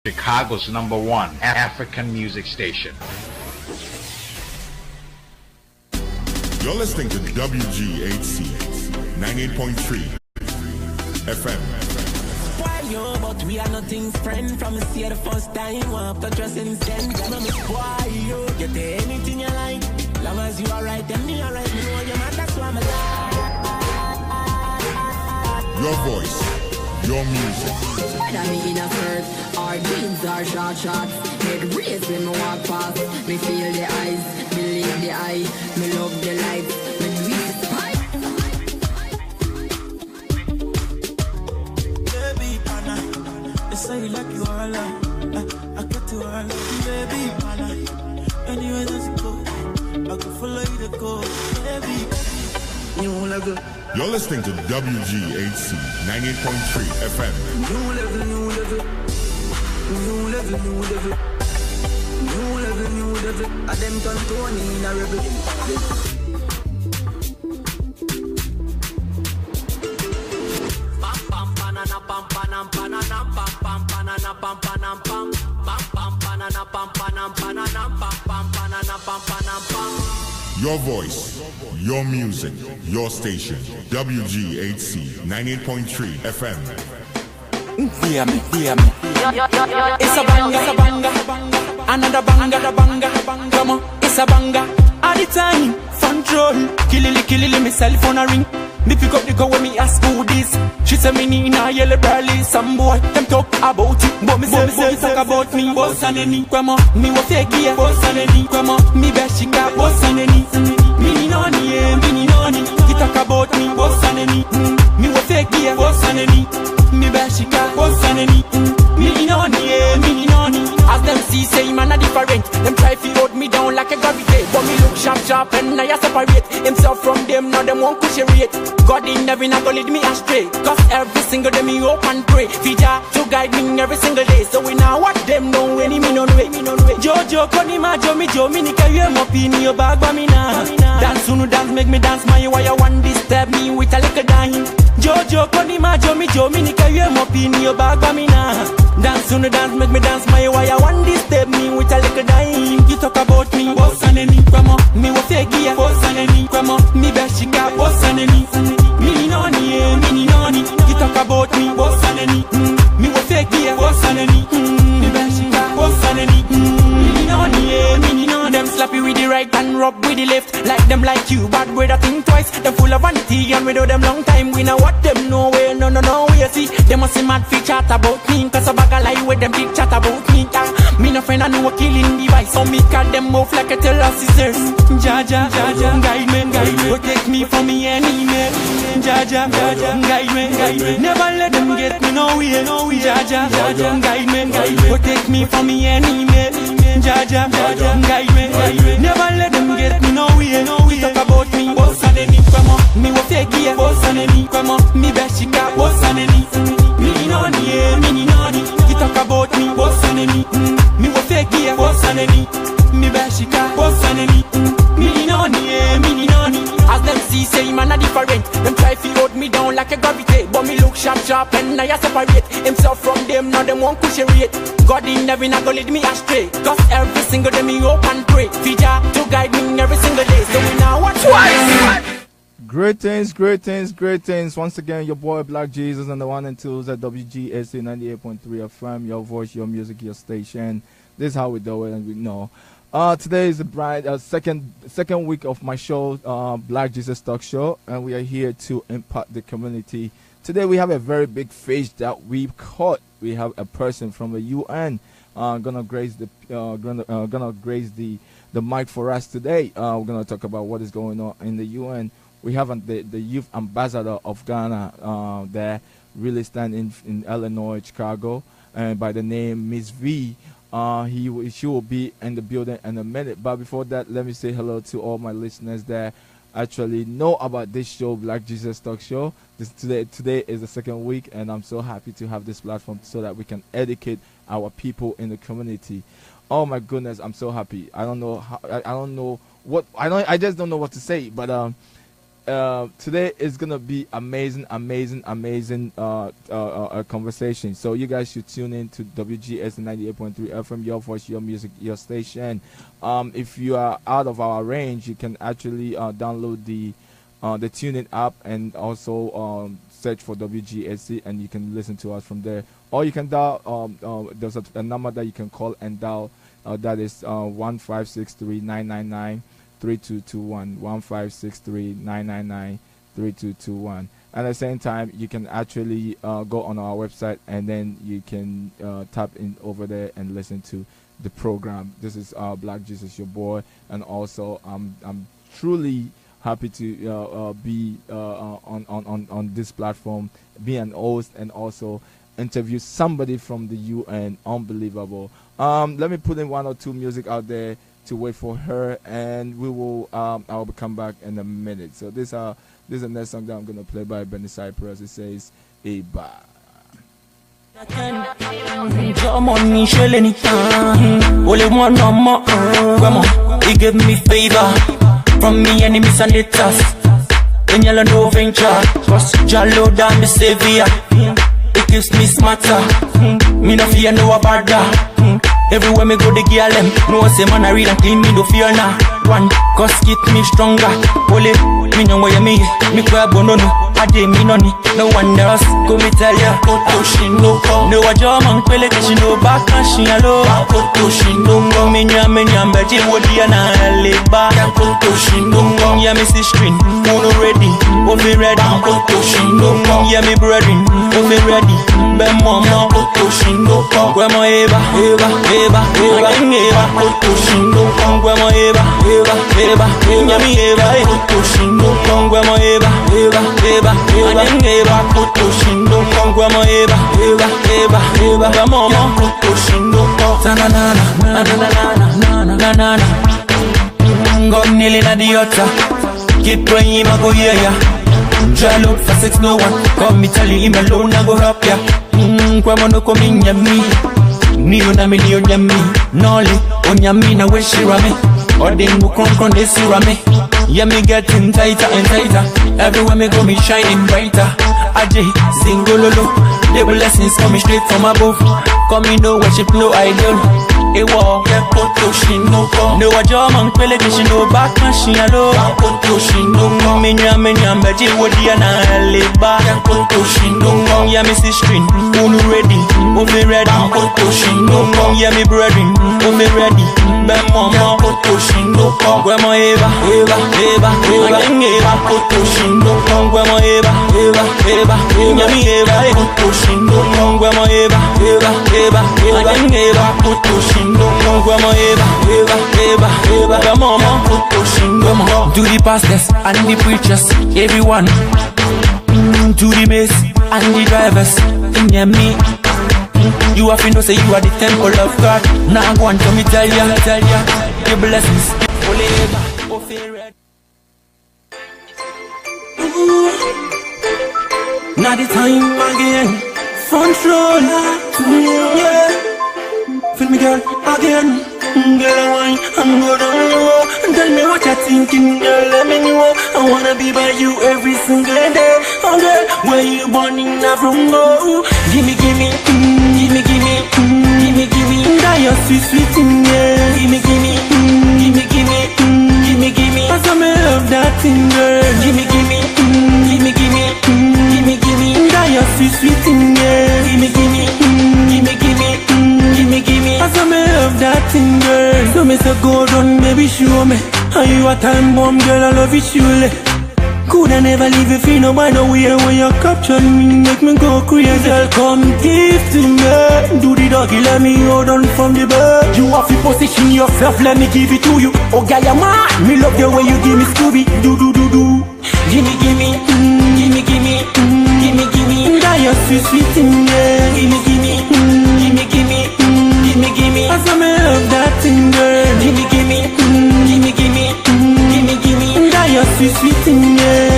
Chicago's #1 African music station. You're listening to WGHC 98.3 FM. Why you, but we are nothing friend from see the first time. Want to trust instant. Why you get anything you like? Long as you are right, then me alright. Me know your man, that's why I'm alive. Your voice, your music. Whether me in a skirt or jeans or short shorts, head raised when me walk past. Me feel the eyes, believe the eye. Me love the lights, me do it spite. Baby, pana, they say like you are alive. I get to her, baby, pana. Anywhere that you go, I can follow you to go, baby. New level. You're listening to WGHC 98.3 FM. New level, new level. New level, new level. New level, new level. I them turn Tony in a rebel. Pam pam banana pam panam panam pam pam banana pam panam pam pam pam banana pam panam panam pam pam banana pam panam pam. Your voice, your music, your station. WGHC 98.3 FM. Hear me. It's a banger. Another banger. Come on, it's a banger. All the time, control. Kill me cell phone a ring. Me pick up the call when me ask who this. She say me need a yellow barley. Some boy, them talk about it. But me say talk about me. Boss and any. Come on, me was fake here. Boss and any. Come on, me beshika. Boss and any. Me no ni. You talk about me. Boss and any. Me was fake here. Boss and any. Me beshika. Boss and any. Me no ni. As them see say man a different. Them try to hold me down like a gravity. But me look sharp and I separate himself from them. Now them won't push it. God in heaven a go lead me astray. Cause every single day me hope and pray. Fija to guide me every single day. So we now watch them know any me no way. Jojo koni ma jo me nika you mo pini your bag ba me na. Dance unu dance make me dance my why you want disturb me with a little dime. Jojo koni ma jo nika you mo pini your bag ba me na. Dance unu dance make me dance my why you want disturb me with a little dime. You talk about me boss and any. Come on me was fake here boss and any. Come on me beshika boss and any. Me no ni. You talk about me boss and any. Me was fake here boss and any. Me beshika boss and any. Me no ni. Them slappy with the right and rub with the left. Like them like you, bad brother think twice. Them full of vanity and we know them long time. We know what them know way, no way. See, they must see mad fi chat about me. Cause a bag of lie with them big chat about me. Me no friend I know a killing device. So me cut them off like a tell of scissors. Jaja, guide me. Protect me from me enemy. Jaja, guide me. Never let them get me nowhere. Jaja, guide me. Protect me from me enemy. Jaja, guide me. Never let them get me nowhere. We talk about me, boss and any. Come on, me was fake here, boss and any. Come on, me beshika, boss and any. Me no ni. You talk about me, boss and any. Me was fake here, boss and any. Me beshika, boss and any. Me no ni. As them see say man a different. Them try to hold me down like a gravity. But me look sharp and I separate himself from them. Now them won't push it. God in heaven a go lead me astray. Cause every single day me hope and pray. Fija to guide me every single day. So we now watch twice. Great things. Once again, your boy Blackjesus and the 1 and 2s at WGSC 98.3 FM. Your voice, your music, your station. This is how we do it, and we know. Today is the second week of my show, Blackjesus Talk Show, and we are here to impact the community. Today we have a very big fish that we caught. We have a person from the UN gonna grace the mic for us today. We're gonna talk about what is going on in the UN. We have the youth ambassador of Ghana there, really standing in Illinois, Chicago, and by the name Misvee. She will be in the building in a minute. But before that, let me say hello to all my listeners that actually know about this show, Blackjesus Talk Show. Today is the second week, and I'm so happy to have this platform so that we can educate our people in the community. Oh my goodness, I'm so happy. I just don't know what to say. But today is gonna be amazing conversation. So you guys should tune in to WGS 98.3 FM, your voice, your music, your station. If you are out of our range, you can actually download the TuneIn app and also search for WGSC, and you can listen to us from there. Or you can dial. There's a number that you can call and dial. That is 1563-999-3221. 1563-999-3221. At the same time, you can actually go on our website, and then you can tap in over there and listen to the program. This is Blackjesus, your boy, and also I'm truly happy to be on this platform, be an host, and also interview somebody from the UN. Unbelievable. Let me put in one or two music out there to wait for her, and we will I'll come back in a minute. So this is the next song that I'm gonna play by Benny Cypress. It says Eba. Only one more, he give me favor from me enemies and haters. In yellow no venture, cause Jalo down the savior. It gives me smarter. Me no fear no about that. Everywhere me go the girl them no say man I real and clean, me no fear nah. One, cause keep me stronger. Only me know where me grab no I did me no no one else. Go me tell ya, go to she no come. No a German pele she no back and she alone. Go to she no come. Me nyam beji wodi na leba. Go to she no come. Yeah me see screen, no ready, oh me ready. Go to she no come. Yeah me brethren, oh me ready. Be mama, go to she no come. Grandma Eva, go to she no come. Grandma Eva, yeah me Eva, go to she no come. Grandma Eva, and then Eva, go to she no come. Grandma Eva, mama, go to she no come. Na. God kneeling at the altar, keep praying, I go hear ya. Try look for 6 no one, come me tell him alone, I go help ya. Grandma no come in ya me. Niyo na me, Nolly, on ya me na wish you me. Or they go con they see me. Yeah, me getting tighter and tighter. Everywhere me go, me shining brighter. Ajay, singololo. The blessings coming straight from above. Coming no worship, no idol. Ewa, yeah, koto she no come. No a German pele she no back and she alone. Koto she no come. Me nyam beji wodi na leba. Koto she no come. Yeah, me see screen, no ready, oh me ready. Koto she no come. Yeah, me brethren, oh me ready. Be mama, koto she no come. Grandma Eva, and Eva, koto she no come. Grandma Eva, yeah me Eva, koto she no come. Grandma Eva, and Eva, koto she no come. Grandma Eva, mama, koto she no come. To the pastors and the preachers, everyone. To the mace and the drivers, in your me. You have to know say you are the temple of God. Now go on to me tell ya, your blessings. Now the time again, front row, yeah. Feel me girl, again. Girl, I wine and go down low. Tell me what you're thinking, girl, let me know. I wanna be by you every single day. Oh girl, where you born in a from go. Gimme, that your sweet thing, yeah. Gimme, cause I love that thing, girl. Gimme, that your sweet thing, yeah. Gimme, cause I love that thing, girl. So me say go down, baby, show me. Are you a time bomb, girl? I love it, surely. Could I never leave if you know by the way when you capture me, make me go crazy. Girl, come give to me. Do the doggy, let me hold on from the bed. You have to position yourself, let me give it to you. Oh, girl, you're mad. Me love the way you give me Scooby. Do. Gimme, that your sweet thing, yeah. Gimme, cause I love that thing, girl. Gimme, that your sweet thing, yeah.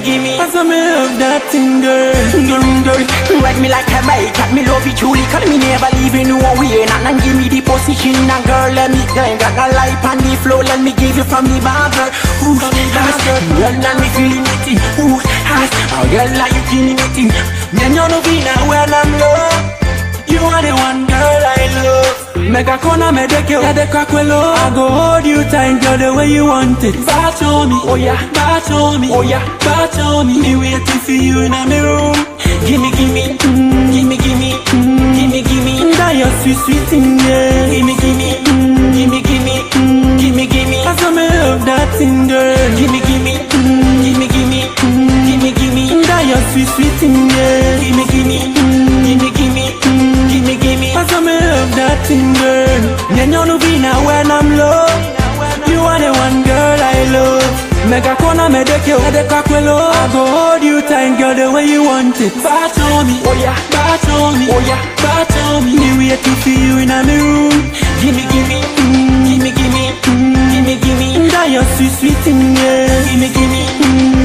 Gimme, cause I love that thing, girl. Ride me like a bike, Me love it truly, cause me never leaving no way. And give me the position, and girl, let me die. Got a life on the floor, let me give you from the barber. Ooh, has girl, and me feeling it. Ooh, has, oh girl, are you feeling it? Me know no be now when I'm low. You are the one girl I love. Mega corner, me take you, the crack will love. I go hold you tight, girl, the way you want it. Batch on me, oh yeah, batch on me, oh yeah, batch on me. Me waiting for you in my room. Gimme, gimme, gimme, gimme, gimme, gimme. That your sweet, sweet thing, yeah. Gimme, gimme, gimme, gimme, gimme, gimme. Cause I love that thing, girl. Gimme, gimme, gimme, gimme, gimme, gimme. That your sweet, sweet thing, yeah. Gimme, gimme, gimme, gimme, gimme, gimme. Cause I love that thing, girl. You know no be now when I'm low. You are the one girl I love. Mega corner, me take you, the cock will love. I go hold you tight, girl, the way you want it. Batch on me, oh yeah, batch on me, oh yeah, batch on me. Me waiting for you in my room. Gimme, gimme, gimme, gimme, gimme, gimme. That your sweet, sweet thing, yeah. Gimme, gimme,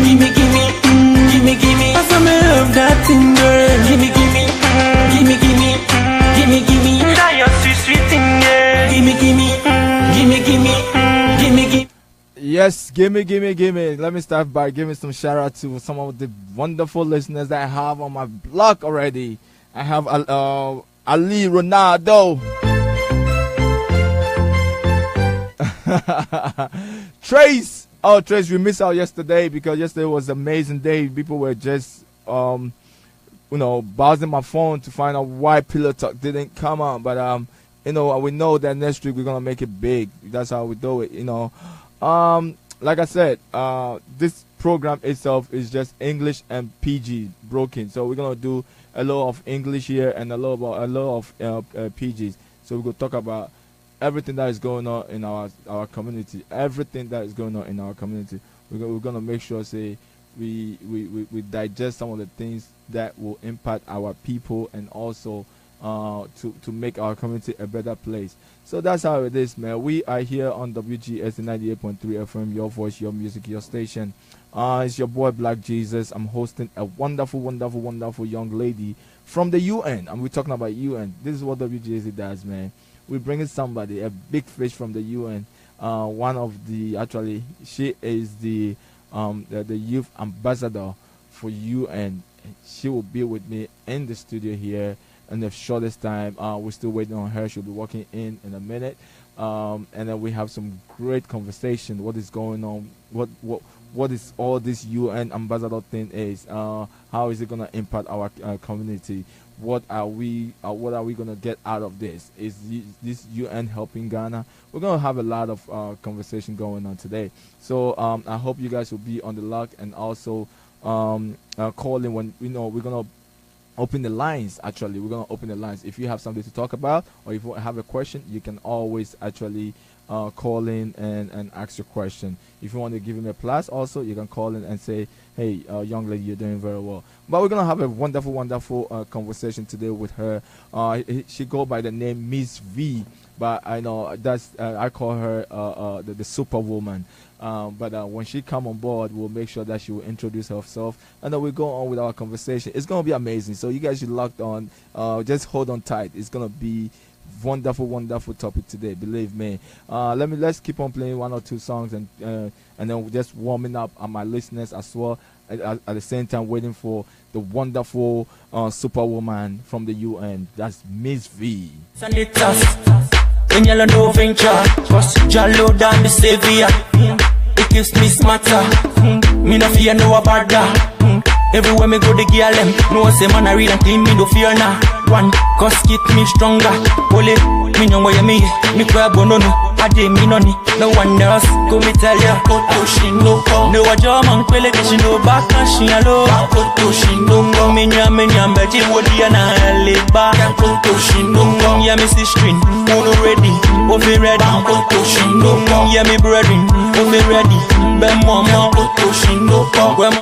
gimme, gimme, gimme, gimme. Cause I love that thing, girl. Gimme, gimme, gimme, gimme, gimme, gimme. That your sweet, sweet thing, yeah. Gimme, gimme, gimme, gimme, gimme, gimme. Yes, gimme. Let me start by giving some shout out to some of the wonderful listeners that I have on my blog already. I have Ali Ronaldo, Trace. Oh, Trace, we missed out yesterday because yesterday was an amazing day. People were just browsing my phone to find out why Pillow Talk didn't come out. But we know that next week we're gonna make it big. That's how we do it. Like I said, this program itself is just English and PG broken. So we're gonna do a lot of English here and a lot of PGs. So we're gonna talk about everything that is going on in our community. Everything that is going on in our community. We're gonna make sure we digest some of the things that will impact our people and also to make our community a better place. So that's how it is, man. We are here on WGS 98.3 FM, your voice, your music, your station. It's your boy Blackjesus. I'm hosting a wonderful young lady from the UN, and we're talking about UN. This is what WGS does, man. We're bringing somebody, a big fish from the UN. She is the youth ambassador for UN. She will be with me in the studio here in the shortest time. We're still waiting on her. She'll be walking in a minute, and then we have some great conversation. What is going on? What is all this UN ambassador thing is? How is it gonna impact our community? What are we gonna get out of this? Is this UN helping Ghana? We're gonna have a lot of conversation going on today. So I hope you guys will be on the lock and also call in when we're gonna open the lines. Actually, we're gonna open the lines. If you have something to talk about or if you have a question, you can always actually call in and ask your question. If you want to give him a plus, also you can call in and say, hey, young lady, you're doing very well. But we're gonna have a wonderful conversation today with her. She go by the name Misvee, but I know that's I call her the superwoman. But when she come on board, we'll make sure that she will introduce herself, and then we'll go on with our conversation. It's gonna be amazing. So you guys should locked on. Just hold on tight. It's gonna be wonderful topic today. Believe me. Let's keep on playing one or two songs and then we're just warming up my listeners as well. At the same time, waiting for the wonderful superwoman from the UN. That's Misvee. When you no venture, cause Jalo down the savior. It gives me smarter. Me no fear no about that. Everywhere me go the girl them no say man I real and clean, me no fear nah. One, cause keep me stronger. Ole, me nyongo ya me kwa bonono. Ade me noni, no one else. Go me tell ya, koto she no come. No wajo man kwele ke she no back and she alo. Koto she no come. Me nyam beji wodi ya na eleba. Koto she no come. Yeah me see screen, uno ready, over ready. Koto she no come. Yeah me breading, over ready. Be mama, koto she no come.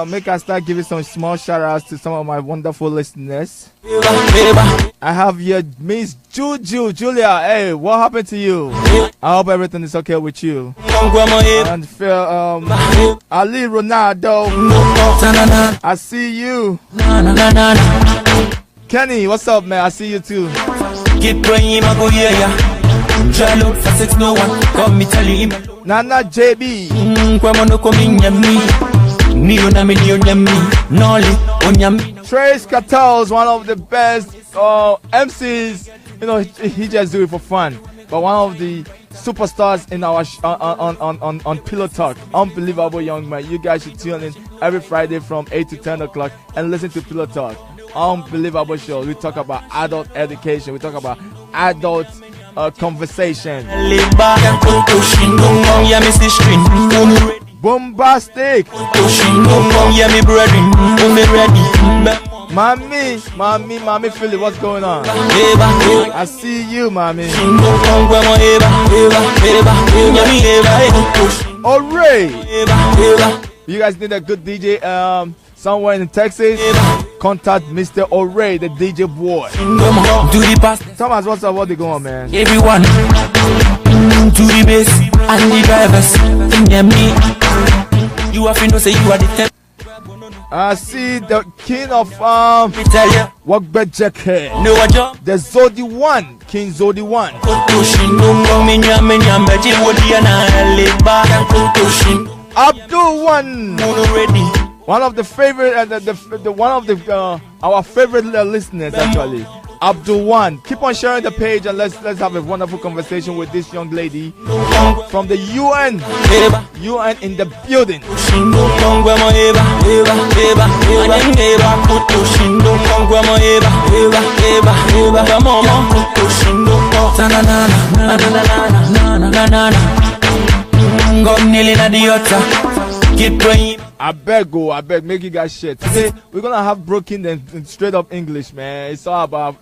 Make us start giving some small shout outs to some of my wonderful listeners. I have here Miss Julia. Hey, what happened to you? I hope everything is okay with you. And Ali Ronaldo, I see you. Kenny, what's up, man? I see you too. Keep praying, I go yeah, yeah. Try look for sex, no one. Come me tell you, Nana JB. Kwamano coming me. Trace Cartel is one of the best MCs. You know, he just do it for fun. But one of the superstars in our on Pillow Talk. Unbelievable young man. You guys should tune in every Friday from 8 to 10 o'clock and listen to Pillow Talk. Unbelievable show. We talk about adult education. We talk about adult conversation. Bombastic. Mommy, Philly, what's going on? I see you, mommy. Alright. You guys need a good DJ somewhere in Texas? Contact Mr. O'Ray, the DJ boy. Thomas, what's up? What they going on, man? Everyone to the base and the drivers. You have to know say you are the temp. I see the king of Blackjesus. No job. The Zodi one, King Zodi one. Abdul one. One of the favorite one of the our favorite listeners actually. Abdul One. Keep on sharing the page and let's have a wonderful conversation with this young lady from the UN. UN in the building. Keep praying. I beg, make you guys shit. Today we're gonna have broken and straight up English, man. It's all about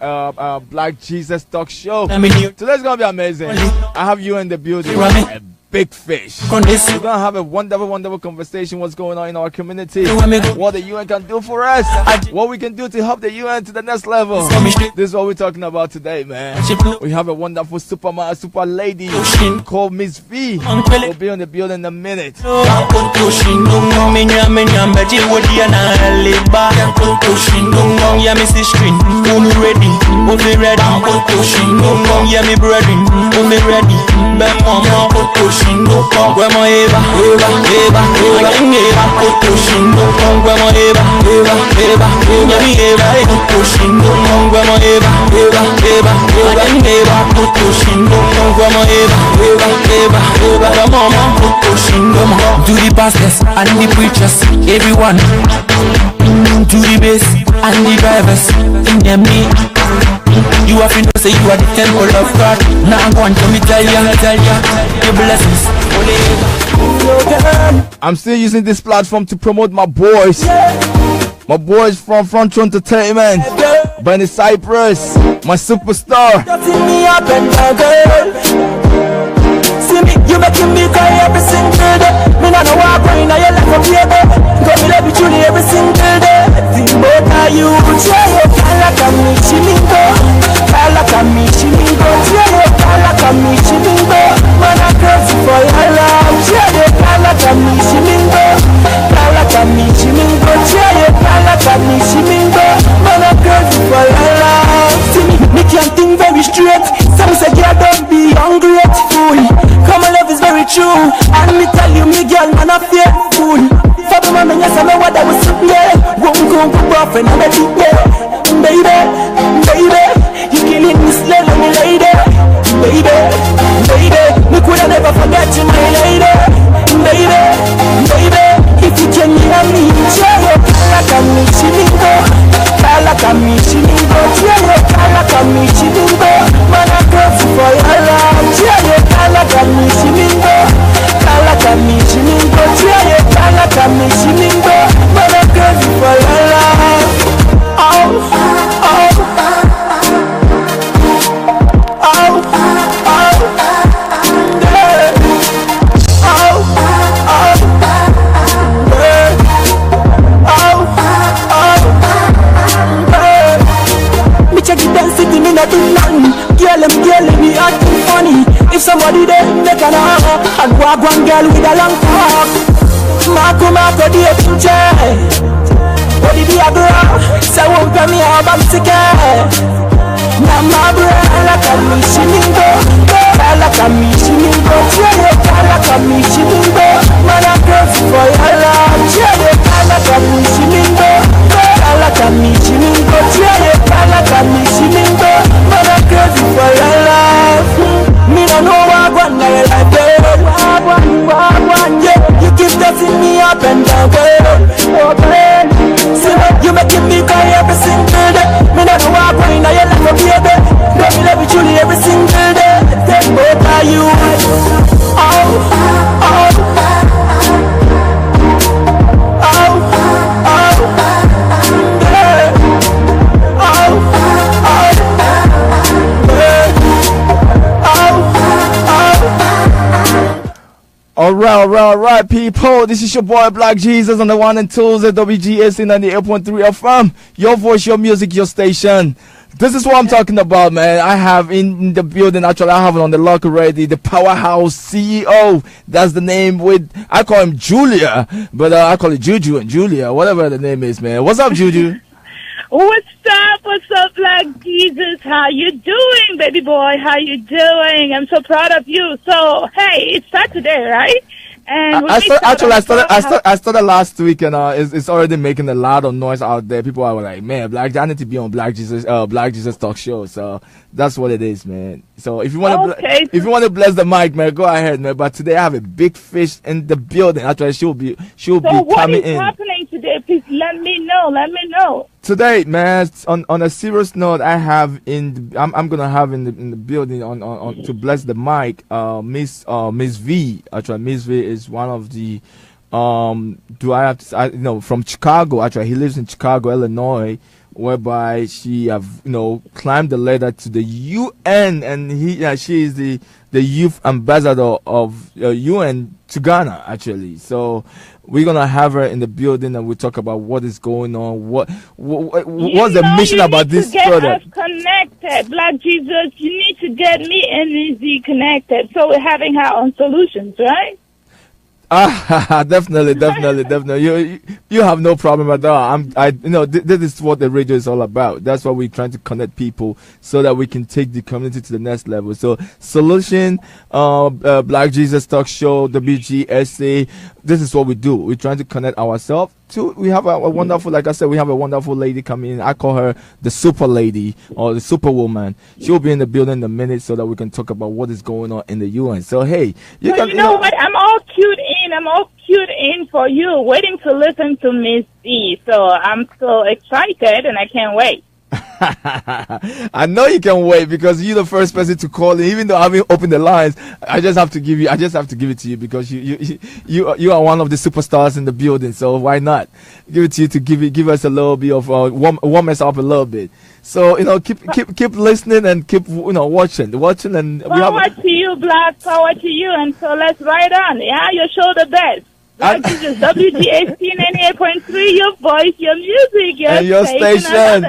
Blackjesus talk show. Today's gonna be amazing. I have you in the building. A big fish. We're gonna have a wonderful conversation. What's going on in our community? What the UN can do for us? What we can do to help the UN to the next level? This is what we're talking about today, man. We have a wonderful super lady called Misvee. We'll be on the building in a minute. Do the pastors and the preachers, everyone. To the base and the drivers in them me. You have to know say you are the temple of God. Now I'm going to tell you your blessings. I'm still using this platform to promote my boys. My boys from Front Row Entertainment. Benny Cypress, my superstar. See me, you making me cry every single day. Me not know why crying now your life from here. Got me love you truly every single day. Think about how you try your kala kami chimingo. Kala kami chimingo. Try your kala kami chimingo. Man I crazy for your love. Try your kala kami chimingo. Kala kami chimingo. Try your kala kami chimingo. Man I crazy for your love. See me can't think very straight. Some say girl don't be ungrateful. Come on, love is very true. And me tell you, me girl, man, I'm fearful. For the moment, yes, I know what I was sitting there. Won't go for boyfriend, I'm a deep there. Baby, you killing me slowly, me lady. Baby, me coulda never forget you, my lady. Baby, if you can hear me, try your kala kami chimingo. Kala kami chimingo, try your kala kami chimingo. Man, I'm crazy for your love. Try your kala kami chimingo. Kala kami chimingo, try your kala kami chimingo. Man, I'm crazy for your love. Girl, me acting funny. If somebody there make an offer, I'd walk one girl with a long talk. Marco, dear pinche. What did you grow? So won't pay me a back ticket. Namabra like a mishimingo, like a mishimingo, like a mishimingo. Man, I'm grateful for your love. Like a mishimingo, like a mishimingo, like a mishimingo. Man, I'm grateful for your love. Me don't know what one day like that. You keep touching me up and down, oh baby. See you making me cry every single day. Me don't know what one day you like me, baby. Love you truly every single day. Take both of you. Alright, people. This is your boy Blackjesus on the one and twos at WGSC 98.3 FM. Your voice, your music, your station. This is what I'm talking about, man. I have in the building, actually, I have it on the lock already, the Powerhouse CEO. That's the name I call him Julia, but I call it Juju and Julia, whatever the name is, man. What's up, Juju? What's up, Blackjesus? How you doing, baby boy? How you doing? I'm so proud of you. So, hey, it's Saturday, right? And I started last week, and it's already making a lot of noise out there. People are like, man, I need to be on Blackjesus talk show. So that's what it is, man. So if you want to bless the mic, man, go ahead, man. But today I have a big fish in the building. Actually, she'll be coming in. So what is happening today? Please let me know. Today, man, on a serious note, I'm gonna have in the building on to bless the mic, Misvee. Actually, Misvee is one of the from Chicago. Actually, he lives in Chicago, Illinois, whereby she have climbed the ladder to the UN, and she is the youth ambassador of UN to Ghana, actually. So we're gonna have her in the building, and we'll talk about what is going on. What's the mission about this product? Connected, Blackjesus. You need to get me and Misvee connected. So we're having her on Solutions, right? Definitely. You have no problem at all. This is what the radio is all about. That's why we're trying to connect people so that we can take the community to the next level. So, Solution, Blackjesus Talk Show, WGSA. This is what we do. We're trying to connect ourselves. We have a wonderful, like I said, we have a wonderful lady coming in. I call her the super lady or the superwoman. She'll be in the building in a minute so that we can talk about what is going on in the UN. So, hey, you know what? I'm all cued in for you, waiting to listen to Misvee. So I'm so excited and I can't wait. I know you can wait because you're the first person to call in. Even though I haven't opened the lines, I just have to give it to you because you are one of the superstars in the building. So why not give it to you to give us a little bit of warm us up a little bit. So keep listening and keep watching and power to you, Black. Power to you, and so let's ride on. Yeah, your show the best. Blackjesus, WGST 98.3, your voice, your music, your station.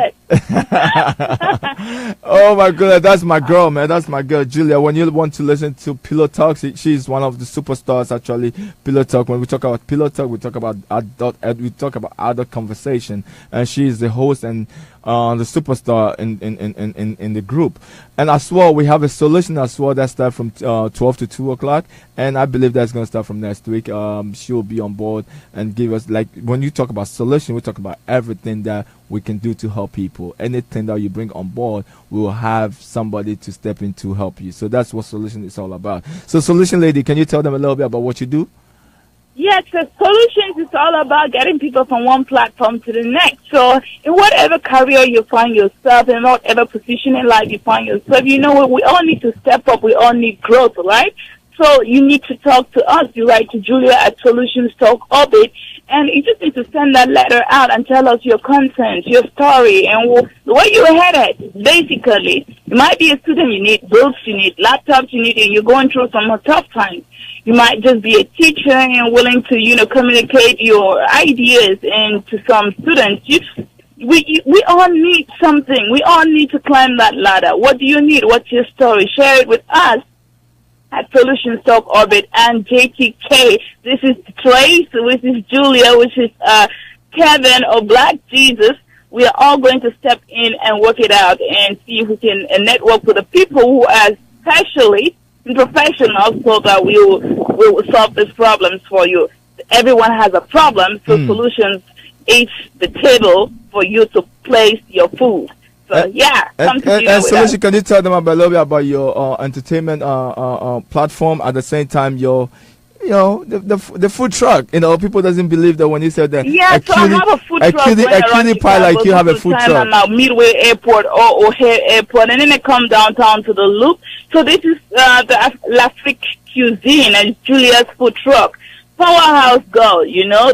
Oh my goodness, that's my girl, man. That's my girl, Julia. When you want to listen to Pillow Talk, she's one of the superstars, actually. Pillow Talk. When we talk about Pillow Talk, we talk about adult conversation, and she is the host and the superstar in the group. And as well, we have a solution as well that starts from 12 to 2 o'clock, and I believe that's going to start from next week. She will be on board and give us, like, when you talk about solution, we talk about everything that we can do to help people. Anything that you bring on board, we will have somebody to step in to help you. So that's what solution is all about. So, solution lady, can you tell them a little bit about what you do? Yes, the Solutions is all about getting people from one platform to the next. So in whatever career you find yourself, in whatever position in life you find yourself, we all need to step up. We all need growth, right? So you need to talk to us. You write to Julia at Solutions Talk Orbit, and you just need to send that letter out and tell us your content, your story, and where you're headed. Basically, you might be a student, you need books, you need laptops, and you're going through some tough times. You might just be a teacher and willing to, communicate your ideas into some students. We all need something. We all need to climb that ladder. What do you need? What's your story? Share it with us at Solutions Talk Orbit and JTK. This is Trace, which is Julia, which is Kevin or Blackjesus, we are all going to step in and work it out and see if we can network with the people who are specialists and professionals so that we will solve these problems for you. Everyone has a problem, so solutions is the table for you to place your food. So Solution, can you tell them a little bit about your entertainment platform, at the same time your the food truck? People doesn't believe that when you say that. Yeah, so I have a food truck. A cutie pie like you have a food truck. Now Midway Airport or O'Hare Airport, and then I come downtown to the Loop. So this is the L'Afrique Cuisine and Julia's food truck. Powerhouse girl,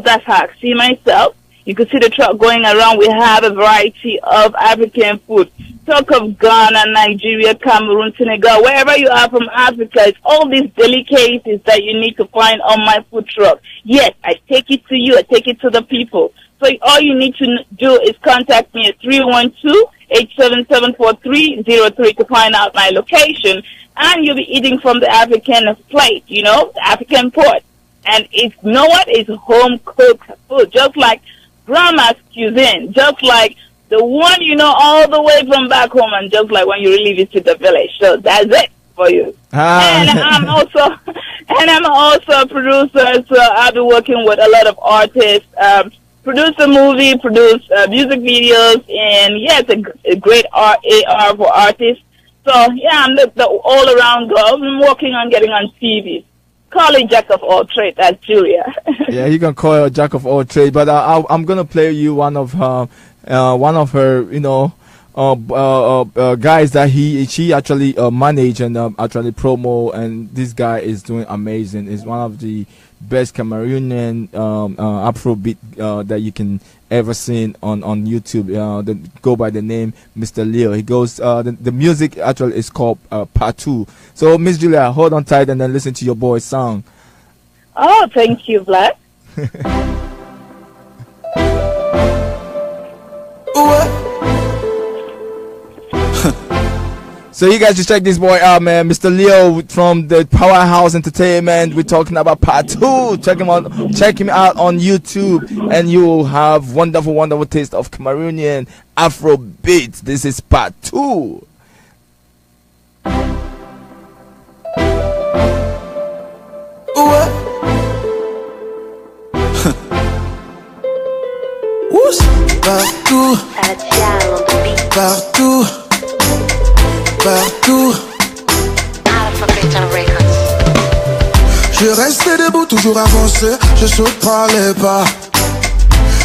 that's how I see myself. You can see the truck going around. We have a variety of African food. Talk of Ghana, Nigeria, Cameroon, Senegal, wherever you are from Africa, it's all these delicacies that you need to find on my food truck. Yes, I take it to you. I take it to the people. So all you need to do is contact me at 312-877-4303 to find out my location. And you'll be eating from the African plate, the African pot. And it's home-cooked food, just like grandma's cuisine, just like the one all the way from back home, and just like when you really visit the village. So that's it for you. And I'm also a producer, so I'll be working with a lot of artists, produce a movie, produce music videos, and it's a great AR for artists. So I'm the all-around girl. I'm working on getting on TV. Call it jack of all trades, that's Julia. Yeah, you can call her jack of all trades, but I'm gonna play you one of her guys that she actually manage and actually promo, and this guy is doing amazing. He's one of the best Cameroonian Afrobeat that you can ever seen on YouTube. Go by the name Mr. Leo. He goes the music actually is called Partout. So Miss Julia, hold on tight and then listen to your boy's song. Oh, thank you, Black. So you guys should check this boy out, man. Mr. Leo from the Powerhouse Entertainment. We're talking about Partout. Check him out on YouTube, and you will have wonderful, wonderful taste of Cameroonian Afro beats. This is Partout. Partout, partout, partout. Je restais debout, toujours avancé, je saute par les pas.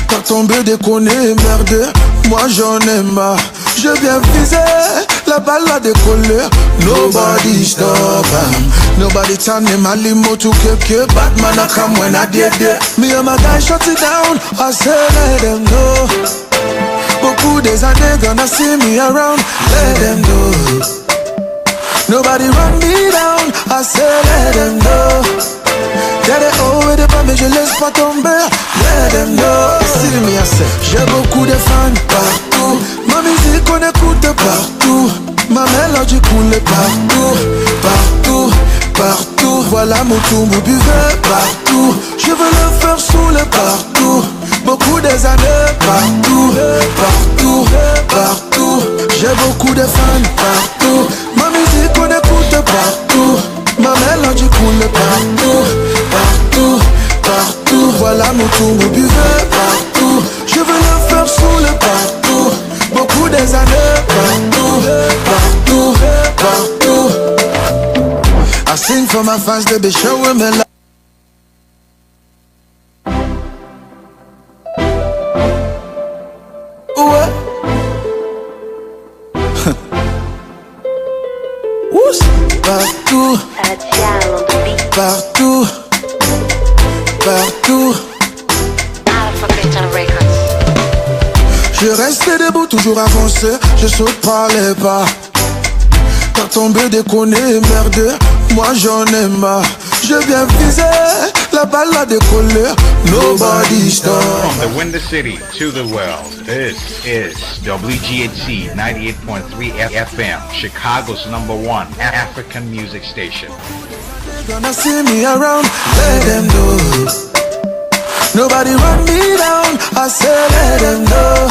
T'as tombé, déconné, merdé, moi j'en ai marre. Je viens viser, la balle a décollé. Nobody stop him. Nobody turn him a limo to keep Batman a come when I did it. Me and my guy shut it down, I said let them know. Beaucoup des années gonna see me around, let them know. Nobody run me down, I said let them know. Y'a des hauts et des bas mais je laisse pas tomber, let them know. See me, I say, j'ai beaucoup de fans partout. Ma musique on écoute partout. Ma mélodie coule partout, partout, partout. Voilà mon tour, mon buvet partout. Je veux le faire saouler partout. Beaucoup des années partout, partout, partout. J'ai beaucoup de fans partout. Ma musique on écoute partout. Ma mélodie coule partout, partout, partout. Voilà mon tour, mon buvet partout. Je veux le faire saouler partout. Beaucoup des années partout, partout, partout. I sing for my fans, they be showing me love. Partout, partout, partout. Je restais debout, toujours avancé, je saute par les pas. T'as tombé, déconné, merdé, moi j'en ai marre. Je viens viser, la balle a décollé. Nobody stop. From the Windy City to the world, this is WGHC 98.3 FM, Chicago's #1 African music station. Gonna see me around, let them know. Nobody run me down, I say let them know.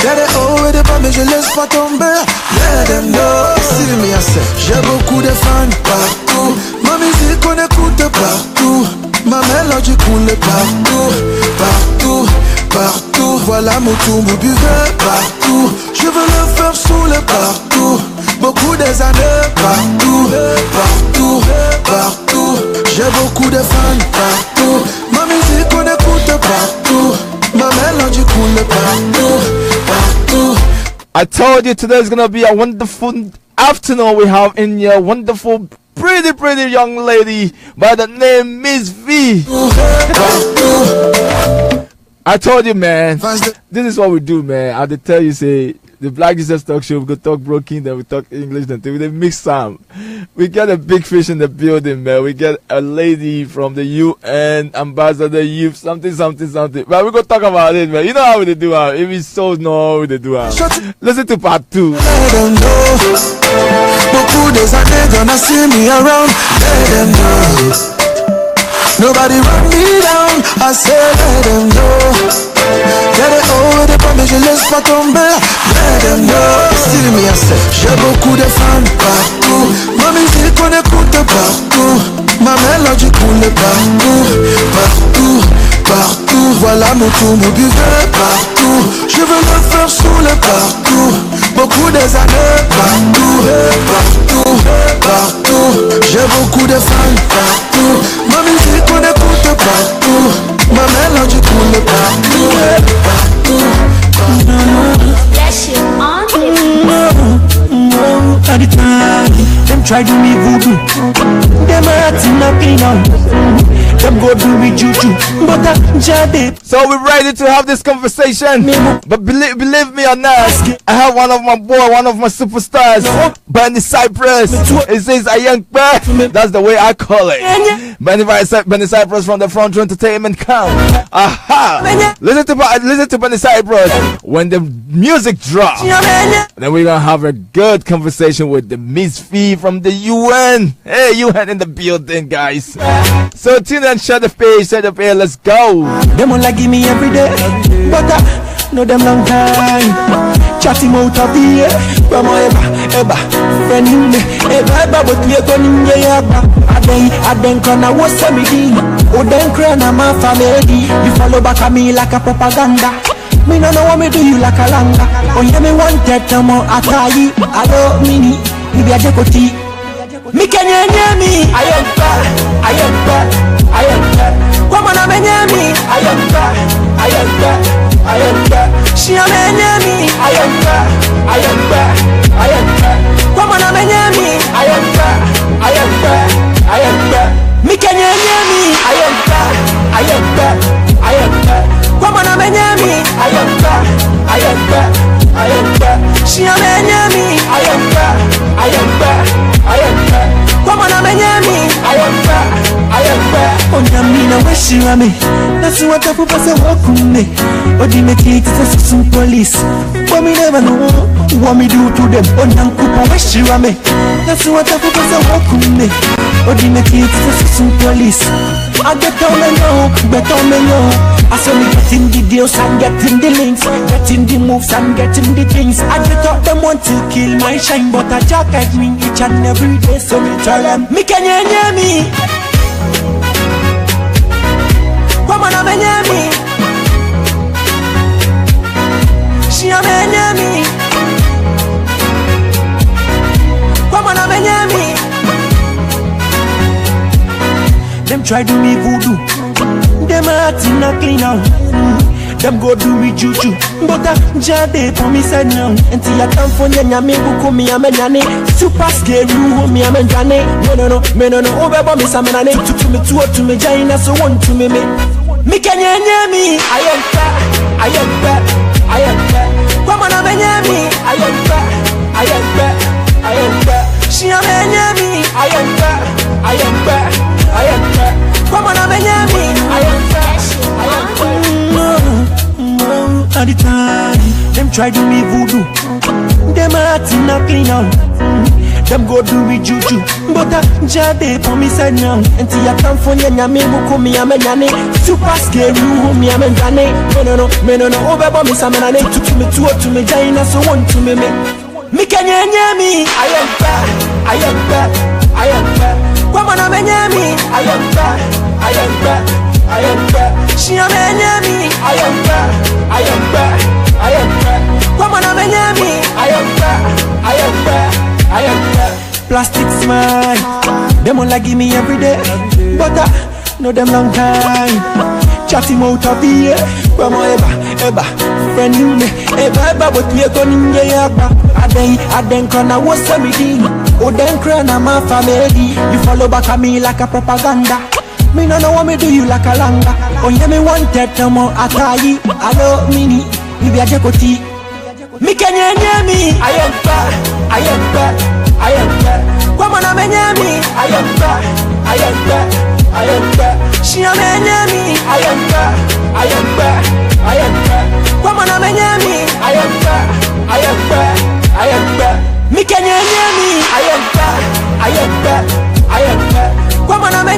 Y'a des hauts et des bas mais je laisse pas tomber. Let them know. See me I say, j'ai beaucoup de fans partout. Ma musique on écoute partout. Ma mélodie coule partout. Partout, partout. Voilà mon tour, mon buveur partout. Je veux le faire sous le partout. Beaucoup des années partout. Partout, partout. J'ai beaucoup de fans partout. Ma musique on écoute partout. Ma mélodie coule partout. Partout. I told you today's gonna be a wonderful afternoon we have in here. Wonderful, pretty young lady by the name Misvee. I told you, man. This is what we do, man. I did tell you, say the Blackjesus talk show. We go talk broken, then we talk English, then we mix some. We get a big fish in the building, man. We get a lady from the UN, ambassador, youth, something. But we go talk about it, man. You know how we do it. If it's so no, we do it. Listen to part 2. Let them know. Beaucoup des années gonna see me around. Let them know. Nobody run me down. I say let them know. Y'a des hauts et des bas mais je laisse pas tomber. Let them know. See me I say, j'ai beaucoup de fans partout. Ma musique on écoute partout. Ma mélodie coule partout. Partout, partout. Voilà mon tour, mon buveur partout. Je veux le faire sous le partout. Beaucoup des années partout. Partout, partout. J'ai beaucoup de fans partout. Ma musique on écoute partout. Ma mélodie coule partout. That shit on At the time, them try to me voodoo. Them acting up clean out. Them go do with juju, but that jade. So we're ready to have this conversation. But believe me or not, I have one of my superstars, Benny Cypress. It says a young boy. That's the way I call it. Benny Cypress from the Front Row Entertainment Camp. Aha! Listen to Benny Cypress when the music drops. Then we're gonna have a good conversation with the Misvee from the UN. Hey, UN in the building, guys. So tune in, shut the page, let's go. Them all like give me every day, but I know them long time. Chatting out of the air, from ever, friend you me, ever, but we are going to I then gonna what's a meeting, oh then crown my family. You follow back at me like a propaganda. Me no know what me do you like a langa. Oh yeah, me want that no more atai. I don't mean it, you be a jekoti. Me can you hear me? I am bad. Come on, I'm near me. I am bad. She am near me. I am bad. Come on, I'm near me. I am bad. Me can you hear me? I am bad. Come on, I'm near me. I am bad. She am near me. I am bad. Come on, I'm near me. I am bad. Oh, Namina, where she am me? That's what I propose to walk with me. But the mechanics is some police. But me never know what me do to them. Oh, Namkupa, where she am me? That's what I propose to walk with me. But the mechanics is some police. I get on me now, I saw me getting the deals and getting the links, getting the moves and getting the things. I thought them want to kill my shine, but I jack at me each and every day. So me tell them, me can you hear me? Come on, I'm near me. She am near me. Come on, I'm near me. Them try do me voodoo. Them acting not clean out. Them go do with juju. But I jade for me said no. Until I come for ya me buku me amenyane. Super scary who me amenyane. No. Over me samanane. To me jaina so one to me. Me can you hear me? I am bad. Come on, I'm near me. I am bad. She am near me. I am bad. Come on, I'm near me. I am bad. At the time, them try to me voodoo. Them acting not clean out. them go do with juju. But jade for me said now. Until you come for nyame buku me amenyane. Super scary me amenyane. Me no over me samana to me to me jaina so want to me. Me can me. I am back. I am back. I am back. Come on, amenyame. I am back. I am back. I am back. She amenyame. I am back. I am back. I am back. Come on, amenyame. I am back. I am back. I am back. Plastic smile. Them all like give me every day. But know them long time. Chatting out of the air. Come on, eba. Friend you me. Eba, but we are going to get I then gonna what's a meeting. Oh, then crying on my family. You follow back at me like a propaganda. Me no know what me do you like a langa. Oh, yeah, me wanted no more atai. Hello, mini. You be a jekoti. Me can you me? I am back. I am back. I am back. Come on, I'm me. I am back. I am back. I am back. She am me. I am back. I am back. I am back. Come on, I'm me. I am back. I am back. I am back. Me can you hear me? I am back. I am back. I am back. Come on, I'm me.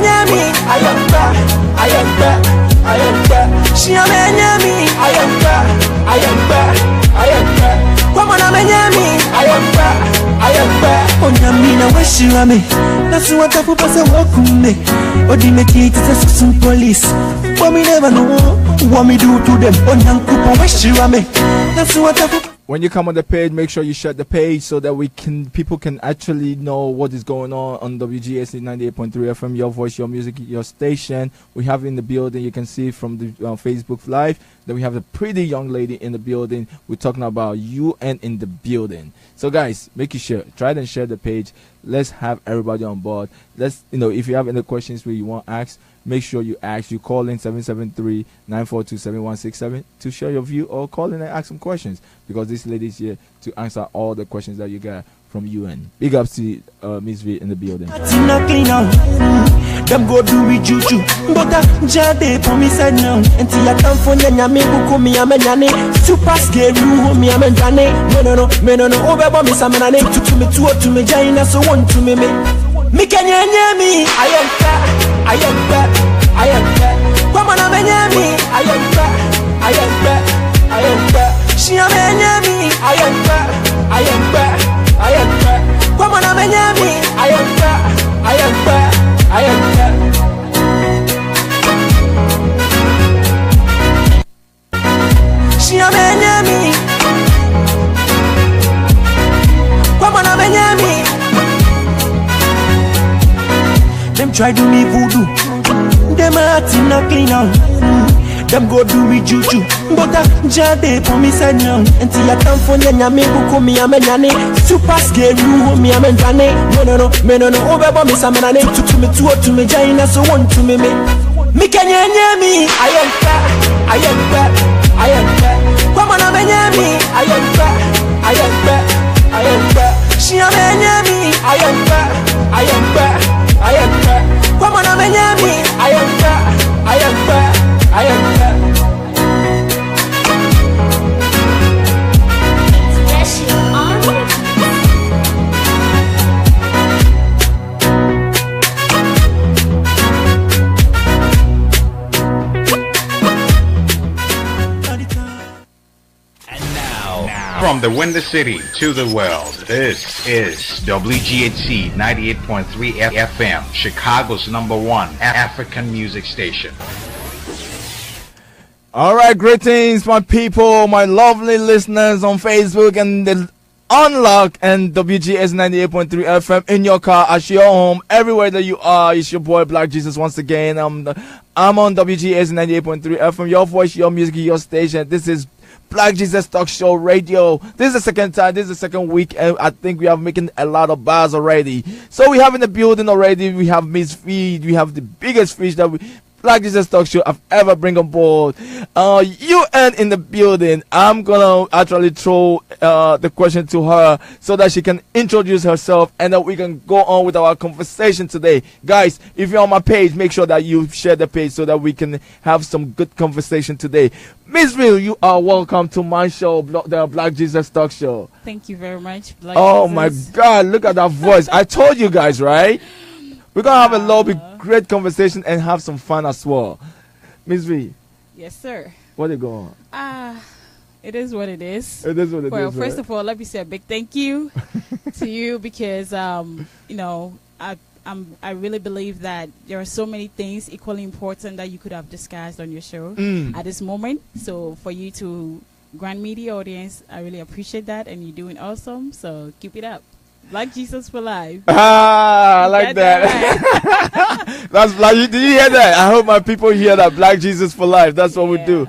I am back. I am back. I am back. She am me. I am back. I am back. I am back. Come on, I'm me. I am back. I am back. Oh, Namina, where she am me? That's what I put as a walk with me. Oh, the make it some police. But me never know what me do to them. Oh, Nankupa, where she am me? That's what I put. When you come on the page, make sure you share the page so that people can actually know what is going on WGSC 98.3 FM, your voice, your music, your station. We have in the building, you can see from the Facebook Live that we have a pretty young lady in the building. We're talking about UN in the building. So guys, make it share. Try and share the page. Let's have everybody on board. Let's, if you have any questions where you want to ask, make sure you ask. You call in 773-942-7167 to share your view, or call in and ask some questions, because this lady is here to answer all the questions that you got from UN. Big ups to Misvee in the building. Them go do with juju. But jade for me said now. Until you come for nyame buku me amenyane. Super scary me amenyane. Me no over me samana to me to me jaina so want to me. Me can you me? I am back. I am back. I am back. Come on, amenyame. I am back. I am back. I am back. She amenyame. I am back. I am back. I am back. Come on, amenyame. I am back. I am back. I am back. She amenyame. Come on, amenyame. Them try do me voodoo. Them hearts not clean out. Them go do with juju. But jade for me said now. Until you come for nyame buku me amenyane. Super scary me amenyane. Me no over me samana to me jaina so want to me. Me can you me? I am back. I am back. I am back. Come on, amenyame. I am back. I am back. I am back. She amenyame. I am back. I am back. I am back. Come on, amenyame. I am back. I am back. I am back. From the Windy City to the world, this is WGHC 98.3 FM, Chicago's #1 African music station. All right, greetings, my people, my lovely listeners on Facebook and the Unlock and WGS 98.3 FM in your car, at your home, everywhere that you are. It's your boy Blackjesus once again. I'm on WGS 98.3 FM, your voice, your music, your station. This is Blackjesus Talk Show Radio. This is the second time. This is the second week, and I think we are making a lot of buzz already. So we have in the building already. We have Misvee. We have the biggest fish that Black Jesus Talk Show I've ever bring on board. UN in the building. I'm gonna actually throw the question to her so that she can introduce herself and then we can go on with our conversation today. Guys, if you're on my page, make sure that you share the page so that we can have some good conversation today. Misvee, you are welcome to my show, the Black Jesus Talk Show. Thank you very much, Black Oh Jesus. my God, look at that voice. I told you guys, right? We're going to have a lovely, great conversation and have some fun as well. Misvee. Yes, sir. What is going on? It is what it is. It is what it is. Well, first right? of all, let me say a big thank you to you because, you know, I really believe that there are so many things equally important that you could have discussed on your show at this moment. So for you to grant me the audience, I really appreciate that, and you're doing awesome. So keep it up. Like Jesus for life. I like that. Right. That's like, did you hear that? I hope my people hear that. Black Jesus for life. That's what we do.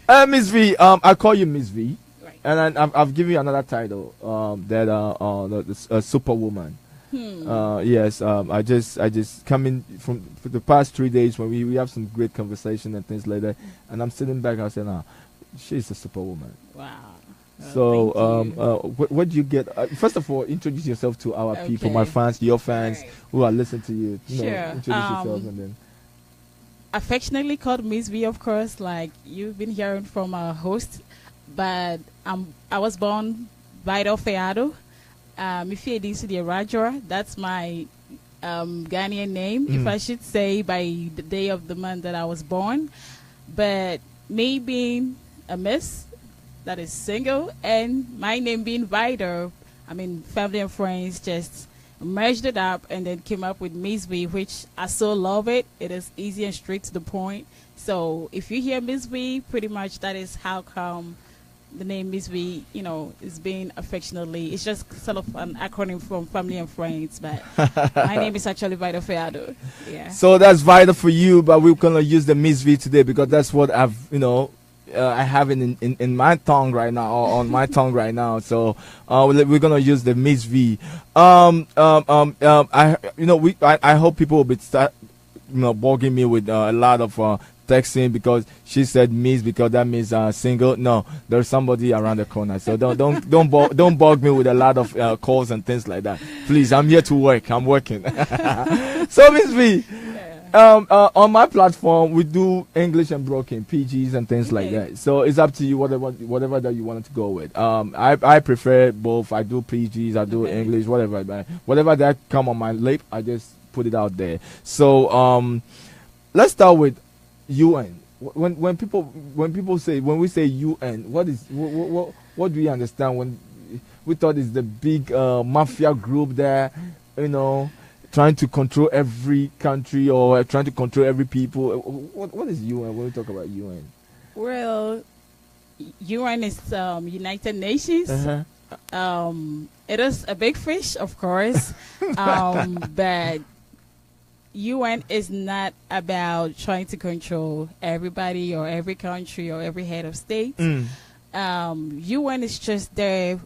Misvee, I call you Misvee, right. And I've given you another title. The Superwoman. Yes. I just come in from for the past 3 days when we have some great conversation and things like that, and I'm sitting back and I say, nah, she's a superwoman. Wow. So, what do you get? First of all, introduce yourself to our people, my fans, your fans who are listening to you. You know, introduce yourself and then. Affectionately called Misvee, of course, like you've been hearing from our host, but I was born Vital Feado. Misvee Edinsu Rajora. That's my Ghanaian name, if I should say, by the day of the month that I was born. But me being a miss that is single, and my name being Vital, I mean, family and friends just merged it up and then came up with Misvee, which I so love it. It is easy and straight to the point. So if you hear Misvee, pretty much that is how come the name Misvee, you know, is being affectionately. It's just sort of an acronym from family and friends, but my name is actually Vital Feado. Yeah. So that's Vital for you, but we're gonna use the Misvee today because that's what I've, you know, I have it in my tongue right now, or on my tongue right now. So we're gonna use the Misvee. I hope people will be bugging me with a lot of texting because she said Miss because that means single. No, there's somebody around the corner. So don't bug me with a lot of calls and things like that. Please, I'm here to work. I'm working. So Misvee. On my platform, we do English and broken, PGs and things like that. So it's up to you, whatever that you wanted to go with. I prefer both. I do PGs, I do English, whatever that come on my lip, I just put it out there. So let's start with UN. When we say UN, what do we understand when we thought it's the big mafia group there, you know, trying to control every country or trying to control every people? What is UN when we talk about UN? Well, UN is United Nations. It is a big fish, of course, but UN is not about trying to control everybody or every country or every head of state. UN is just there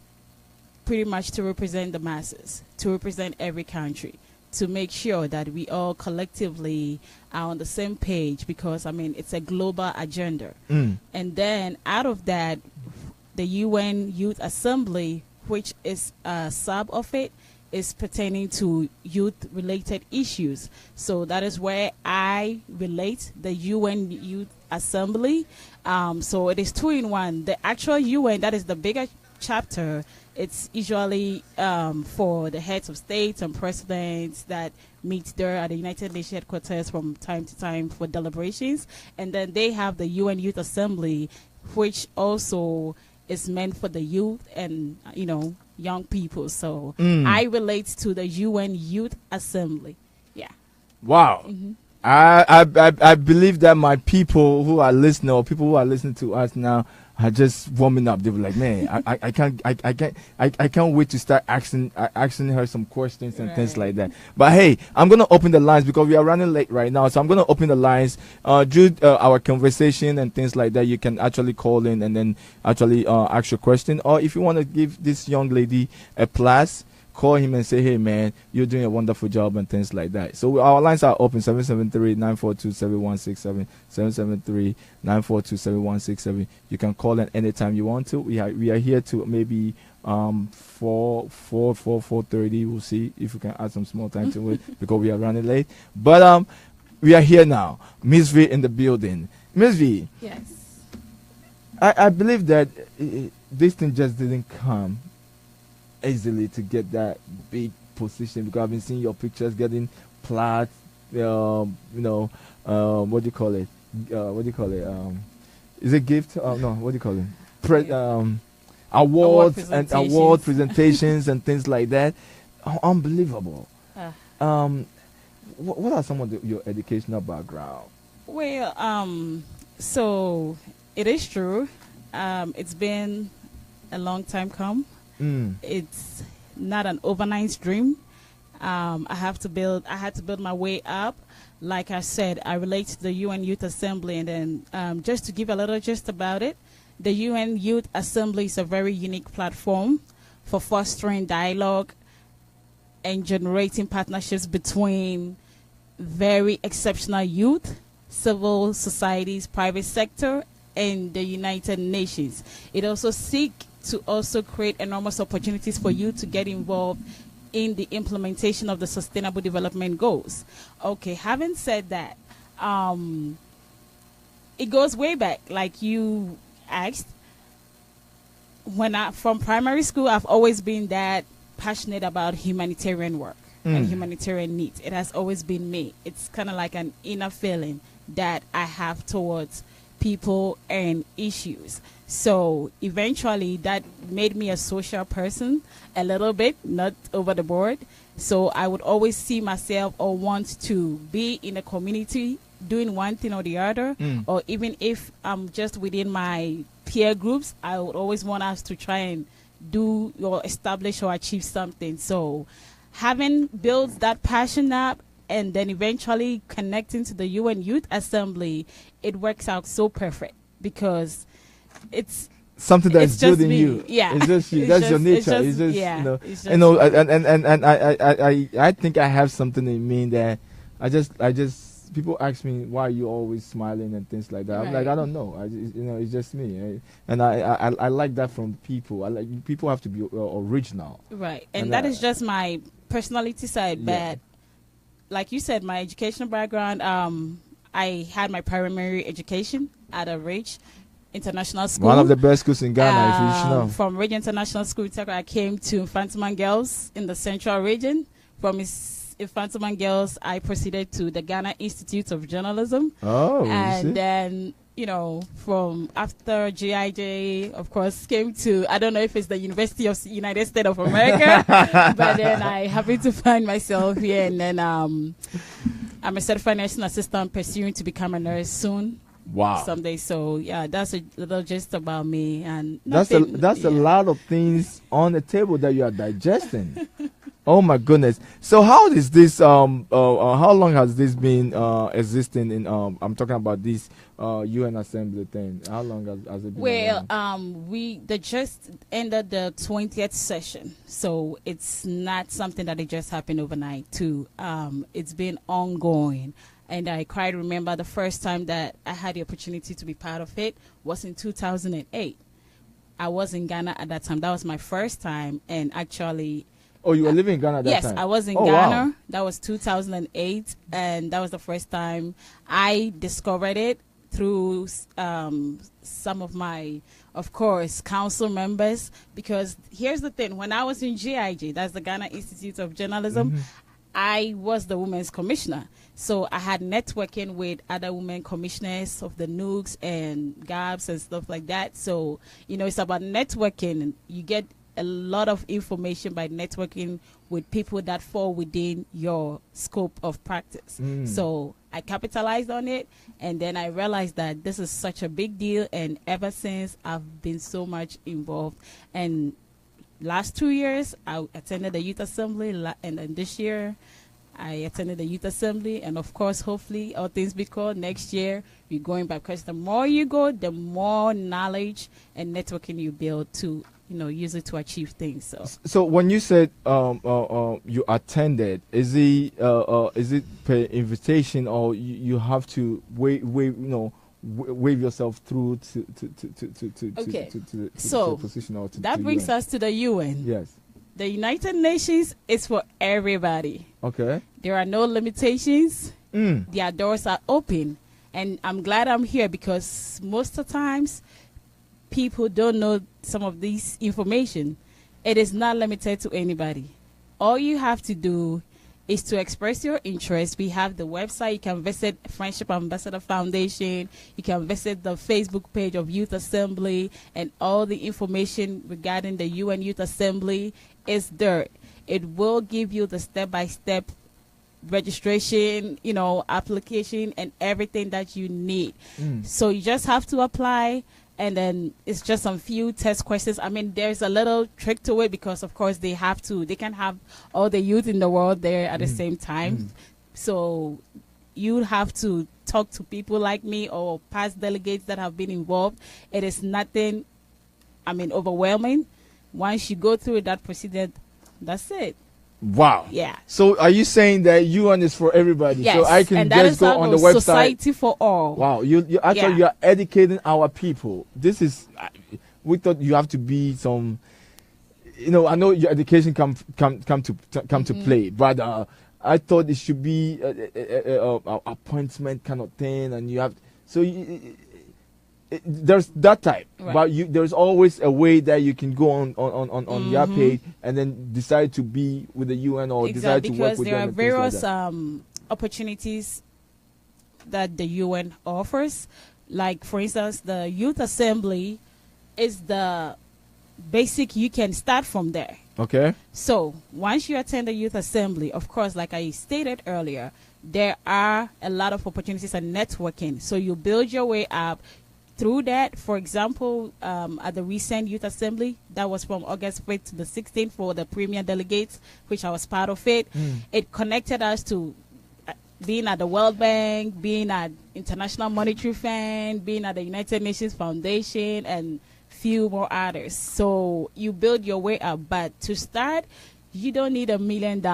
pretty much to represent the masses, to represent every country, to make sure that we all collectively are on the same page because, I mean, it's a global agenda. And then out of that, the UN Youth Assembly, which is a sub of it, is pertaining to youth-related issues. So that is where I relate the UN Youth Assembly. So it is 2-in-1. The actual UN, that is the bigger chapter, it's usually for the heads of states and presidents that meet there at the United Nations headquarters from time to time for deliberations. And then they have the UN Youth Assembly, which also is meant for the youth and, you know, young people. So I relate to the UN Youth Assembly. Yeah. Wow. I believe that my people who are listening, or people who are listening to us now, are just warming up. They were like, man, I can't wait to start asking her some questions and things like that. But hey, I'm gonna open the lines because we are running late right now. So I'm gonna open the lines. Due our conversation and things like that, you can actually call in and then actually ask your question. Or if you want to give this young lady a plus, call him and say, hey, man, you're doing a wonderful job and things like that. So our lines are open, 773-942-7167, 773-942-7167. You can call at any time you want to. We are here to maybe 4:30. We'll see if we can add some small time to it because we are running late. But we are here now. Misvee in the building. Misvee. Yes. I believe that this thing just didn't come easily to get that big position, because I've been seeing your pictures getting plaques, what do you call it? Is it gift? No, what do you call it? Awards and award presentations and things like that. Unbelievable. What are some of your educational background? Well, so it is true. It's been a long time come. It's not an overnight dream. I had to build my way up. Like I said, I relate to the UN Youth Assembly, and then just to give a little gist about it, the UN Youth Assembly is a very unique platform for fostering dialogue and generating partnerships between very exceptional youth, civil societies, private sector, and the United Nations. It also seeks to also create enormous opportunities for you to get involved in the implementation of the Sustainable Development Goals. Okay, having said that, it goes way back, like you asked. From primary school, I've always been that passionate about humanitarian work and humanitarian needs. It has always been me. It's kind of like an inner feeling that I have towards people and issues. So eventually that made me a social person a little bit, not over the board. So I would always see myself or want to be in a community doing one thing or the other, or even if I'm just within my peer groups, I would always want us to try and do or establish or achieve something. So having built that passion up and then eventually connecting to the UN Youth Assembly, it works out so perfect because it's something that is good in me. you. Yeah, it's just you. That's your nature. It's just I think I have something in me that I just people ask me why are you always smiling and things like that. Right. I'm like, I don't know. It's just me. And I like that from people. I like people have to be original. Right, and that is just my personality side. Yeah. But like you said, my educational background, I had my primary education at a Ridge International School. One of the best schools in Ghana, if you should know. From Ridge International School, I came to Infantoman Girls in the Central Region. From Infantoman Girls, I proceeded to the Ghana Institute of Journalism. Oh, and then, from after GIJ, of course, came to, I don't know if it's the University of United States of America, but then I happened to find myself here, and then I'm a certified nursing assistant pursuing to become a nurse soon. Wow. Someday. So yeah, that's a little just about me, and that's a lot of things on the table that you are digesting. Oh my goodness. So how is this how long has this been existing in I'm talking about this UN Assembly thing. How long has it been? Well, they just ended the 20th session. So it's not something that it just happened overnight too. It's been ongoing. And I quite remember the first time that I had the opportunity to be part of it was in 2008. I was in Ghana at that time. That was my first time, and actually... Oh, you were living in Ghana at that time? Yes, I was in Ghana. Wow. That was 2008, and that was the first time I discovered it through some of my, of course, council members. Because here's the thing. When I was in GIJ, that's the Ghana Institute of Journalism, I was the Women's Commissioner. So I had networking with other women commissioners of the NUGs and GABs and stuff like that. So, it's about networking. And you get a lot of information by networking with people that fall within your scope of practice. So I capitalized on it, and then I realized that this is such a big deal, and ever since I've been so much involved. And last 2 years I attended the Youth Assembly, and then this year I attended the Youth Assembly, and of course, hopefully, all things be called, next year we're going back, because the more you go, the more knowledge and networking you build to use it to achieve things. So when you said you attended, is it per invitation, or you have to wave yourself through to the position, or to that brings us to the UN. Yes. The United Nations is for everybody. Okay. There are no limitations. Their doors are open. And I'm glad I'm here, because most of the times people don't know some of this information. It is not limited to anybody. All you have to do is to express your interest. We have the website. You can visit Friendship Ambassador Foundation. You can visit the Facebook page of Youth Assembly, and all the information regarding the UN Youth Assembly is there. It will give you the step-by-step registration, application, and everything that you need. So you just have to apply, and then it's just some few test questions. I mean, there's a little trick to it, because of course they can have all the youth in the world there at the same time. So you have to talk to people like me or past delegates that have been involved. It is nothing, overwhelming. Once you go through that procedure, that's it. Wow. Yeah. So are you saying that UN is for everybody? Yes. So I can just go on the website. Society for all. Wow. You actually you are educating our people. This is, we thought you have to be some, I know your education come to play, but I thought it should be a appointment kind of thing, and you have there's that type, right. But there's always a way that you can go on your page and then decide to be with the UN, or decide to work with them. Because there are various opportunities that the UN offers. Like, for instance, the Youth Assembly is the basic. You can start from there. Okay. So once you attend the Youth Assembly, of course, like I stated earlier, there are a lot of opportunities and networking. So you build your way up through that. For example, at the recent Youth Assembly, that was from August 5th to the 16th for the premier delegates, which I was part of it. It connected us to being at the World Bank, being at International Monetary Fund, being at the United Nations Foundation, and few more others. So you build your way up. But to start, you don't need $1 million.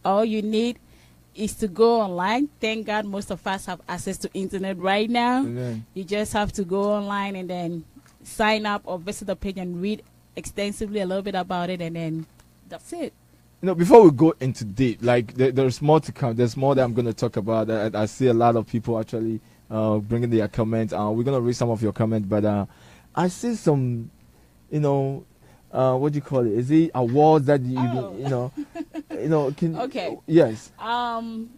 All you need is to go online. Thank God most of us have access to internet right now. You just have to go online and then sign up or visit the page and read extensively a little bit about it, and then that's it. Before we go into deep, like there's more to come. There's more that I'm going to talk about. I see a lot of people actually bringing their comments. We're going to read some of your comments, but I see some, what do you call it? Is it awards that Okay. Yes.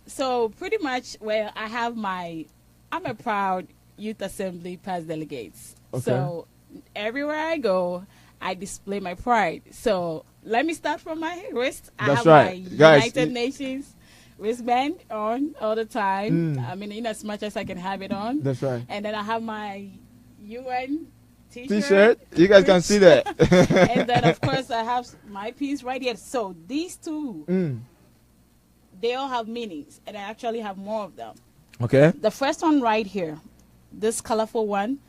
So pretty much, I'm a proud Youth Assembly past delegates. Okay. So everywhere I go, I display my pride. So let me start from my wrist. I have my United Nations wristband on all the time. In as much as I can have it on. That's right. And then I have my UN T-shirt. You guys can see that. And then, of course, I have my piece right here. So these two, they all have meanings, and I actually have more of them. Okay. The first one right here, this colorful one,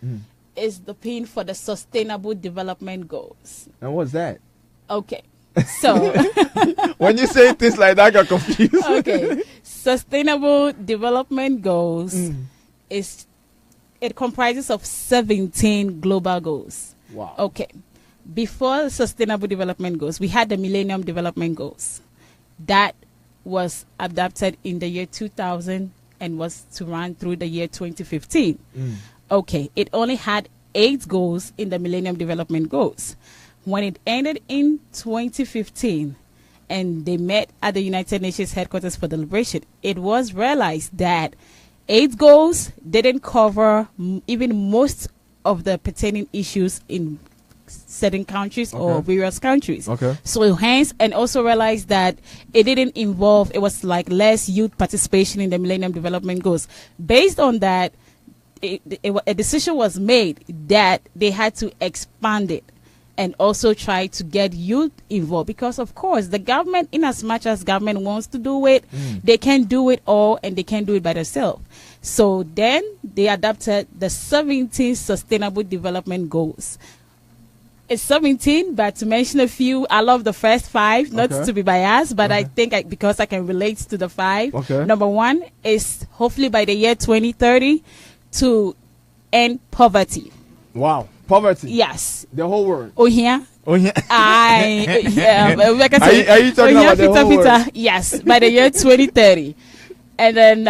is the pin for the Sustainable Development Goals. And what's that? Okay. So when you say things like that, I got confused. Okay. Sustainable Development Goals it comprises of 17 global goals. Wow. Okay. Before the Sustainable Development Goals, we had the Millennium Development Goals. That was adopted in the year 2000 and was to run through the year 2015. Okay. It only had 8 goals in the Millennium Development Goals. When it ended in 2015 and they met at the United Nations headquarters for deliberation, it was realized that 8 goals didn't cover even most of the pertaining issues in certain countries or various countries. Okay. So hence, and also realized that it didn't involve, it was like less youth participation in the Millennium Development Goals. Based on that, a decision was made that they had to expand it and also try to get youth involved, because of course the government, in as much as government wants to do it, they can't do it all and they can't do it by themselves. So then they adopted the 17 Sustainable Development Goals. It's 17, but to mention a few, I love the first 5, not to be biased, but I think because I can relate to the 5. Okay. Number 1 is hopefully by the year 2030 to end poverty. Wow. Poverty. Yes. The whole world. Oh, yeah. Oh, yeah. Are you talking about the whole world? Yes, by the year 2030. And then,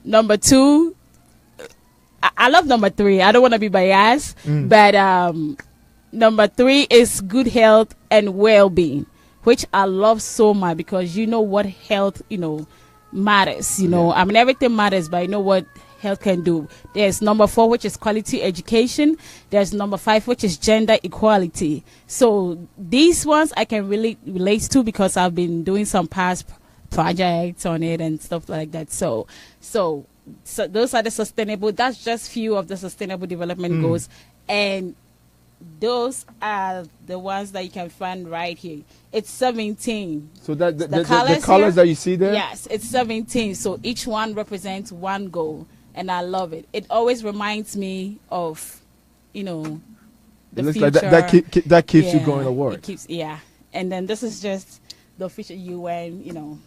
number 2, I love number 3. I don't want to be biased, but number 3 is good health and well-being, which I love so much because you know what health, matters. I mean, everything matters, but you know what health can do. There's number 4, which is quality education. There's number 5, which is gender equality. So these ones I can really relate to because I've been doing some past projects on it and stuff like that. So those are the sustainable. That's just few of the sustainable development goals, and those are the ones that you can find right here. It's 17. So that the colors that you see there. Yes, it's 17. So each one represents one goal, and I love it. It always reminds me of, the it looks future. Like that keeps you going to work. It keeps, and then this is just the official UN,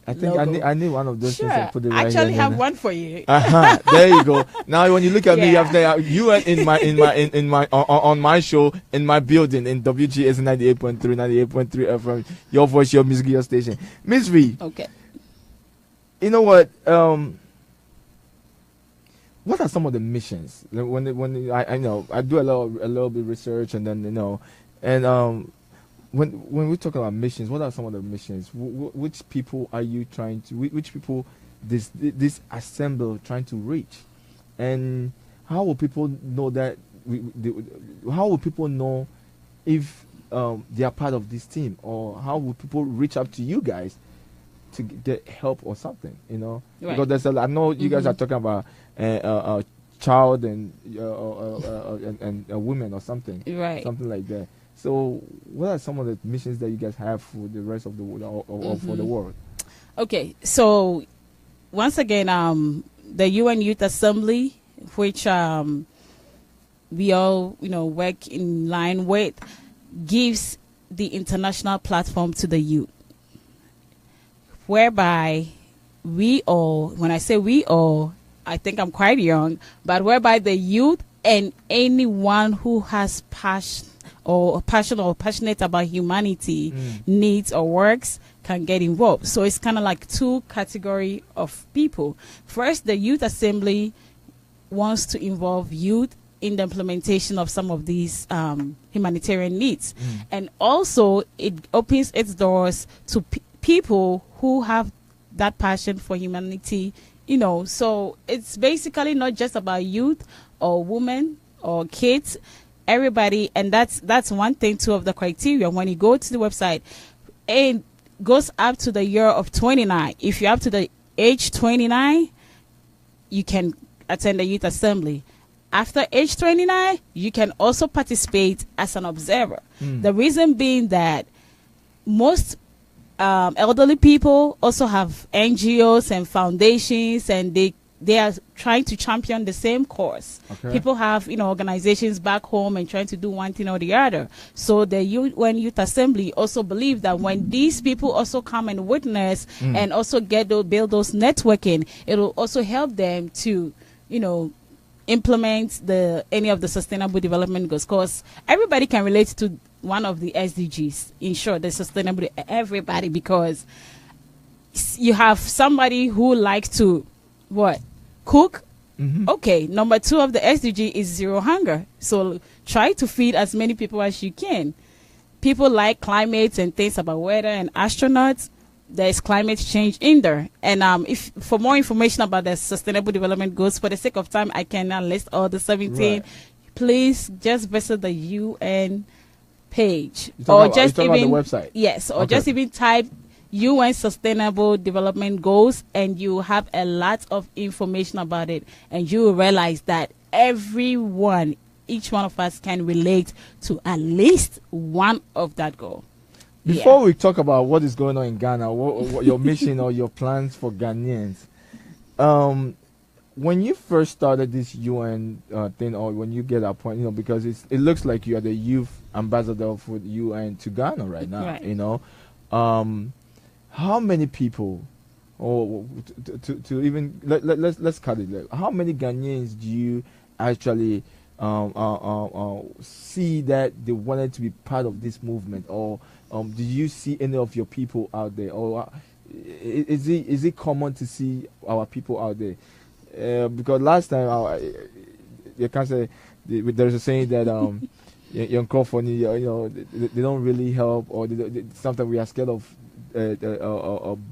I think I need one of those things and put it right I actually here. have one for you. There you go. Now when you look at me, you have you are in my on my show in my building in WGS 98.3 FM. Your voice, your music, your station. Misvee. Okay. You know what? What are some of the missions? When I know I do a little bit research and then and when we talk about missions, what are some of the missions? Which people are you trying to? Which people this assemble trying to reach? And how will people know that? How will people know if they are part of this team, or how will people reach out to you guys to get help or something? Right. Because there's I know you guys are talking about a child and a woman or something, right? Something like that. So, what are some of the missions that you guys have for the rest of the world or for the world? Okay, so once again, the UN Youth Assembly, which we all work in line with, gives the international platform to the youth, whereby we all, when I say we all, I think I'm quite young, but whereby the youth and anyone who has passion or passionate about humanity, needs or works can get involved. So it's kind of like 2 category of people. First, the Youth Assembly wants to involve youth in the implementation of some of these humanitarian needs. And also it opens its doors to people who have that passion for humanity, so it's basically not just about youth or women or kids, everybody. And that's one thing too of the criteria. When you go to the website, it goes up to the year of 29. If you're up to the age 29, you can attend the Youth Assembly. After age 29, you can also participate as an observer. The reason being that most elderly people also have NGOs and foundations, and they are trying to champion the same cause. Okay. People have, organizations back home and trying to do one thing or the other. So the UN Youth Assembly also believe that when these people also come and witness and also build those networking, it will also help them to, implement any of the sustainable development goals. Because everybody can relate to one of the SDGs. In short, the sustainable everybody, because you have somebody who likes to cook. Okay, number 2 of the SDG is zero hunger. So try to feed as many people as you can. People like climates and things about weather and astronauts. There's climate change in there. And if for more information about the sustainable development goals, for the sake of time, I cannot list all the 17. Right. Please just visit the UN page, or just even the website. Yes, or just even type UN Sustainable Development Goals, and you have a lot of information about it, and you will realize that each one of us can relate to at least one of that goal. Before we talk about what is going on in Ghana, what your mission or your plans for Ghanaians, when you first started this UN thing, or when you get appointed, because it looks like you are the youth ambassador for the UN to Ghana right now. Right. How many people, or to even let's cut it. Like, how many Ghanaians do you actually see that they wanted to be part of this movement, or do you see any of your people out there, or is it common to see our people out there? Because last time you can say there's a saying that young company, they don't really help, or sometimes we are scared of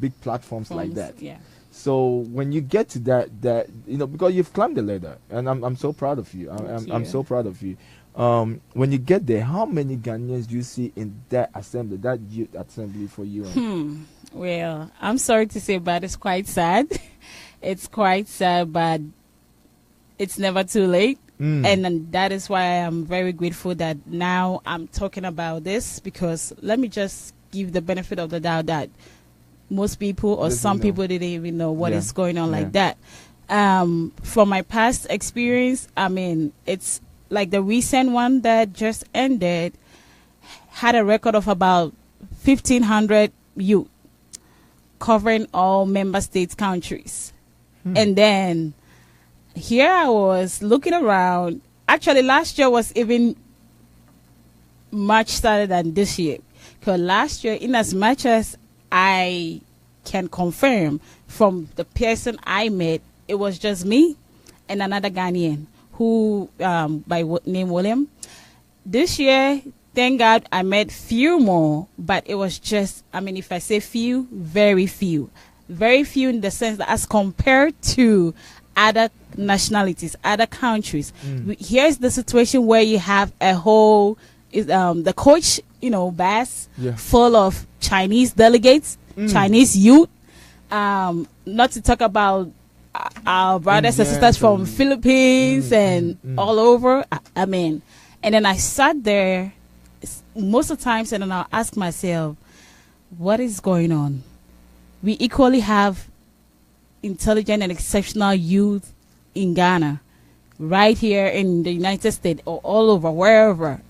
big platforms like that. Yeah. So when you get to that, because you've climbed the ladder, and I'm so proud of you. I'm so proud of you. When you get there, how many Ghanaians do you see in that assembly, that youth assembly for you? Well, I'm sorry to say, but it's quite sad. It's quite sad, but it's never too late. And that is why I'm very grateful that now I'm talking about this, because let me just give the benefit of the doubt that most people or some people didn't even know what is going on like that. From my past experience, I mean, it's like the recent one that just ended had a record of about 1,500 youth covering all member states countries. And then here I was looking around. Actually, last year was even much sadder than this year. Because last year, in as much as I can confirm from the person I met, it was just me and another Ghanaian who, by name William. This year, thank God, I met few more, but it was just, I mean, if I say few, very few. Very few in the sense that as compared to other nationalities, other countries. Here's the situation where you have a whole, the coach, bus full of Chinese delegates, Chinese youth. Not to talk about our brothers and sisters from Philippines and all over. I mean, and then I sat there most of the times, and then I'll ask myself, what is going on? We equally have intelligent and exceptional youth in Ghana, right here in the United States, or all over, wherever,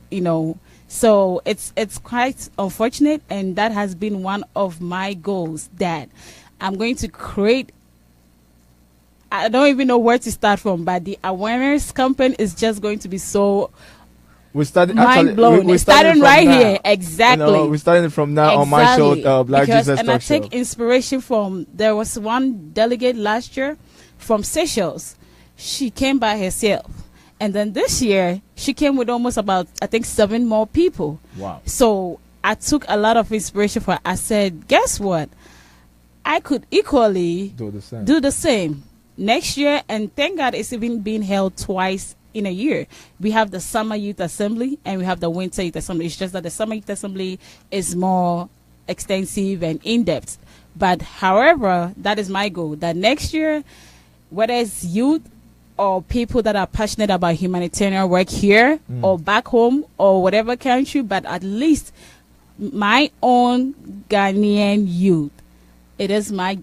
So it's quite unfortunate, and that has been one of my goals, that I'm going to create. I don't even know where to start from, but the awareness campaign is just going to be so mind blown. We're starting right now. Here, exactly. We're starting from now on my show, Blackjesus and I take inspiration from. There was one delegate last year from Seychelles. She came by herself, and then this year she came with almost about, I think, 7 more people. Wow! So I took a lot of inspiration for her. I said, guess what? I could equally do the same next year, and thank God it's even being held twice in a year. We have the Summer Youth Assembly and we have the Winter Youth Assembly. It's just that the Summer Youth Assembly is more extensive and in-depth. But however, that is my goal, that next year, whether it's youth or people that are passionate about humanitarian work here or back home or whatever country, but at least my own Ghanaian youth, it is my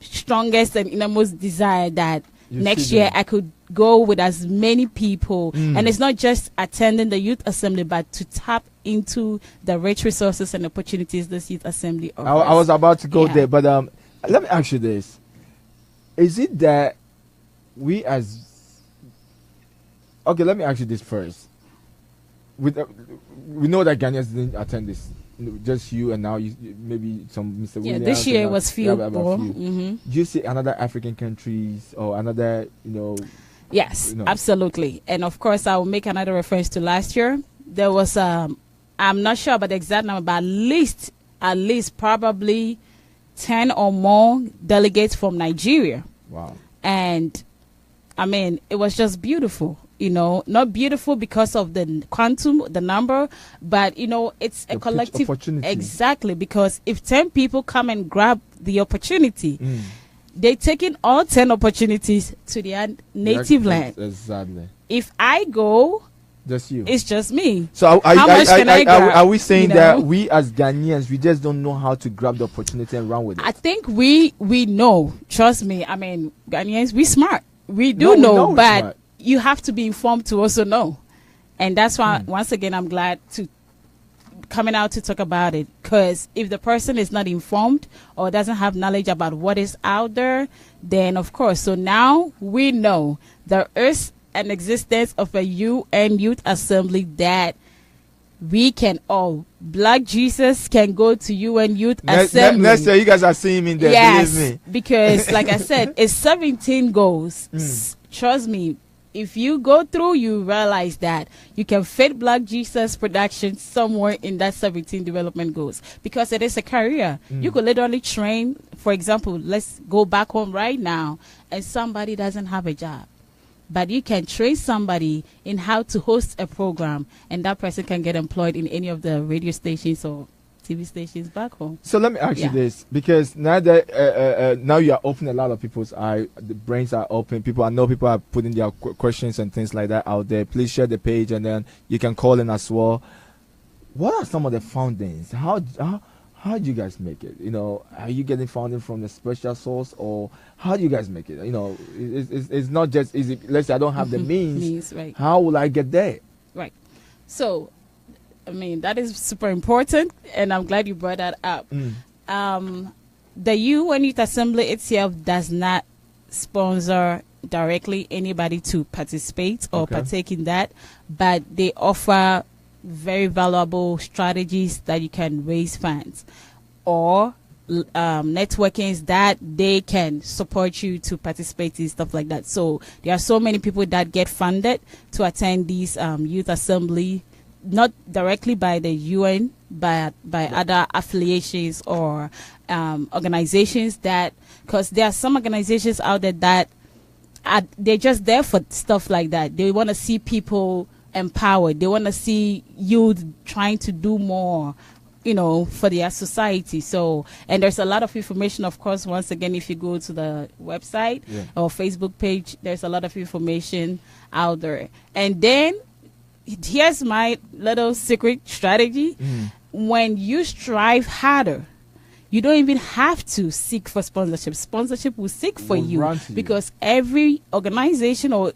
strongest and innermost desire that next year I could go with as many people, and it's not just attending the youth assembly, but to tap into the rich resources and opportunities this youth assembly offers. I was about to go there, but let me ask you this: is it that we as let me ask you this first. We know that Ghanaians didn't attend this. Just you, and now maybe some Mr. Williams. This year was few. Do you see another African countries or another, Yes, absolutely. And of course, I will make another reference to last year. There was, I'm not sure about the exact number, but at least probably 10 or more delegates from Nigeria. Wow. And I mean, it was just beautiful. Not beautiful because of the quantum, the number, but it's a collective opportunity. Exactly, because if 10 people come and grab the opportunity, they're taking all 10 opportunities to their native land. Exactly. If I go Just you. It's just me. So How much can I grab, are we saying you know? that we as Ghanaians, we just don't know how to grab the opportunity and run with it? I think we know. Trust me. I mean, Ghanaians, we smart. We do No, we know, know we're but smart. you have to be informed to also know. And that's why, once again, I'm glad to coming out to talk about it. Because if the person is not informed or doesn't have knowledge about what is out there, then of course. So now we know there is an existence of a UN Youth Assembly that we can all. Blackjesus can go to UN Youth Assembly. Next year, you guys are seeing me there. Yes, Believe me. because like I said, it's 17 goals. Trust me, if you go through, you realize that you can fit Blackjesus production somewhere in that 17 development goals, because it is a career. You could literally train. For example, let's go back home right now, and somebody doesn't have a job. But you can train somebody in how to host a program, and that person can get employed in any of the radio stations or TV stations back home. So let me ask you this, because now that now you are opening a lot of people's eyes, the brains are open. I know people are putting their questions and things like that out there. Please share the page, and then you can call in as well. What are some of the fundings? How do you guys make it? You know, are you getting funding from the special source, or how do you guys make it? You know, it's not just easy. Let's say I don't have the means. Right. How will I get there? Right. So, I mean, that is super important, and I'm glad you brought that up. The UN Youth Assembly itself does not sponsor directly anybody to participate or partake in that, but they offer very valuable strategies that you can raise funds, or networkings that they can support you to participate in stuff like that. So there are so many people that get funded to attend these youth assembly, not directly by the UN, but by other affiliations or organizations, that because there are some organizations out there that they're just there for stuff like that. They want to see people empowered. They want to see youth trying to do more, you know, for their society. So, and there's a lot of information, of course. Once again, if you go to the website or Facebook page, there's a lot of information out there. And then here's my little secret strategy. When you strive harder, you don't even have to seek for sponsorship. Sponsorship will seek for you, because every organization or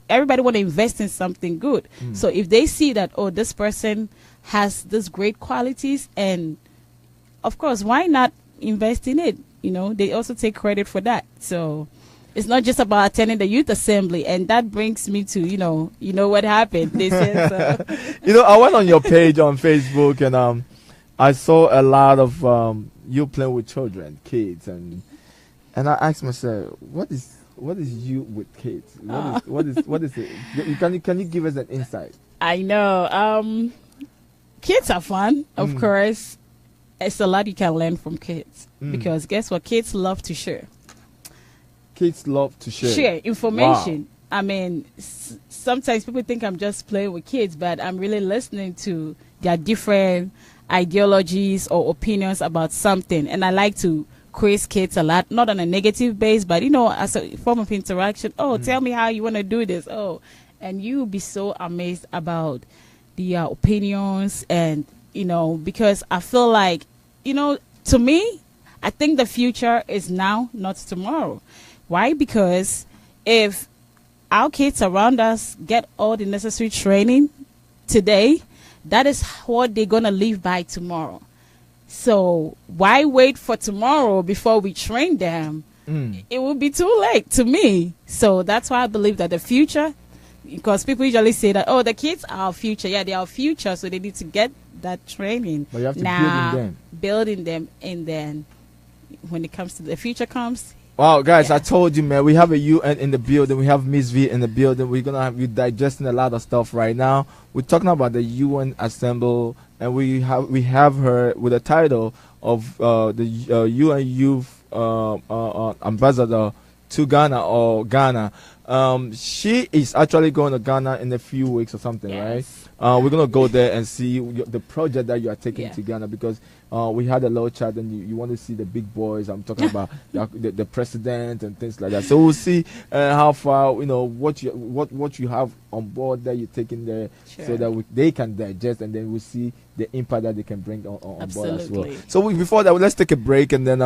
everybody want to invest in something good. So if they see that, oh, this person has this great qualities, and of course, why not invest in it? You know, they also take credit for that. So it's not just about attending the youth assembly. And that brings me to, you know what happened. They said, so. You know, I went on your page on Facebook, and I saw a lot of you playing with children, kids, and I asked myself, what is you with kids? What is it? Can you give us an insight? I know. Kids are fun, of course. It's a lot you can learn from kids, because guess what? Kids love to share. Kids love to share. Share information. Wow. I mean, sometimes people think I'm just playing with kids, but I'm really listening to their different ideologies or opinions about something, and I like to quiz kids a lot, not on a negative base, but as a form of interaction. Tell me how you want to do this. And you'll be so amazed about the opinions, and because I feel like, to me, I think the future is now, not tomorrow. Why? Because if our kids around us get all the necessary training today, that is what they're gonna live by tomorrow. So why wait for tomorrow before we train them? It will be too late, to me. So that's why I believe that the future, because people usually say that, the kids are our future. Yeah, they are our future, so they need to get that training. But you have to building them, and then when it comes to the future comes. Wow, guys, I told you, man, we have a UN in the building. We have Misvee in the building. We're going to have you digesting a lot of stuff right now. We're talking about the UN Assembly, and we have her with the title of the UN Youth Ambassador to Ghana, or Ghana. She is actually going to Ghana in a few weeks or something, right? We're going to go there and see the project that you are taking to Ghana, because we had a little chat, and you want to see the big boys. I'm talking about the president and things like that. So we'll see how far, what you have on board that you're taking there, so that they can digest, and then we'll see the impact that they can bring on board as well. So before that, let's take a break, and then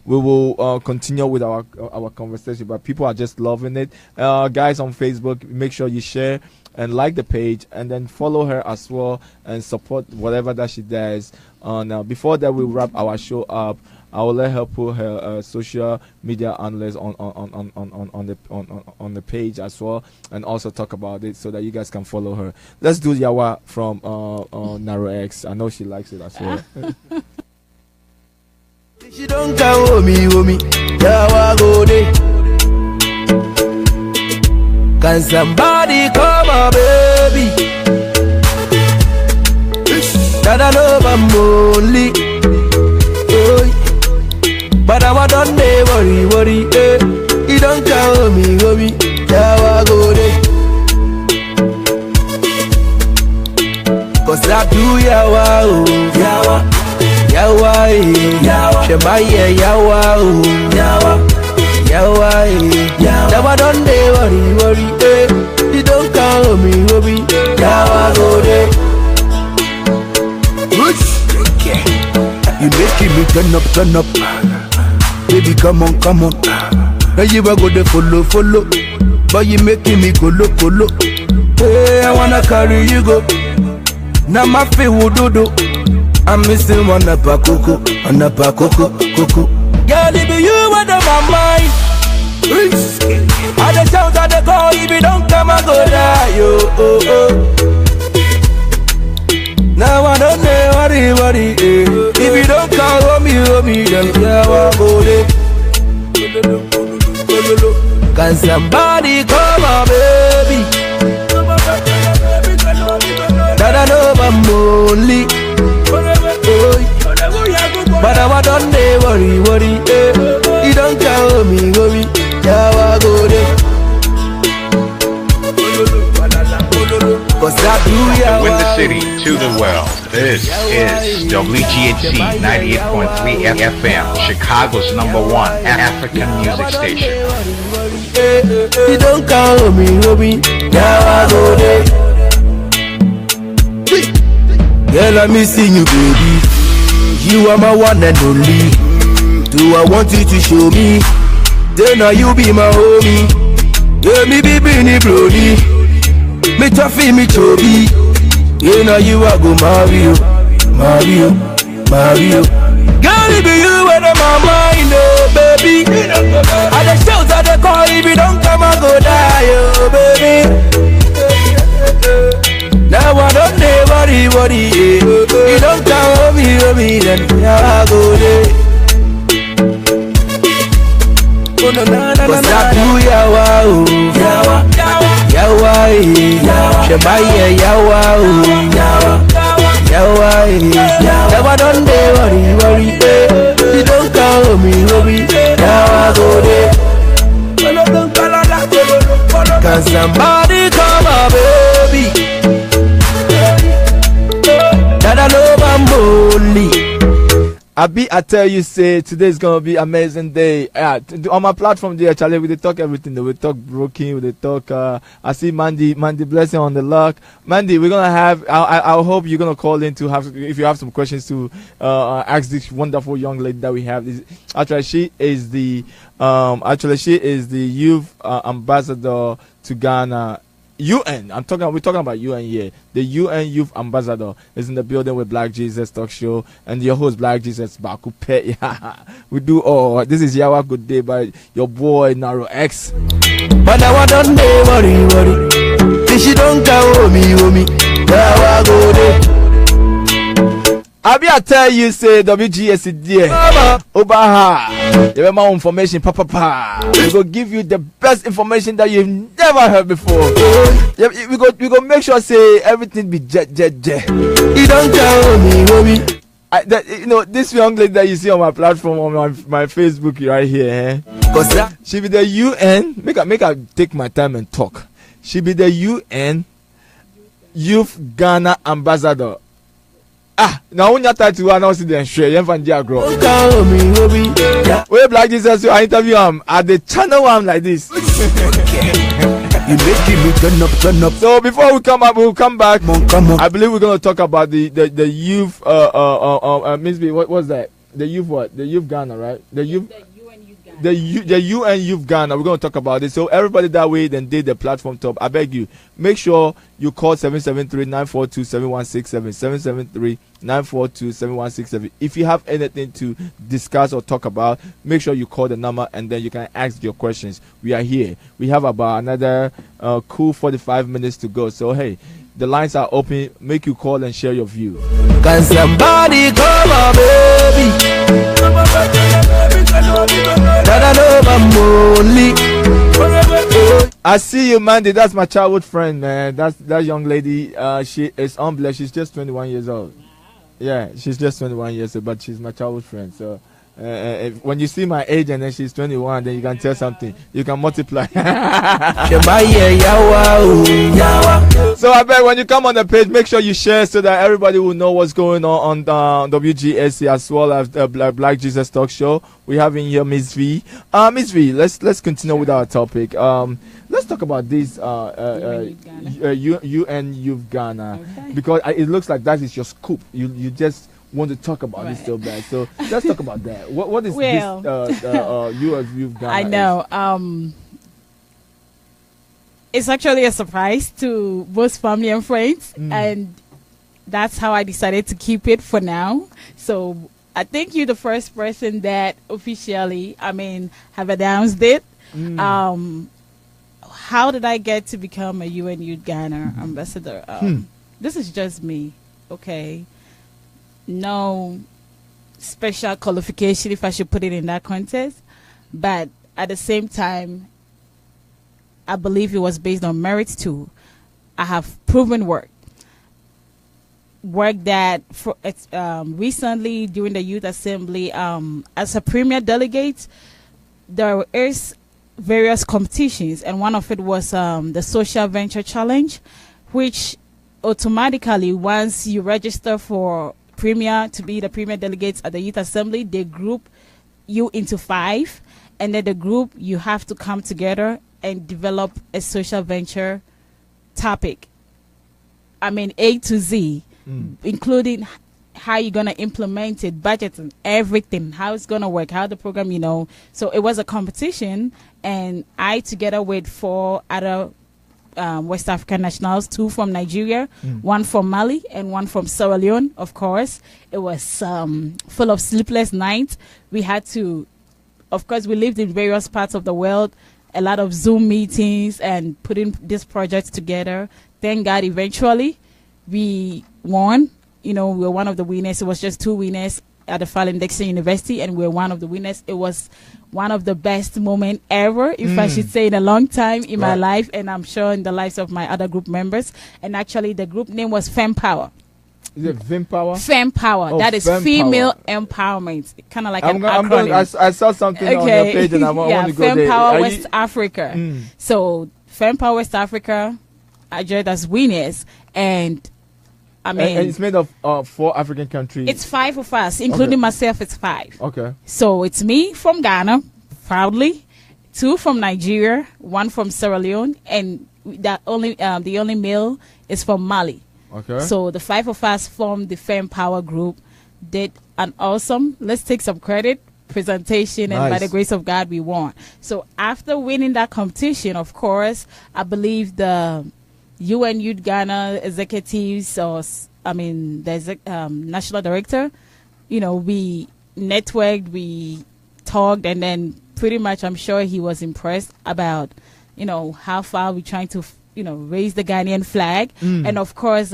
we will continue with our conversation. But people are just loving it. Guys on Facebook, make sure you share and like the page, and then follow her as well and support whatever that she does. Now, before that, we wrap our show up. I will let her put her social media handles on the page as well, and also talk about it so that you guys can follow her. Let's do Yawa from Narrow X. I know she likes it as well. She don't come me, Yawa go there. Can somebody come on, baby? That I know I'm only. But I don't worry, eh. You don't call me, Yawa go there. Cause I do Yawa, oh, Yawa, Shemaya, Yawa, oh, Yawa, Yawa don't worry, eh. You don't call me, Yawa go there. You making me turn up. Baby, come on. Now you are go to follow. But you making me go. Hey, I wanna carry you go. Now my feet will do. I'm missing one up a coco. Girl, it be you under my mind. All the sounds of the call, if you don't come, I go die, yo. Now I don't know worry, eh. If you don't call me, then Yawa go there. Can somebody come on, baby? That I know I'm only. But I don't worry, eh. You don't call me, Yawa go there. Win the city to the world. This is WGHC 98.3 FM, Chicago's #1 African music station. You don't call me, now I go there. Girl, let me sing you, baby. You are my one and only. Do I want you to show me? Then you be my homie. Yeah, me be Benny Brody. Me toughy, me chubby. You know you are go marry you. Girl, it be you and my mind, oh baby. At the shows at the call, if you don't come, I go die, oh baby. Now I don't worry, yeah. You don't come me, then I go there. Oh no, cause I do Yawa, Shemaya, Yawa, Yawa don't worry, eh. You don't call me, Yawa go there. Can somebody come on, baby? That I know I'm only. I tell you, say today's gonna be amazing day. On my platform there, Charlie, we talk everything. We talk broken. We talk. I see Mandy blessing on the luck. Mandy, we're gonna have. I hope you're gonna call in to have, if you have some questions to ask this wonderful young lady that we have. Actually, she is the youth ambassador to Ghana. UN. We're talking about UN here. The UN Youth Ambassador is in the building with Blackjesus Talk Show and your host Blackjesus Bakupe. We do all. This is Yawa Good Day by your boy Narrow X. But now I don't worry. If she don't call me, Yawa go there. I tell you, say WGS dear Obaha. You have more information, Papa. We go give you the best information that you've never heard before. We go make sure say everything be jet. You don't tell me, this young lady that you see on my platform on my Facebook right here. She be the UN. Make her take my time and talk. She be the UN Youth Ghana Ambassador. Now when you tattoo, I don't see them share. You find your grow. Where Black Jesus, I interview him at the channel one like this. You making me turn up. So before we come up, we'll come back. Come on. I believe we're gonna talk about the youth. Misvee, what was that? The youth what? The youth Ghana, right? The youth. The UN Youth Ghana, we're going to talk about it. So everybody that way then did the platform top. I beg you, make sure you call 773-942-7167, 773-942-7167. If you have anything to discuss or talk about, make sure you call the number and then you can ask your questions. We are here. We have about another cool 45 minutes to go. So hey, the lines are open. Make you call and share your view. Can somebody call my baby? I see you, Mandy. That's my childhood friend, man. That's that young lady. She is unblessed. She's just 21 years old. Yeah, she's just 21 years old, but she's my childhood friend. So when you see my age and then she's 21, then you can tell something. You can multiply. So I bet when you come on the page, make sure you share so that everybody will know what's going on WGSC as well as Black Jesus Talk Show. We have in here Misvee. Misvee, let's continue with our topic. Let's talk about this UN Youth Ghana, okay. Because it looks like that is your scoop. You just want to talk about it so bad. So let's talk about that. What is this Youth Ghana? I know. It's actually a surprise to most family and friends, and that's how I decided to keep it for now. So I think you're the first person that officially, have announced it. How did I get to become a UN Youth Ghana ambassador? This is just me, okay? No special qualification, if I should put it in that context. But at the same time, I believe it was based on merit too. I have proven work that recently during the Youth Assembly, as a premier delegate, there is various competitions, and one of it was the Social Venture Challenge, which automatically, once you register for premier to be the premier delegates at the Youth Assembly, they group you into 5, and then the group, you have to come together and develop a social venture topic. A to Z, including how you're going to implement it, budget and everything, how it's going to work, how the program, So it was a competition, and I, together with 4 other West African nationals, 2 from Nigeria, 1 from Mali, and 1 from Sierra Leone, of course. It was full of sleepless nights. We had to, of course, we lived in various parts of the world, a lot of Zoom meetings and putting this project together. Thank God, eventually, we won. We were one of the winners. It was just 2 winners at the Fallen Dixon University, and we were one of the winners. It was one of the best moments ever, if I should say, in a long time in my life, and I'm sure in the lives of my other group members. And actually, the group name was Fem Power. Is it Fem Power? Fem Power. That is female empowerment. Kind of like an acronym. I saw something on your page, and I want to go there. Fem Power West Africa. So Fem Power West Africa, I joined as winners, and and it's made of 4 African countries. It's 5 of us, including myself. It's 5. Okay. So it's me from Ghana, proudly, 2 from Nigeria, 1 from Sierra Leone, and the only male is from Mali. Okay. So the 5 of us formed the Fem Power Group. Did an awesome, let's take some credit, presentation, and by the grace of God, we won. So after winning that competition, of course, I believe the UN Youth Ghana executives, or the national director, we networked, we talked, and then pretty much I'm sure he was impressed about, how far we're trying to, raise the Ghanaian flag. And of course,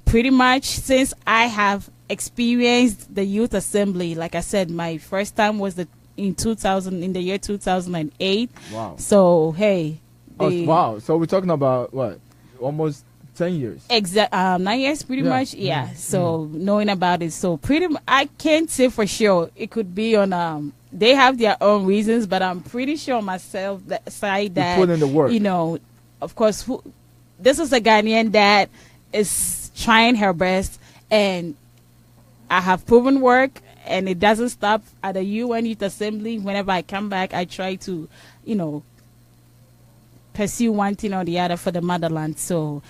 pretty much since I have experienced the Youth Assembly, like I said, my first time was in the year 2008. Wow. So, hey. Wow. So we're talking about what? Almost 10 years. 9 years, pretty much. Yeah. So knowing about it, so I can't say for sure. It could be on. They have their own reasons, but I'm pretty sure myself that side that you put in the work. Of course, this is a Ghanaian that is trying her best, And I have proven work, and it doesn't stop at the UN Youth Assembly. Whenever I come back, I try to, pursue one thing or the other for the motherland. So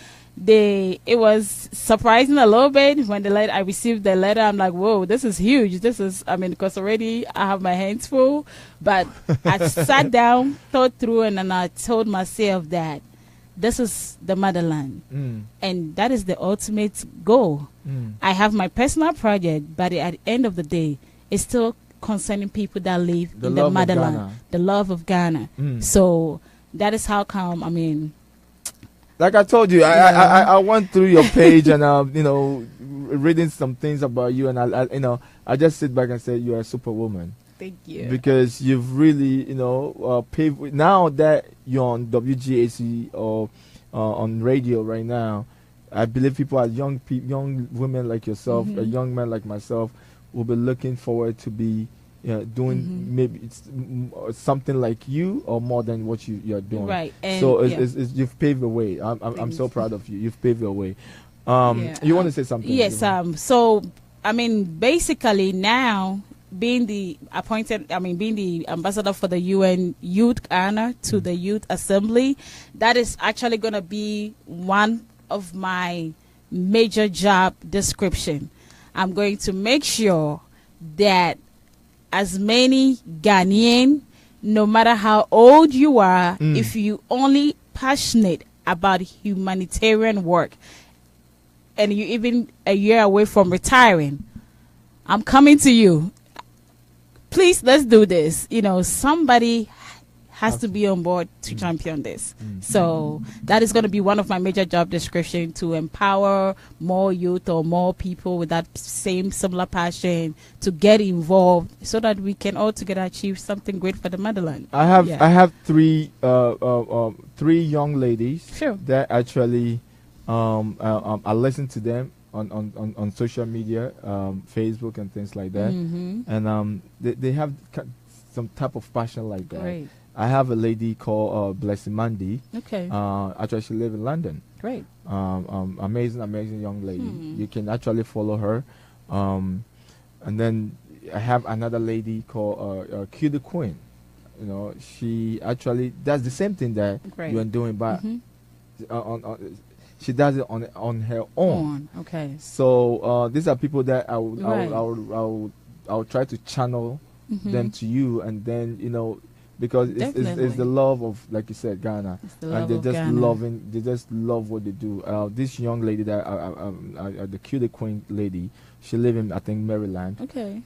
it was surprising a little bit when I received the letter. I'm like, whoa, this is huge. Because already I have my hands full. But I sat down, thought through, and then I told myself that this is the motherland. And that is the ultimate goal. I have my personal project, but at the end of the day, it's still concerning people that live in the motherland, the love of Ghana. So that is how come, like I told you, I went through your page and reading some things about you, and I just sit back and say you're a superwoman. Thank you. Because you've really paved. Now that you're on WGAC or on radio right now, I believe people are young women like yourself, a young man like myself, will be looking forward to be doing maybe it's something like you or more than what you're doing. Right. And so you've paved the way. I'm so proud of you. You've paved the way. You want to say something? Yes. So basically now, being the ambassador for the UN Youth Ghana to the Youth Assembly, that is actually going to be one of my major job description. I'm going to make sure that as many Ghanaian, no matter how old you are, if you only passionate about humanitarian work and you even a year away from retiring, I'm coming to you. Please, let's do this. Somebody has to be on board to champion this. So that is going to be one of my major job description, to empower more youth or more people with that similar passion to get involved so that we can all together achieve something great for the motherland. I have three young ladies that actually I listen to them on social media, Facebook and things like that, and they have some type of passion like that. Great. I have a lady called Blackjesus. Okay. Actually, she lives in London. Great. Amazing young lady. You can actually follow her. And then I have another lady called Q the Queen. She actually does the same thing that you are doing, but she does it on her own. Okay. So these are people that I would try to channel them to you, and then because it's the love of, like you said, Ghana, and they just love what they do. This young lady that the Cutie Queen lady, she lives in, I think, Maryland. Okay.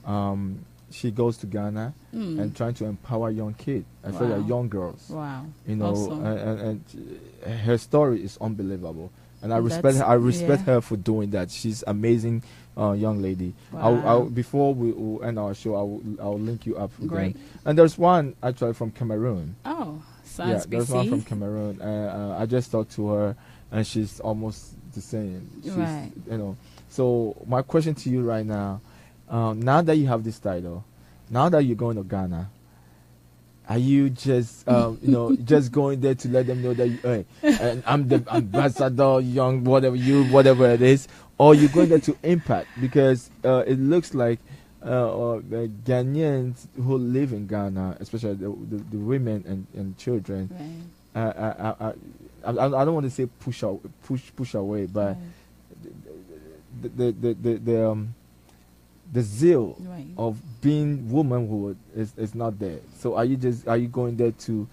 She goes to Ghana and trying to empower young kids, especially young girls. Wow. Awesome. and her story is unbelievable, and I respect her. I respect her for doing that. She's amazing. Young lady. Wow. Before we end our show, I'll link you up with them. And there's one actually from Cameroon. Oh, sounds there's one from Cameroon. I just talked to her, and she's almost the same. Right. So my question to you right now, now that you have this title, now that you're going to Ghana, are you just just going there to let them know that I'm the ambassador, young whatever it is? Or you're going there to impact, because it looks like the Ghanaians who live in Ghana, especially the women and children, I don't want to say push away, but the zeal of being womanhood is not there. So are you going there to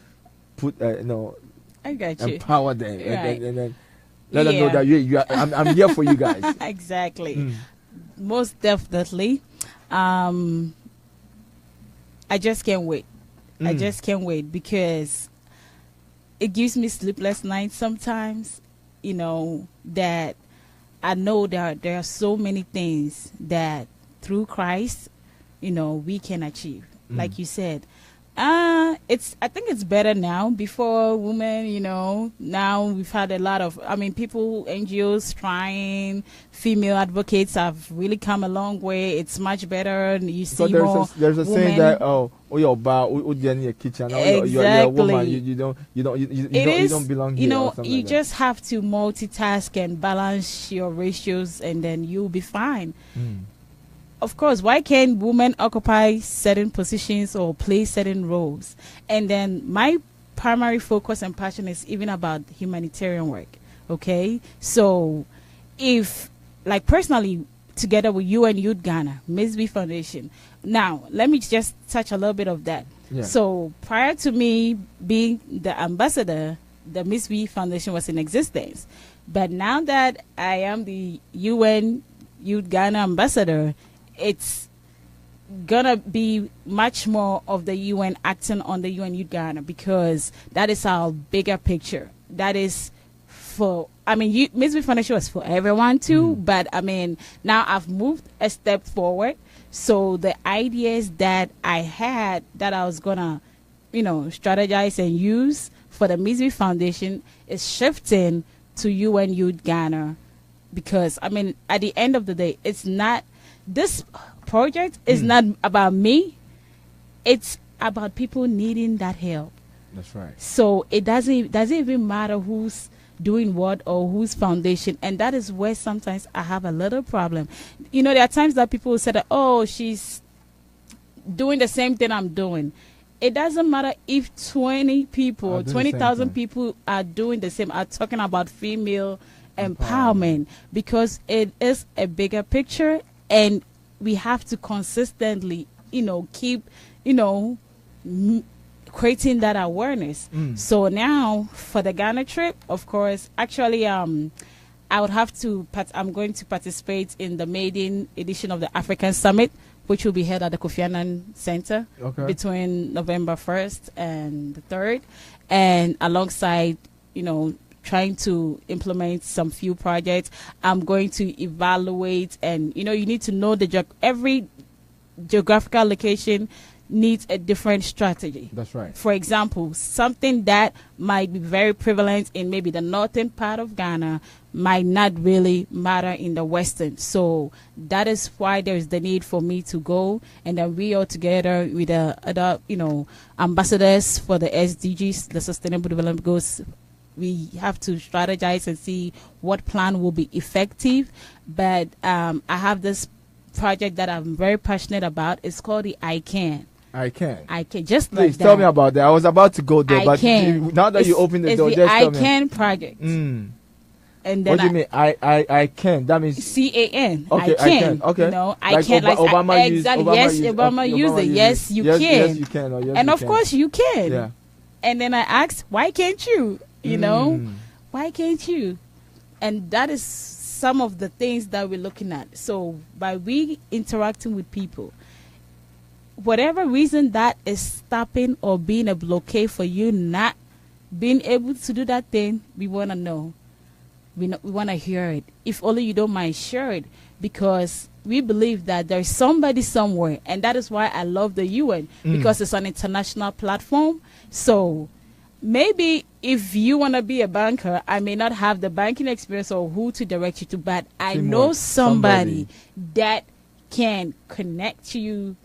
put I got you, empower them and then let them know that I'm here for you guys. Exactly. Most definitely. I just can't wait. I just can't wait, because it gives me sleepless nights sometimes, that I know that there are so many things that through Christ, we can achieve. Like you said, I think it's better now. Before women, now we've had a lot of, people, NGOs trying, female advocates have really come a long way. It's much better. You see more. There's a saying that you're about, you're in your kitchen. Exactly. You're a woman. You don't belong here. You just have to multitask and balance your ratios, and then you'll be fine. Of course, why can't women occupy certain positions or play certain roles? And then my primary focus and passion is even about humanitarian work. Okay, so if, like, personally, together with UN Youth Ghana, Misvee Foundation. Now, let me just touch a little bit of that. Yeah. So prior to me being the ambassador, the Misvee Foundation was in existence. But now that I am the UN Youth Ghana ambassador, it's gonna be much more of the UN acting on the UN Youth Ghana, because that is our bigger picture. That is for, Misvee Foundation was for everyone too, but now I've moved a step forward. So the ideas that I had that I was gonna, strategize and use for the Misvee Foundation is shifting to UN Youth Ghana, because at the end of the day, it's not, this project is not about me. It's about people needing that help. That's right. So it doesn't even matter who's doing what or whose foundation, and that is where sometimes I have a little problem. There are times that people say that, oh, she's doing the same thing I'm doing. It doesn't matter if 20 people, 20,000 people are doing the same, are talking about female empowerment, because it is a bigger picture, and we have to consistently, keep, creating that awareness. So now for the Ghana trip, of course, actually, I would have to, I'm going to participate in the maiden edition of the African Summit, which will be held at the Kofi Annan Center between November 1st and the 3rd. And alongside, trying to implement some few projects, I'm going to evaluate, and, you need to know every geographical location needs a different strategy. That's right. For example, something that might be very prevalent in maybe the northern part of Ghana might not really matter in the western. So that is why there's the need for me to go, and then we all together with the other, ambassadors for the SDGs, the Sustainable Development Goals. We have to strategize and see what plan will be effective. But I have this project that I'm very passionate about. It's called the I Can. Just like Please tell me about that. I was about to go there, but now that you open the door, just tell me. I Can project. And then what do you mean? I can. That means CAN. Okay, I can. Okay. I can. Obama used. Yes, Obama used it. Yes, you can. Yes, you can. And of course, you can. Yeah. And then I asked, why can't you? Why can't you? And that is some of the things that we're looking at. So by we interacting with people, whatever reason that is stopping or being a blockade for you not being able to do that thing, we want to know. We want to hear it. If only you don't mind, share it, because we believe that there's somebody somewhere, and that is why I love the UN, because it's an international platform. So maybe if you want to be a banker, I may not have the banking experience or who to direct you to, but I know somebody that can connect you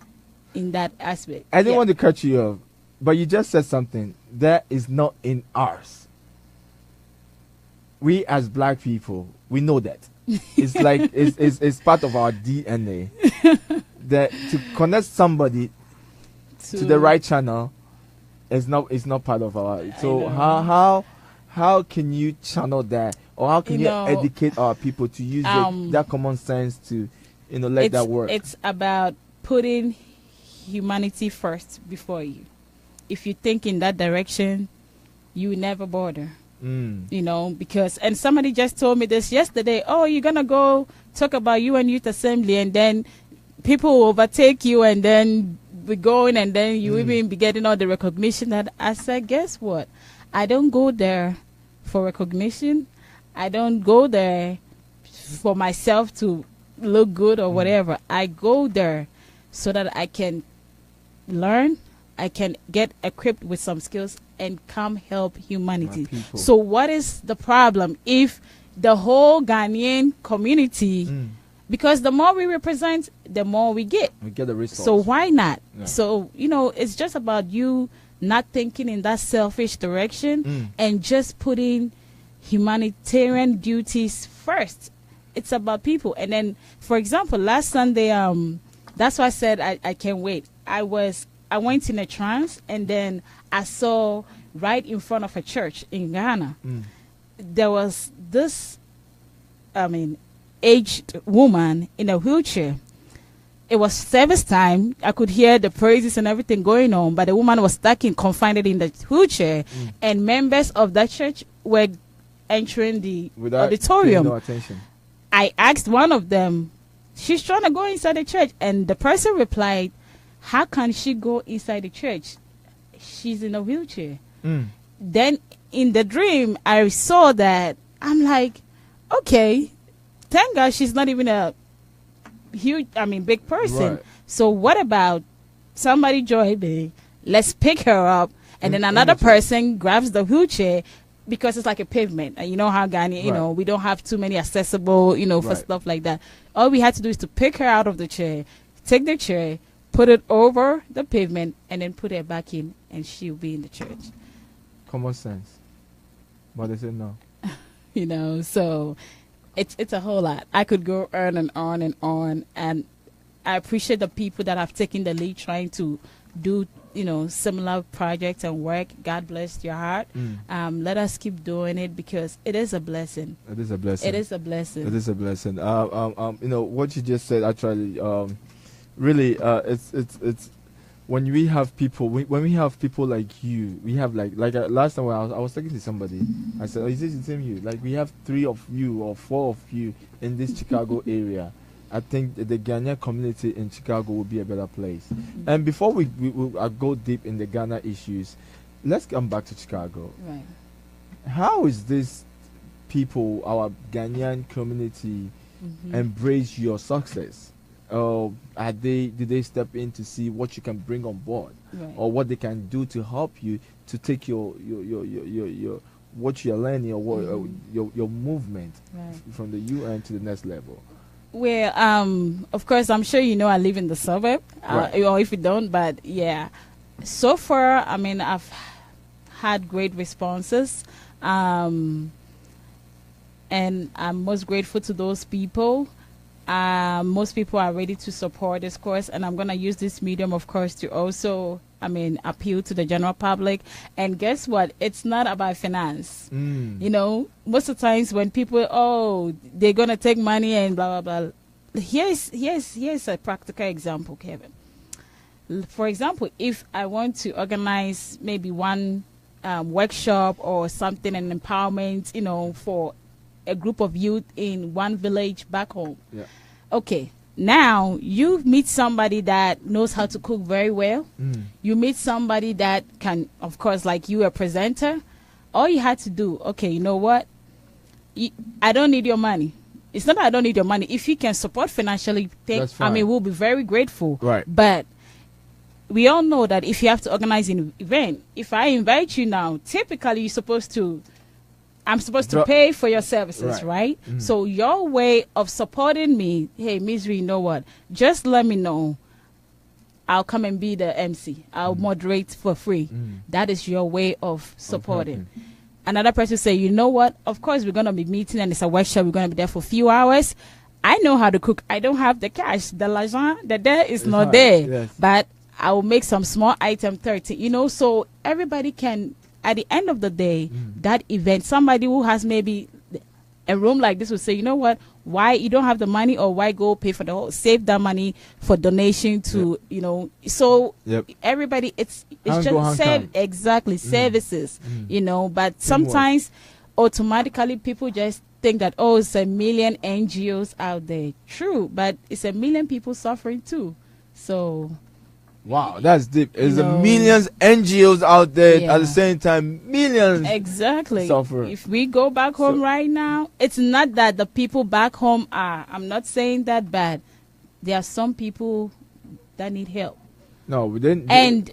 in that aspect. I didn't want to cut you off, but you just said something that is not in ours. We as black people, we know that. It's like it's part of our DNA. That to connect somebody to the right channel is not part of our. So how can you channel that, or how can you educate our people to use that common sense to let that work? It's about putting humanity first before you. If you think in that direction, you will never bother. Because, and somebody just told me this yesterday, oh, you're going to go talk about UN Youth Assembly, and then people will overtake you, and then we going, and then you even be getting all the recognition. That I said, guess what? I don't go there for recognition. I don't go there for myself to look good or whatever. I go there so that I can learn, I can get equipped with some skills and come help humanity. people. So what is the problem if the whole Ghanaian community, because the more we represent, the more we get. We get the resource. So why not? Yeah. So, it's just about you not thinking in that selfish direction and just putting humanitarian duties first. It's about people. And then, for example, last Sunday, that's why I said I can't wait. I went in a trance, and then I saw right in front of a church in Ghana, there was this, aged woman in a wheelchair. It was service time. I could hear the praises and everything going on, but the woman was stuck confined in the wheelchair, and members of that church were entering the auditorium. No attention. I asked one of them, she's trying to go inside the church, and the person replied, how can she go inside the church? She's in a wheelchair. Then in the dream, I saw that. I'm like, okay, thank God she's not even a huge, big person. Right. So what about somebody join me? Let's pick her up, and then another person grabs the wheelchair, because it's like a pavement. And you know how Ghana, we don't have too many accessible, for stuff like that. All we had to do is to pick her out of the chair, take the chair, put it over the pavement, and then put her back in, and she'll be in the church. Common sense. But they say no. So it's a whole lot. I could go on and on and on, and I appreciate the people that have taken the lead trying to do similar projects and work. God bless your heart. Let us keep doing it, because it is a blessing. It is a blessing. It is a blessing. It is a blessing. What you just said actually, really, it's when we have people, when we have people like you, we have like last time when I was talking to somebody, I said, is this the same you? Like, we have 3 of you or 4 of you in this Chicago area. I think the Ghanaian community in Chicago will be a better place. And before we go deep in the Ghana issues, let's come back to Chicago. Right. How is this people, our Ghanaian community, embrace your success? Did they step in to see what you can bring on board, or what they can do to help you to take your what you're learning, or your movement from the UN to the next level? Well, of course, I'm sure I live in the suburb, or if you don't, but yeah. So far, I've had great responses, and I'm most grateful to those people. Most people are ready to support this course, and I'm going to use this medium, of course, to also, appeal to the general public. And guess what? It's not about finance. Most of the times when people, they're going to take money and blah, blah, blah. Here's a practical example, Kevin. For example, if I want to organize maybe one workshop or something, an empowerment, for a group of youth in one village back home. Yeah. Okay. Now you meet somebody that knows how to cook very well. You meet somebody that can, of course, like you, a presenter. All you had to do, okay, you know what? I don't need your money. It's not that I don't need your money. If you can support financially, we'll be very grateful. Right. But we all know that if you have to organize an event, if I invite you now, typically I'm supposed to pay for your services, right? So your way of supporting me, hey, Misvee, you know what? Just let me know. I'll come and be the MC. I'll moderate for free. That is your way of supporting. Another person say, you know what? Of course, we're going to be meeting, and it's a workshop. We're going to be there for a few hours. I know how to cook. I don't have the cash. The l'argent, it's not there. Yes. But I will make some small item 30, so everybody can. At the end of the day, that event, somebody who has maybe a room like this will say, you know what, why you don't have the money, or why go pay for the whole, save that money for donation to, so everybody, it's just services, but sometimes automatically people just think that, it's a million NGOs out there. True, but it's a million people suffering too. So... Wow, that's deep. There's millions NGOs out there at the same time. Millions. Exactly. Suffer. If we go back home right now, it's not that the people back home are. I'm not saying that bad. There are some people that need help. No, we didn't. And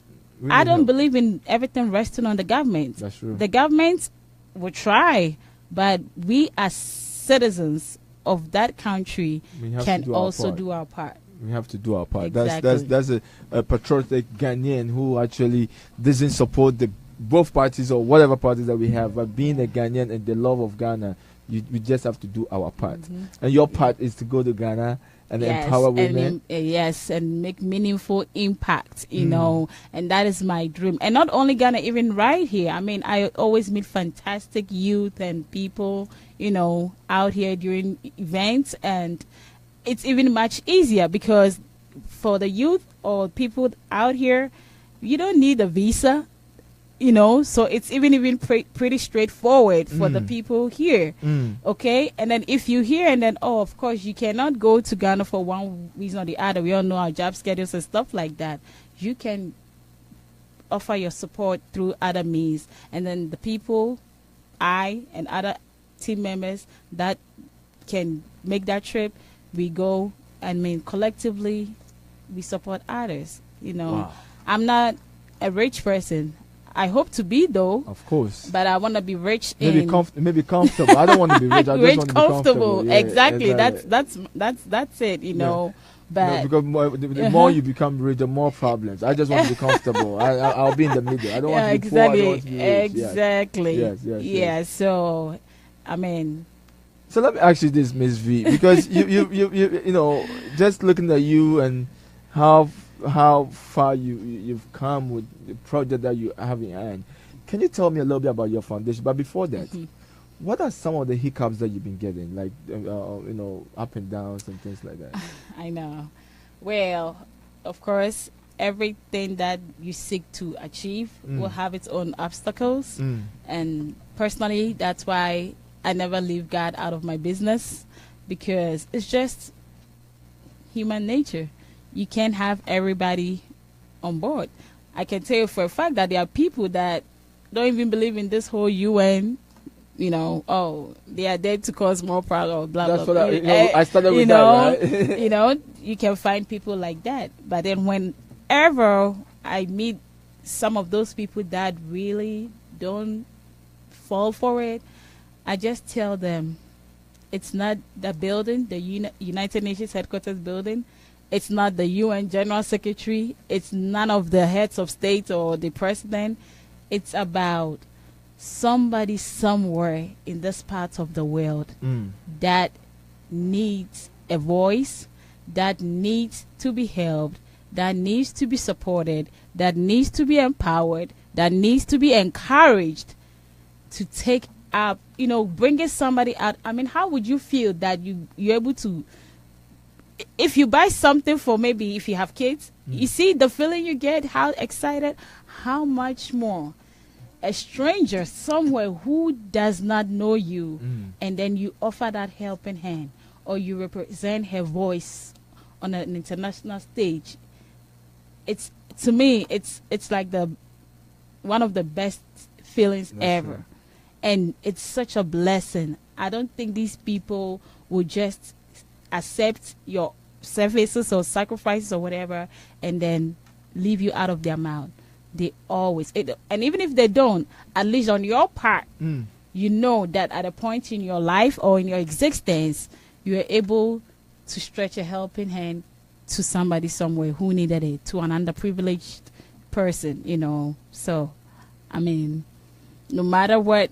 I don't believe in everything resting on the government. That's true. The government will try, but we as citizens of that country can also do our part. We have to do our part. Exactly. That's a patriotic Ghanaian who actually doesn't support both parties or whatever parties that we have, but being a Ghanaian and the love of Ghana, we just have to do our part. And your part is to go to Ghana and empower women. And make meaningful impact, you know, and that is my dream. And not only Ghana, even right here. I mean, I always meet fantastic youth and people, you know, out here during events, and it's even much easier because for the youth or people out here, you don't need a visa, you know, so it's even pretty straightforward for the people here. Okay, and then if you here and then, oh, of course you cannot go to Ghana for one reason or the other, we all know our job schedules and stuff like that, you can offer your support through other means, and then the people, I and other team members that can make that trip, we go, I mean, collectively we support others, you know. Wow. I'm not a rich person. I hope to be, though. Of course. But I want to be rich. Maybe comfortable. I don't want to be rich. I just want to be comfortable. Yeah, exactly. That's it. You know. But because the more you become rich, the more problems. I just want to be comfortable. I'll be in the middle. I don't want to be poor. I don't want to be rich. Exactly. Yes. So, I mean. So let me ask you this, Misvee, because you know, just looking at you and how far you've come with the project that you have in hand. Can you tell me a little bit about your foundation? But before that, what are some of the hiccups that you've been getting, like you know, up and downs and things like that? I know. Well, of course, everything that you seek to achieve will have its own obstacles, and personally, that's why I never leave God out of my business, because it's just human nature. You can't have everybody on board. I can tell you for a fact that there are people that don't even believe in this whole UN, you know, oh, they are there to cause more problems or blah, That's blah, blah. blah. You know, I started with that, right? You know, you can find people like that. But then whenever I meet some of those people that really don't fall for it, I just tell them it's not the building, the United Nations headquarters building. It's not the UN General Secretary. It's none of the heads of state or the president. It's about somebody somewhere in this part of the world that needs a voice, that needs to be helped, that needs to be supported, that needs to be empowered, that needs to be encouraged to take up, you know, bringing somebody out. I mean, how would you feel that you're able to, if you buy something for, maybe if you have kids, you see the feeling you get, how excited, how much more a stranger somewhere who does not know you, and then you offer that helping hand, or you represent her voice on an international stage. It's, to me, it's like one of the best feelings ever. True. And it's such a blessing. I don't think these people will just accept your services or sacrifices or whatever and then leave you out of their mouth. They always, and even if they don't, at least on your part, you know that at a point in your life or in your existence, you are able to stretch a helping hand to somebody somewhere who needed it, to an underprivileged person, you know. So, I mean, no matter what,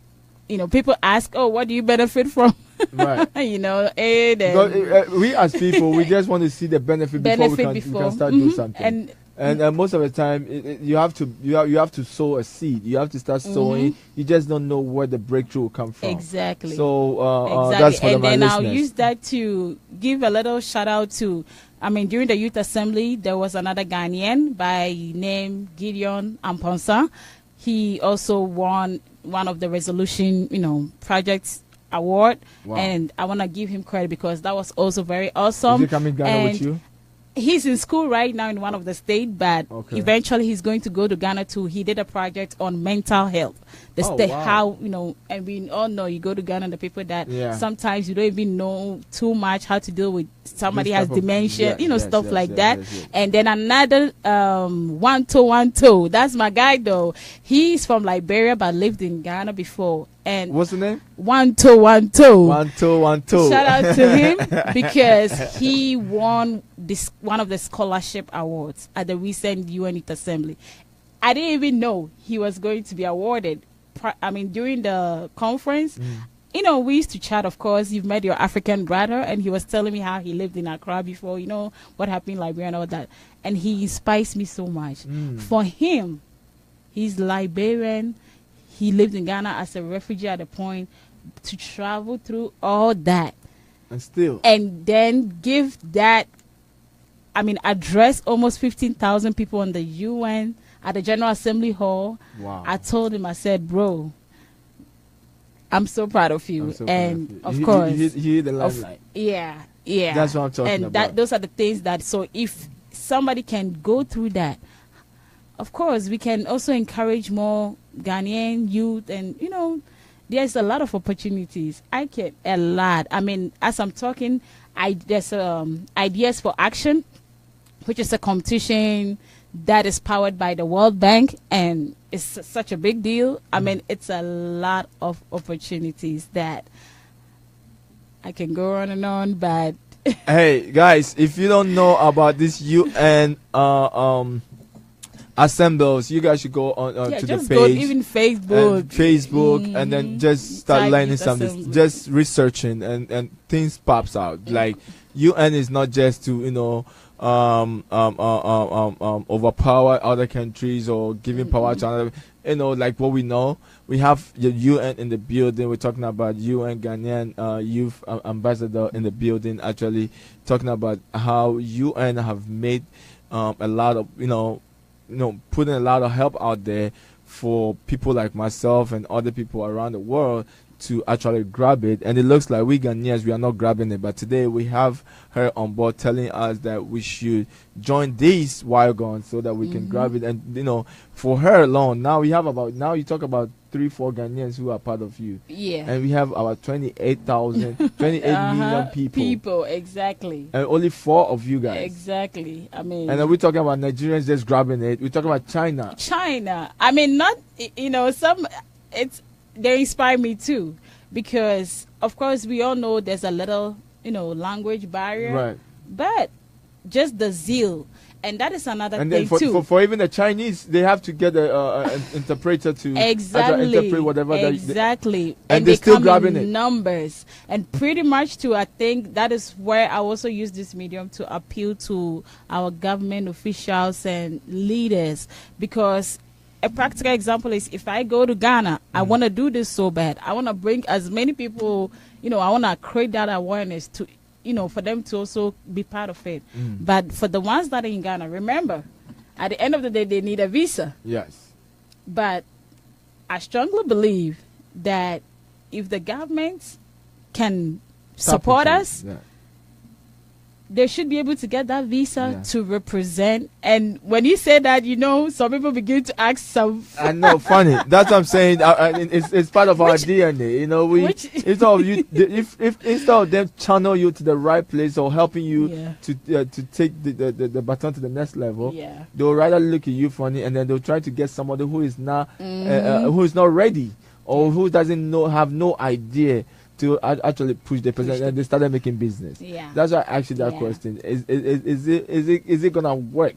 you know, people ask, oh, what do you benefit from? Right. You know, aid and we as people, we just want to see the benefit before we can start doing something. And most of the time, you have to sow a seed. You have to start sowing. You just don't know where the breakthrough will come from. Exactly. So that's for and my then listeners. I'll use that to give a little shout out to, I mean, during the youth assembly, there was another Ghanaian by name Gideon Amponsa. He also won one of the resolution, you know, projects award. Wow. And I want to give him credit because that was also very awesome. Is he coming Ghana with you? He's in school right now in one of the state, but eventually he's going to go to Ghana too. He did a project on mental health. How, and we all know you go to Ghana, the people that sometimes you don't even know too much how to deal with somebody has dementia, stuff like that. And then another 1212. That's my guy though. He's from Liberia but lived in Ghana before. And what's the name? 1212. 1212. Shout out to him because he won one of the scholarship awards at the recent UN Youth Assembly. I didn't even know he was going to be awarded. During the conference, we used to chat, of course. You've met your African brother, and he was telling me how he lived in Accra before, what happened in Liberia and all that. And he inspires me so much. For him, he's Liberian. He lived in Ghana as a refugee at a point to travel through all that. And then give that, address almost 15,000 people on the UN at the General Assembly Hall. Wow. I told him, I said, bro, I'm so proud of you. Of course. He the limelight. Yeah. That's what I'm talking about. And those are the things that, so if somebody can go through that, of course, we can also encourage more Ghanaian youth and, there's a lot of opportunities. I get a lot. As I'm talking, there's Ideas for Action, which is a competition that is powered by the World Bank, and it's such a big deal. It's a lot of opportunities that I can go on and on, but hey, guys, if you don't know about this UN assembles, you guys should go on to the page. Go even Facebook, and then just start learning something. Just researching, and things pops out. Like UN is not just to overpower other countries or giving power to another. Like what we know, we have the UN in the building. We're talking about UN Ghanaian youth ambassador in the building, actually talking about how UN have made a lot of putting a lot of help out there for people like myself and other people around the world to actually grab it. And it looks like we Ghanaians, we are not grabbing it, but today we have her on board telling us that we should join these wild guns so that we can grab it. And for her alone, now you talk about 3-4 Ghanaians who are part of you, and we have about 28 million people, exactly, and only 4 of you guys, exactly. And then we're talking about Nigerians just grabbing it. We're talking about China. Not they inspire me too, because of course we all know there's a little language barrier, right? But just the zeal, and that is another and thing then too. For even the Chinese, they have to get an interpreter to interpret whatever. And they're still grabbing it. Numbers, and pretty much too. I think that is where I also use this medium to appeal to our government officials and leaders, because a practical example is if I go to Ghana, I want to do this so bad. I want to bring as many people, I want to create that awareness to, for them to also be part of it. But for the ones that are in Ghana, remember, at the end of the day, they need a visa. Yes. But I strongly believe that if the government can support us, they should be able to get that visa to represent. And when you say that, some people begin to ask some. I know, funny. That's what I'm saying. It's part of our DNA. If instead of them channel you to the right place or helping you to take the baton to the next level, they'll rather look at you funny, and then they'll try to get somebody who is not ready or who doesn't have no idea to actually push the person, and they started making business. That's why I asked you that question. Is it gonna work?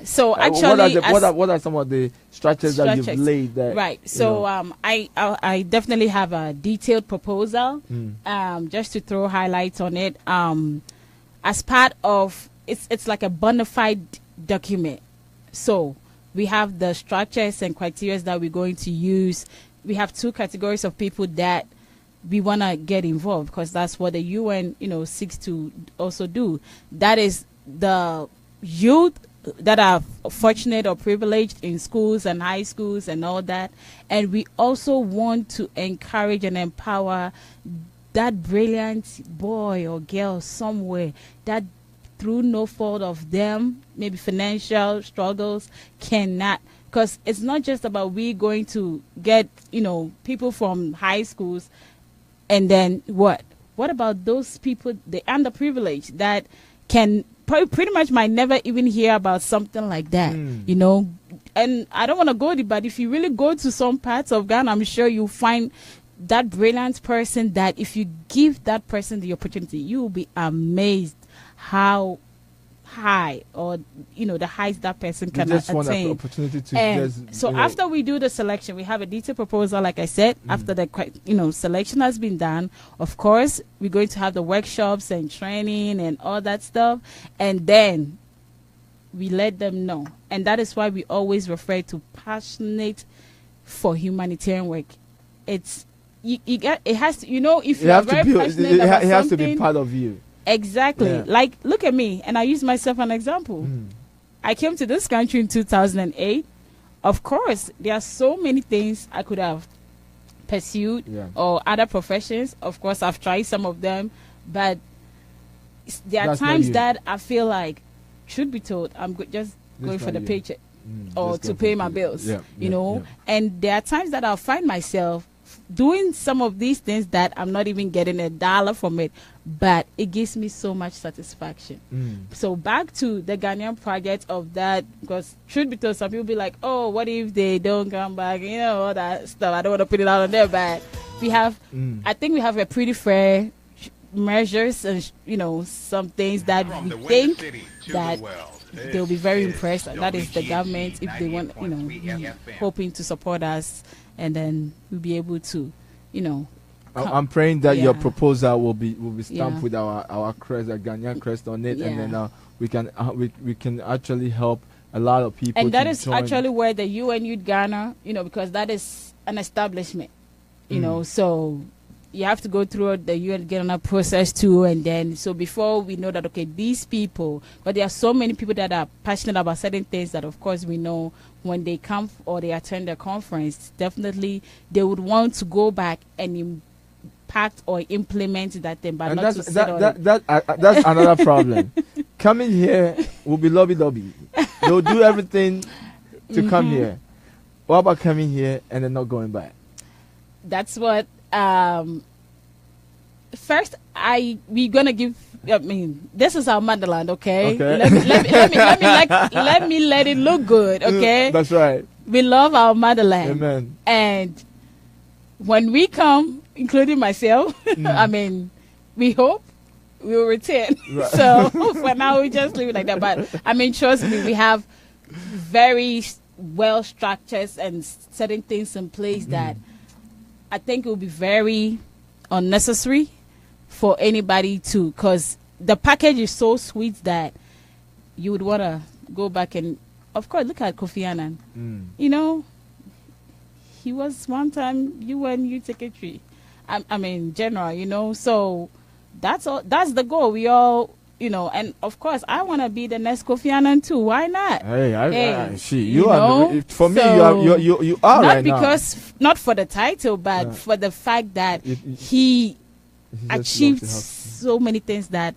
So actually, what are some of the strategies that you've laid there? Right. So I definitely have a detailed proposal. Just to throw highlights on it. As part of it's like a bona fide document. So we have the structures and criteria that we're going to use. We have 2 categories of people that we want to get involved, because that's what the UN, seeks to also do. That is the youth that are fortunate or privileged in schools and high schools and all that. And we also want to encourage and empower that brilliant boy or girl somewhere that through no fault of them, maybe financial struggles, cannot. Because it's not just about we going to get, people from high schools and then what? What about those people, the underprivileged, that can pretty much might never even hear about something like that, And I don't want to go there, but if you really go to some parts of Ghana, I'm sure you'll find that brilliant person that if you give that person the opportunity, you will be amazed how high or the heights that person can just attain. Want an opportunity to so after we do the selection, we have a detailed proposal, like I said. After the selection has been done, of course we're going to have the workshops and training and all that stuff, and then we let them know. And that is why we always refer to passionate for humanitarian work. It's it has to, if you are very passionate about something, it has to be part of you. Exactly. Yeah. Like, look at me, and I use myself as an example. I came to this country in 2008. Of course, there are so many things I could have pursued or other professions. Of course, I've tried some of them, but there are times that I feel like, should be told, I'm just going for the paycheck or to pay my bills, And there are times that I'll find myself doing some of these things that I'm not even getting $1 from it, but it gives me so much satisfaction. So back to the Ghanaian project of that, because truth be told, some people be like, oh, what if they don't come back, all that stuff. I don't want to put it out on there, but we have, I think we have a pretty fair measures and some things that we think that they'll be very impressed, and that is the government, if they want, hoping to support us, and then we'll be able to, I'm praying that your proposal will be stamped with our crest, our Ghanaian crest on it, and then we can actually help a lot of people. And that is actually where the UN Youth Ghana, because that is an establishment, so you have to go through the UN Ghana process too, and then so before we know that, okay, these people, but there are so many people that are passionate about certain things that, of course, we know when they come or they attend the conference, definitely they would want to go back and impact or implement that thing, but not to sit on it. That's another problem. Coming here will be lobby. They'll do everything to come here. What about coming here and then not going back? That's what. First, we're gonna give. I mean, this is our motherland, okay? Let me let it look good, okay? That's right. We love our motherland. Amen. And when we come, including myself, I mean, we hope we will return. Right. So for now, we just leave it like that. But I mean, trust me, we have very well structured and certain things in place that I think it will be very unnecessary for anybody to, because the package is so sweet that you would want to go back and, of course, look at Kofi Annan. He was one time UN Youth Secretary. I mean, general, so that's all. That's the goal. We all, and of course, I want to be the next Kofi Annan too. Why not? You are. For me, you are not right because now. Not for the title, but for the fact that he achieved so many things that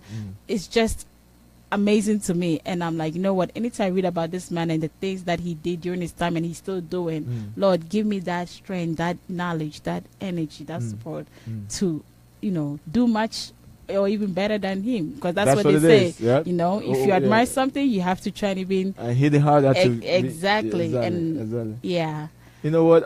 it's just amazing to me. And I'm like, you know what? Anytime I read about this man and the things that he did during his time and he's still doing, Lord, give me that strength, that knowledge, that energy, that support to, do much or even better than him, because that's what they say. Yep. If you admire something, you have to try and even hit it hard. Exactly. Yeah. You know what?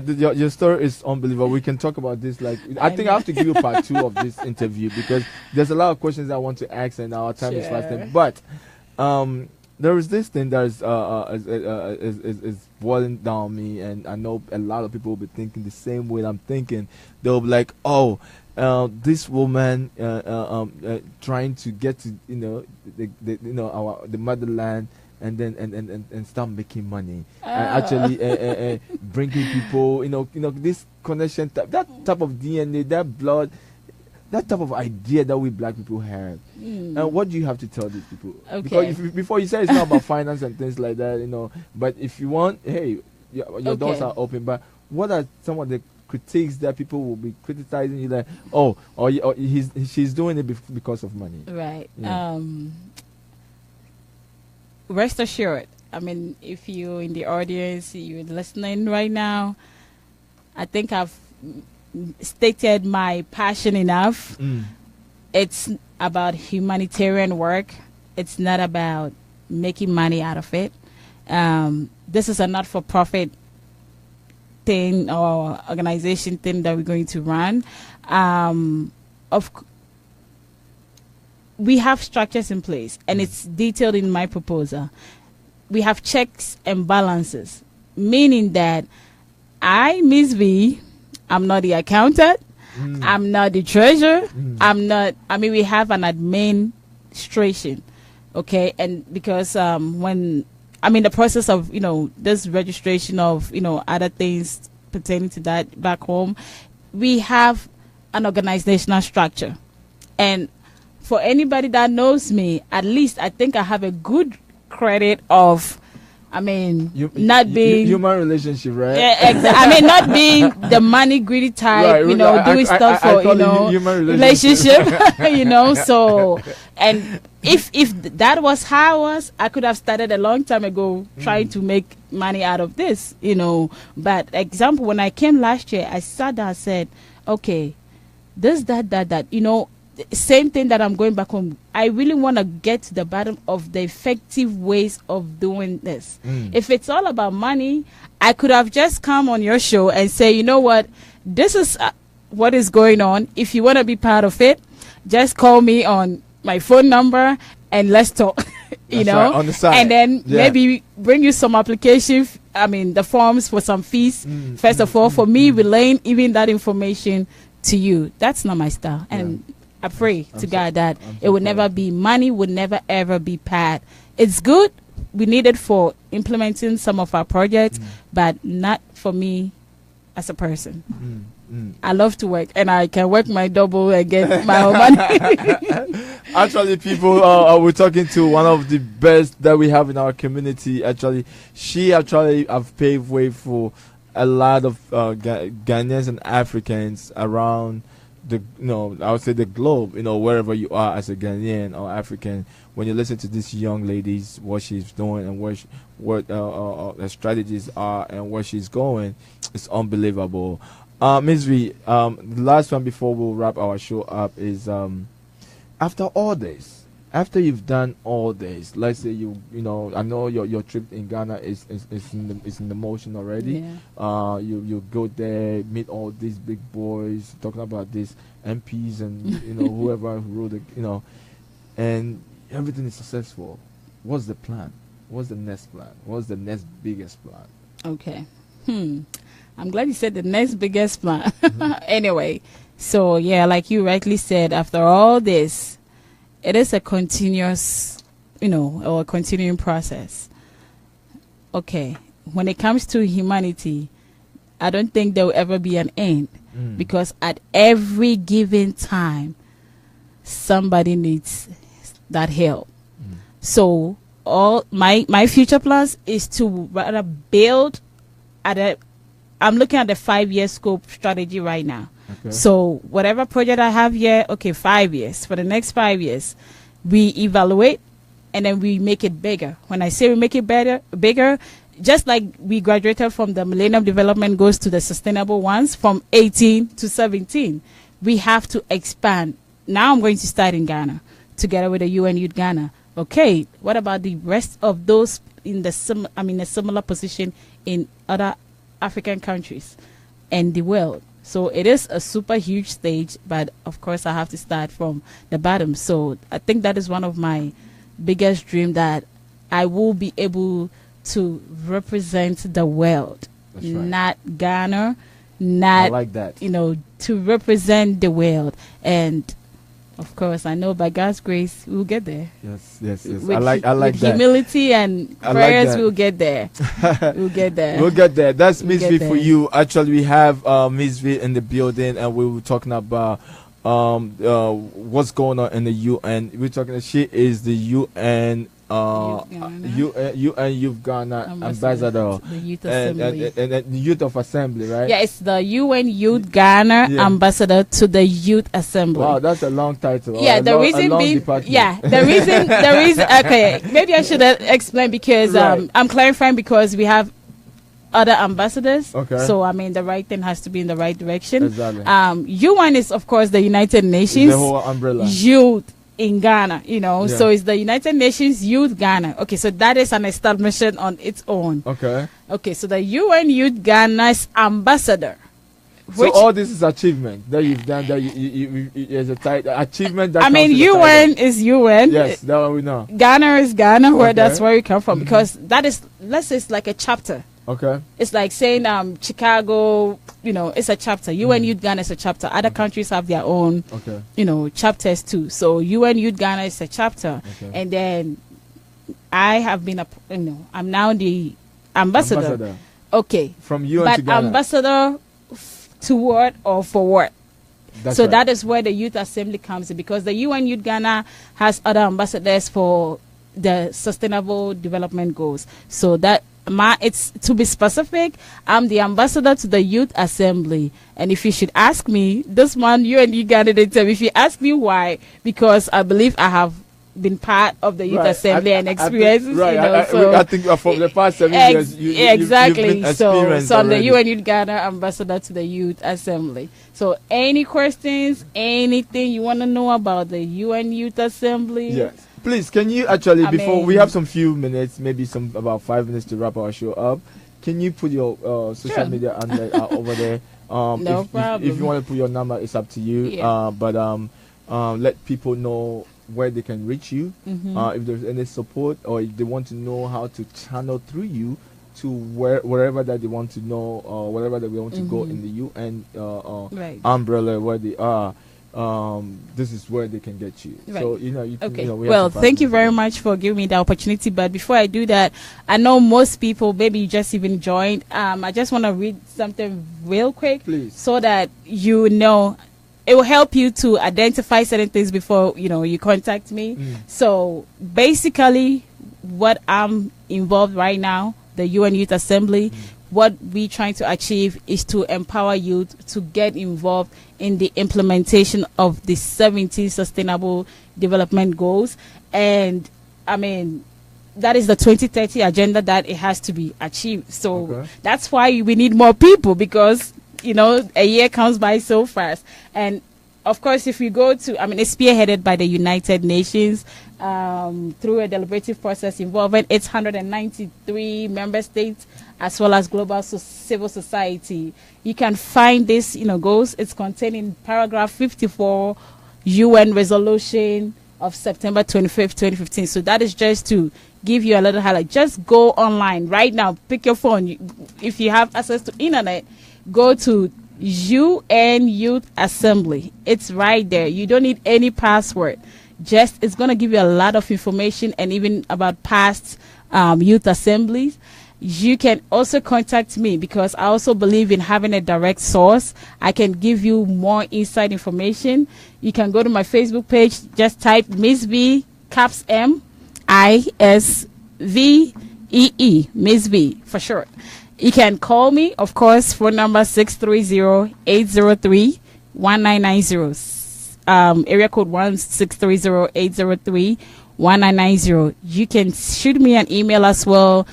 Your story is unbelievable. We can talk about this. I think I have to give you part 2 of this interview, because there's a lot of questions I want to ask, and our time is fast. But there is this thing that is boiling down me, and I know a lot of people will be thinking the same way I'm thinking. They'll be like, "Oh, this woman trying to get to the motherland." And then and start making money, and actually bringing people, this connection, that type of DNA, that blood, that type of idea that we black people have. And what do you have to tell these people? Okay. Because before you say it's not about finance and things like that, but if you want, hey, your doors are open. But what are some of the critiques that people will be criticizing you, like, she's doing it because of money? Right. Yeah. rest assured, I mean, if you're in the audience, you're listening right now, I think I've stated my passion enough. It's about humanitarian work. It's not about making money out of it. This is a not-for-profit thing or organization thing that we're going to run. We have structures in place, and it's detailed in my proposal. We have checks and balances, meaning that I, Misvee, I'm not the accountant. I'm not the treasurer. We have an administration, okay? And because when I'm in the process of, this registration of, other things pertaining to that back home, we have an organizational structure. And for anybody that knows me, at least I think I have a good credit of, not being human relationship, right? Yeah, exactly. Not being the money greedy type, doing stuff for human relationship, So, and if that was how I was, I could have started a long time ago trying to make money out of this, But example, when I came last year, I sat down and said, okay, this, that, same thing that I'm going back home. I really want to get to the bottom of the effective ways of doing this. If it's all about money, I could have just come on your show and say, you know what, this is what is going on. If you want to be part of it, just call me on my phone number and let's talk. Right, on the side. And then maybe bring you some application, the forms for some fees, first of all, for me relaying even that information to you. That's not my style. And I pray to God that it would never be, money would never ever be bad. It's good. We need it for implementing some of our projects, but not for me as a person. I love to work, and I can work my double and get my own money. Actually, people, we're talking to one of the best that we have in our community. Actually, she actually have paved way for a lot of Ghanaians and Africans around I would say the globe, wherever you are as a Ghanaian or African. When you listen to this young ladies, what she's doing and what her strategies are and where she's going, it's unbelievable. Misvee, the last one before we'll wrap our show up is after all this, after you've done all this, let's say I know your trip in Ghana is in the motion already. You go there, meet all these big boys, talking about these MPs and whoever who wrote and everything is successful. What's the plan? What's the next plan? What's the next biggest plan? Okay. I'm glad you said the next biggest plan. Anyway, so like you rightly said, after all this, it is a continuous, or a continuing process. Okay. When it comes to humanity, I don't think there will ever be an end, because at every given time, somebody needs that help. So all my future plans is to rather build I'm looking at the 5-year scope strategy right now. Okay. So whatever project I have here, 5 years. For the next 5 years, we evaluate and then we make it bigger. When I say we make it bigger, just like we graduated from the Millennium Development Goals to the sustainable ones from 18 to 17, we have to expand. Now I'm going to start in Ghana together with the UN Youth Ghana. Okay, what about the rest of those in a similar position in other African countries and the world? So it is a super huge stage, but of course I have to start from the bottom. So I think that is one of my biggest dreams, that I will be able to represent the world. That's right. Not Ghana, not, I like that. To represent the world. And of course, I know by God's grace, we'll get there. Yes. I like that. Humility and prayers, we'll get there. We'll get there. That's Misvee for you. Actually, we have Misvee in the building, and we were talking about what's going on in the UN. We're talking. She is the UN UN Youth Ghana Ambassador, the Youth Assembly. and Youth of Assembly, right? Yeah, it's the UN Youth Ghana Ambassador to the Youth Assembly. Wow, that's a long title. Yeah, the reason being, the reason. Okay, maybe I should explain because I'm clarifying because we have other ambassadors. Okay. So I mean, the right thing has to be in the right direction. Exactly. UN is of course the United Nations. The whole umbrella. Youth in Ghana, so it's the United Nations Youth Ghana. Okay, so that is an establishment on its own. Okay, so the UN Youth Ghana's ambassador. So all this is achievement that you've done. That you is a title achievement. That I mean, UN is UN. Yes, that one we know. Ghana is Ghana, where that's where you come from, because that is, let's say, it's like a chapter. Okay. It's like saying Chicago, it's a chapter. UN Youth Ghana is a chapter. Other countries have their own, chapters too. So UN Youth Ghana is a chapter. Okay. And then I have been, I'm now the ambassador. Okay. From UN to Ghana. Ambassador to what or for what? That's right. That is where the Youth Assembly comes in, because the UN Youth Ghana has other ambassadors for the Sustainable Development Goals. So that it's to be specific, I'm the ambassador to the Youth Assembly. And if you should ask me, this man, UN Youth Ghana, if you ask me why, because I believe I have been part of the Youth Assembly and experiences. I think from the past 7 years, exactly. You've so I'm the UN Youth Ghana ambassador to the Youth Assembly. So any questions, anything you want to know about the UN Youth Assembly? Yes. Please, can you actually, before we have some few minutes, maybe about 5 minutes to wrap our show up, can you put your social media over there? No problem. If you want to put your number, it's up to you. Yeah. But let people know where they can reach you. If there's any support, or if they want to know how to channel through you to wherever that they want to know, or wherever that they want to go in the UN umbrella where they are. This is where they can get you. Right. So thank you very much for giving me the opportunity. But before I do that, I know most people, maybe you just even joined. I just want to read something real quick, please, so that it will help you to identify certain things before you contact me. So basically, what I'm involved right now, the UN Youth Assembly. What we're trying to achieve is to empower youth to get involved in the implementation of the 17 Sustainable Development Goals. And, I mean, that is the 2030 agenda that it has to be achieved. So that's why we need more people, because, a year comes by so fast. And, of course, if you go to, it's spearheaded by the United Nations through a deliberative process involving 893 member states, as well as global civil society. You can find this, goals. It's contained in paragraph 54 UN resolution of September 25th, 2015. So that is just to give you a little highlight. Just go online right now. Pick your phone. If you have access to internet, go to UN Youth Assembly. It's right there. You don't need any password. It's going to give you a lot of information, and even about past youth assemblies. You can also contact me, because I also believe in having a direct source. I can give you more inside information. You can go to my Facebook page. Just type Misvee, caps MISVEE, Misvee for short. You can call me, of course, phone number 630-803-1990. Area code 630-803-1990. You can shoot me an email as well.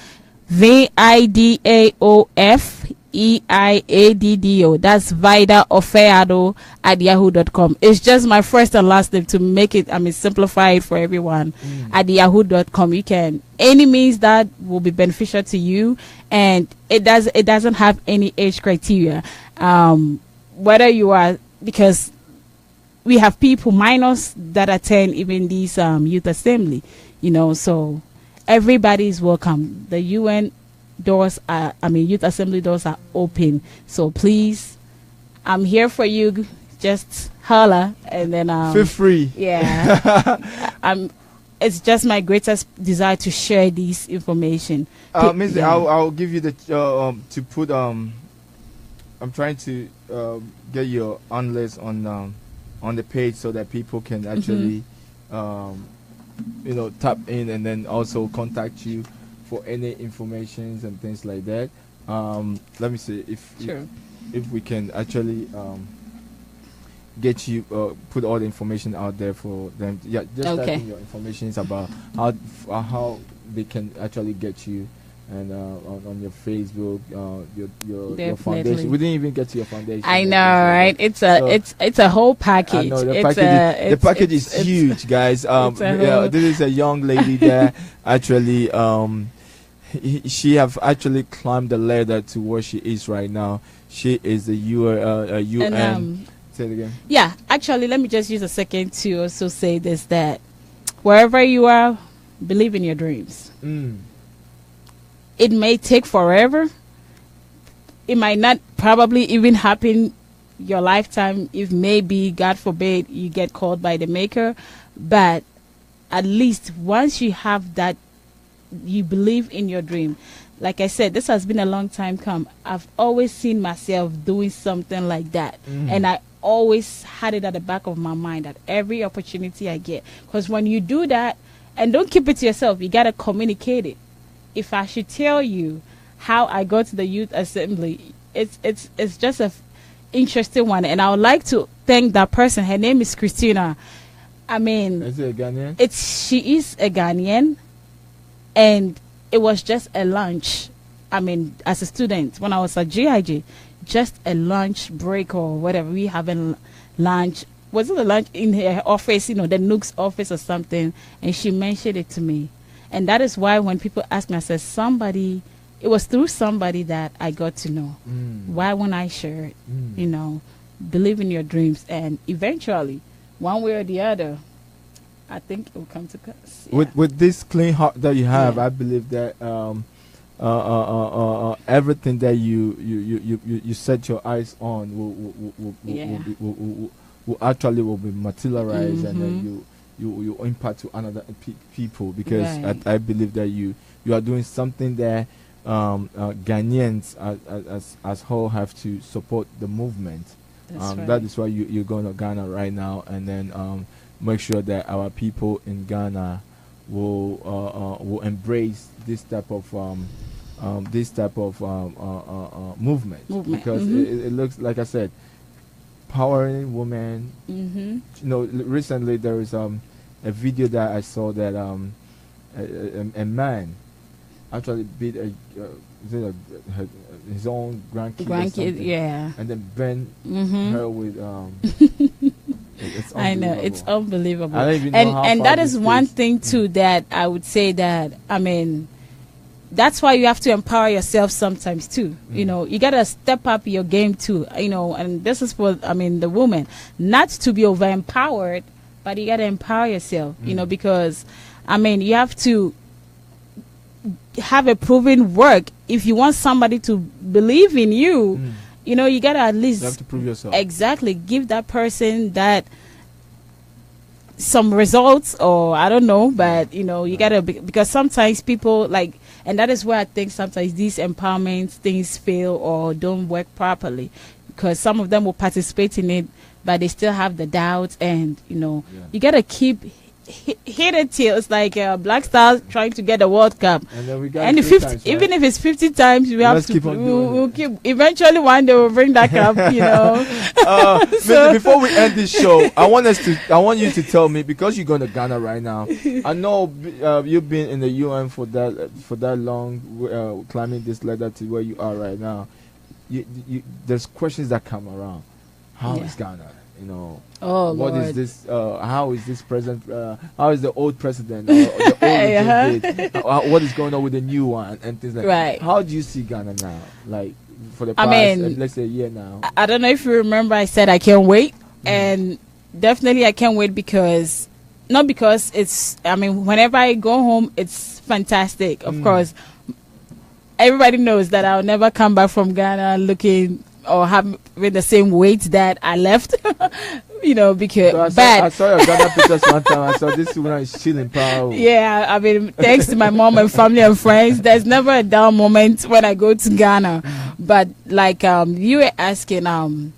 VIDAOFEIADDO. That's vidaofeado@yahoo.com. It's just my first and last name to make it, simplify it for everyone. At yahoo.com. You can, any means that will be beneficial to you, and it doesn't have any age criteria. Whether you are, because we have people, minors, that attend even these youth assembly, so everybody is welcome. The UN doors are, youth assembly doors are open. So please, I'm here for you. Just holla, and then feel free. Yeah. It's just my greatest desire to share this information. Miss, I'll give you the to put I'm trying to get your on list on the page, so that people can actually tap in and then also contact you for any informations and things like that. Let me see if we can actually get you put all the information out there for them. Yeah, just type in your information about how they can actually get you. And on your Facebook, your foundation. We didn't even get to your foundation. I know, right? It's a whole package. I know the package is huge, guys. This is a young lady that actually she have actually climbed the ladder to where she is right now. She is the UN. Say it again. Yeah, actually, let me just use a second to also say this: that wherever you are, believe in your dreams. It may take forever. It might not probably even happen your lifetime, if maybe, God forbid, you get called by the Maker. But at least once you have that, you believe in your dream. Like I said, this has been a long time come. I've always seen myself doing something like that. And I always had it at the back of my mind at every opportunity I get. Because when you do that, and don't keep it to yourself, you got to communicate it. If I should tell you how I got to the youth assembly, it's just a interesting one, and I would like to thank that person. Her name is Christina. I mean, is it a Ghanaian? She is a Ghanaian, and it was just a lunch. I mean, as a student when I was at GIG, just a lunch break or whatever. We having lunch. Was it a lunch in her office? The Nook's office or something? And she mentioned it to me. And that is why when people ask me, I said, it was through somebody that I got to know. Why won't I share it? Believe in your dreams. And eventually, one way or the other, I think it will come to pass. Yeah. With this clean heart that you have, I believe that everything that you set your eyes on will actually be materialized, and then you impact to another people, because I believe that you are doing something that Ghanaians as whole have to support the movement. That is why you're going to Ghana right now, and then make sure that our people in Ghana will embrace this type of movement, because it looks, like I said, empowering women. Recently there is a video that I saw that a man actually beat his own grandkid, and then burned her with I know, it's unbelievable. I don't even know and that is one thing too that I would say that, I mean, that's why you have to empower yourself sometimes too. You got to step up your game too, and this is for, the woman, not to be over empowered, but you got to empower yourself, because, you have to have a proven work. If you want somebody to believe in you, you got to at least, you have to prove yourself. Exactly. Give that person that some results, or I don't know, but you got to, because sometimes people and that is where I think sometimes these empowerment things fail or don't work properly, because some of them will participate in it, but they still have the doubts, and you got to keep hit it till it's like Black Stars trying to get the World Cup, and then we got and even if it's 50 times, we have to we'll keep. Eventually, one day we'll bring that cup. So, before we end this show, I want you to tell me, because you're going to Ghana right now. I know you've been in the UN for that long, climbing this ladder to where you are right now. There's questions that come around. How is Ghana? Oh, what Lord. is this? How is this present? How is the old president? Or the old what is going on with the new one and things like that? How do you see Ghana now? Like for the past, let's say, a year now. I don't know if you remember, I said I can't wait, and definitely I can't wait, because not because it's. Whenever I go home, it's fantastic. Of course, everybody knows that I'll never come back from Ghana looking or having the same weight that I left, because. I saw your Ghana pictures one time. I saw this woman is chilling, power. Yeah, thanks to my mom and family and friends, there's never a down moment when I go to Ghana. But like you were asking, home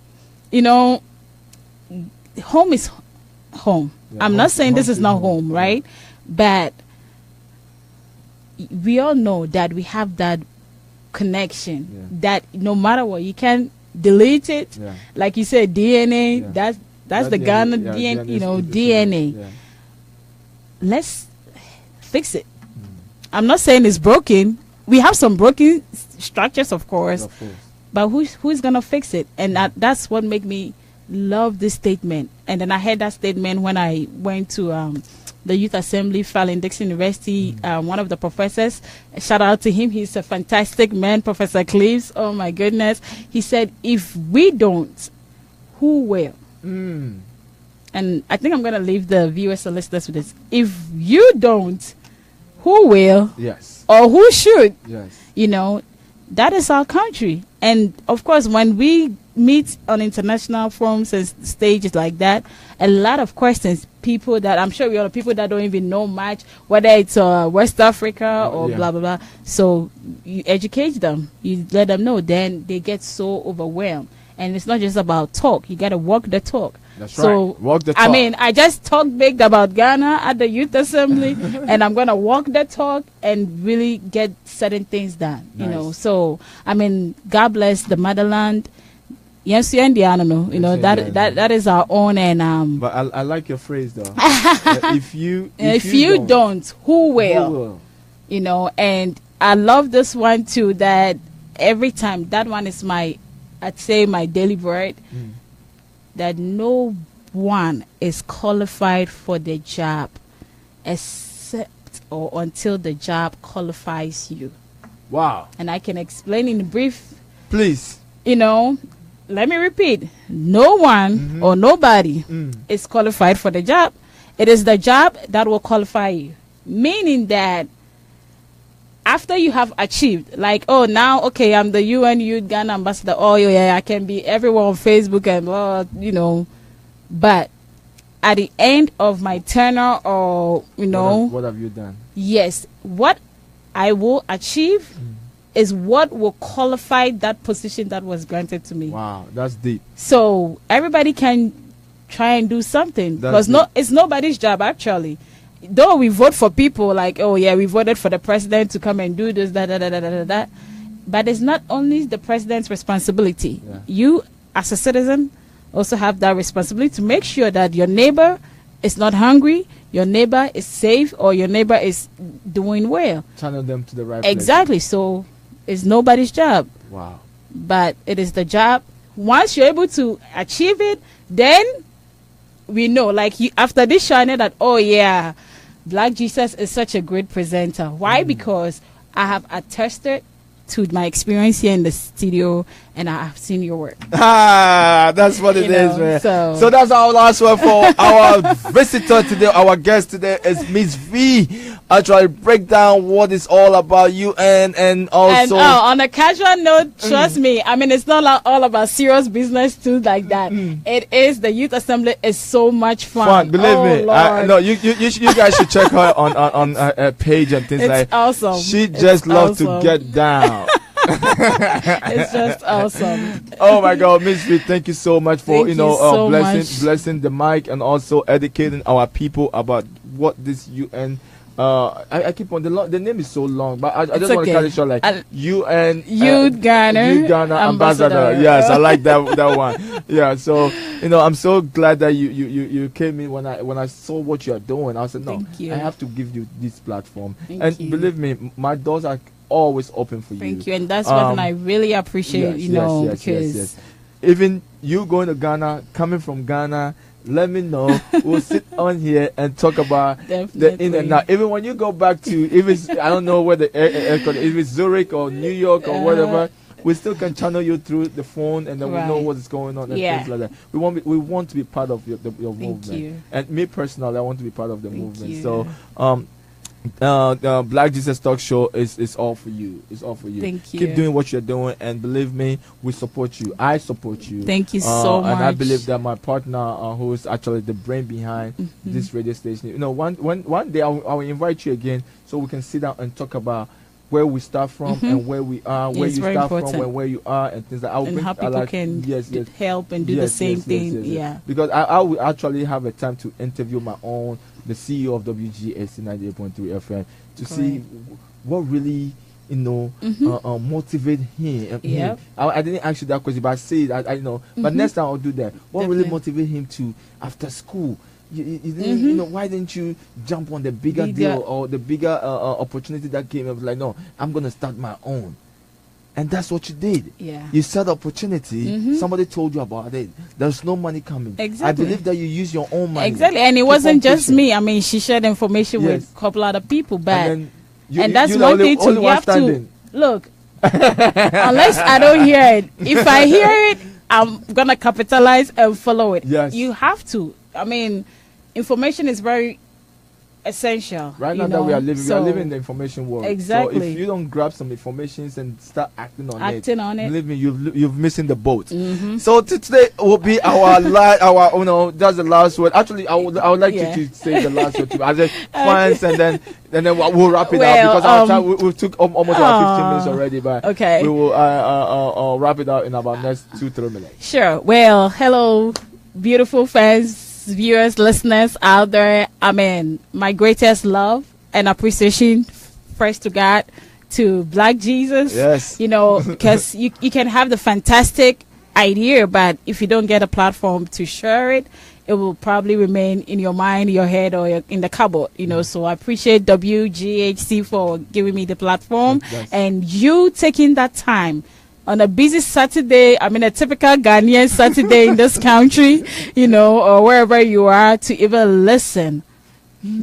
is home. Yeah, I'm not saying this is not home, right? But we all know that we have that connection that no matter what, you can delete it. Like you said, DNA. That's the Ghana DNA. You know, DNA. Let's fix it. I'm not saying it's broken. We have some broken structures, of course. But who's gonna fix it? And that's what made me love this statement. And then I heard that statement when I went to the Youth Assembly file in Dixon University. One of the professors, shout out to him, he's a fantastic man, Professor Cleves. Oh my goodness. He said, if we don't, who will? And I think I'm going to leave the viewers and listeners with this. If you don't, who will? Yes. Or who should? Yes. You know, that is our country. And of course, when we meet on international forums and stages like that, a lot of questions, people that I'm sure we are people that don't even know much, whether it's West Africa or blah blah blah. So you educate them, you let them know, then they get so overwhelmed. And it's not just about talk, you got to walk the talk. That's right. Walk the talk. I mean, I just talked big about Ghana at the Youth Assembly, and I'm going to walk the talk and really get certain things done, you know. So, I mean, God bless the motherland. Yes, I don't know. You know, that is our own. And but I like your phrase though. if you don't, who will? You know, and I love this one too. That every time, that one is I'd say my daily bread. That no one is qualified for the job except or until the job qualifies you. Wow. And I can explain in brief. Please. You know, let me repeat. No one or nobody is qualified for the job. It is the job that will qualify you. Meaning that after you have achieved, like, oh, now, okay, I'm the UN Youth Ghana Ambassador. Oh, yeah, I can be everywhere on Facebook and, you know. But at the end of my tenure or, you know. What have you done? Yes. What I will achieve is what will qualify that position that was granted to me. Wow, that's deep. So everybody can try and do something. Because it's nobody's job, actually. Though we vote for people like, oh yeah, we voted for the president to come and do this, that. But it's not only the president's responsibility. You, as a citizen, also have that responsibility to make sure that your neighbor is not hungry, your neighbor is safe, or your neighbor is doing well. Channel them to the right place. Exactly. So it's nobody's job. Wow. But it is the job. Once you're able to achieve it, then we know, like after this show, I know that, oh yeah, Blackjesus is such a great presenter. Why? Because I have attested to my experience here in the studio, and I have seen your work. That's what it is, man. So that's our last one for our visitor today. Our guest today is Misvee. I'll try to break down what it's all about you and also. And on a casual note, trust me, I mean, it's not all about serious business too like that. It is, the Youth Assembly is so much fun. Believe me. No, you guys should check her on her page and things like that. It's awesome. She just loves to get down. It's just awesome. Oh my God, Misvee, thank you so much for blessing the mic and also educating our people about what this UN. I keep on the name is so long, but I just want to cut it short. Like UN Youth Ghana Ambassador. Yes, I like that one. Yeah, so I'm so glad that you came in when I saw what you are doing. I said no, I have to give you this platform. Believe me, my doors are always open for you. Thank you, and that's what I really appreciate. Yes. Even you going to Ghana, coming from Ghana, let me know. We'll sit on here and talk about the in and out. Even when you go back to, if it's I don't know where the if it's Zurich or New York or whatever, we still can channel you through the phone, and then we know what is going on and things like that. We want to be part of your movement. And me personally, I want to be part of the movement. So Blackjesus Talk Show is all for you. It's all for you. Thank you. Keep doing what you're doing, and believe me, we support you. I support you. Thank you so much. And I believe that my partner, who is actually the brain behind this radio station, one day I'll invite you again so we can sit down and talk about where we start from and where we are, where It's you very start from important. and where you are, and things like that. And how people can help and do the same thing. Yeah. Because I will actually have a time to interview the CEO of WGAC 98.3 FM to see what really motivate him. Yeah. I didn't ask you that question, but I say that I know. But next time I'll do that. What really motivate him to after school? You didn't, why didn't you jump on the bigger deal or the bigger opportunity that came up? Like, no, I'm gonna start my own, and that's what you did. Yeah, you saw the opportunity. Somebody told you about it. There's no money coming. Exactly. I believe that you use your own money. Exactly, and it wasn't just me. I mean, she shared information with a couple other people, but and that's one thing too. You have to look. Unless I don't hear it, if I hear it, I'm gonna capitalize and follow it. Yes, you have to. I mean, information is very essential. Right now that we are living in the information world. Exactly. So if you don't grab some information and start acting on it, believe me, you've missing the boat. So today will be our that's the last word. Actually, I would like you to say the last word too. I said fans, and then we'll wrap it up because our time we took almost about 15 minutes already. But we will wrap it up in about next 2-3 minutes. Sure. Well, hello, beautiful fans, viewers, listeners out there. I mean, my greatest love and appreciation first to God, to Blackjesus. Yes. Because you can have the fantastic idea, but if you don't get a platform to share it, it will probably remain in your mind, your head, or in the cupboard. So I appreciate WGHC for giving me the platform and you taking that time on a busy Saturday, I mean a typical Ghanaian Saturday in this country, or wherever you are, to even listen.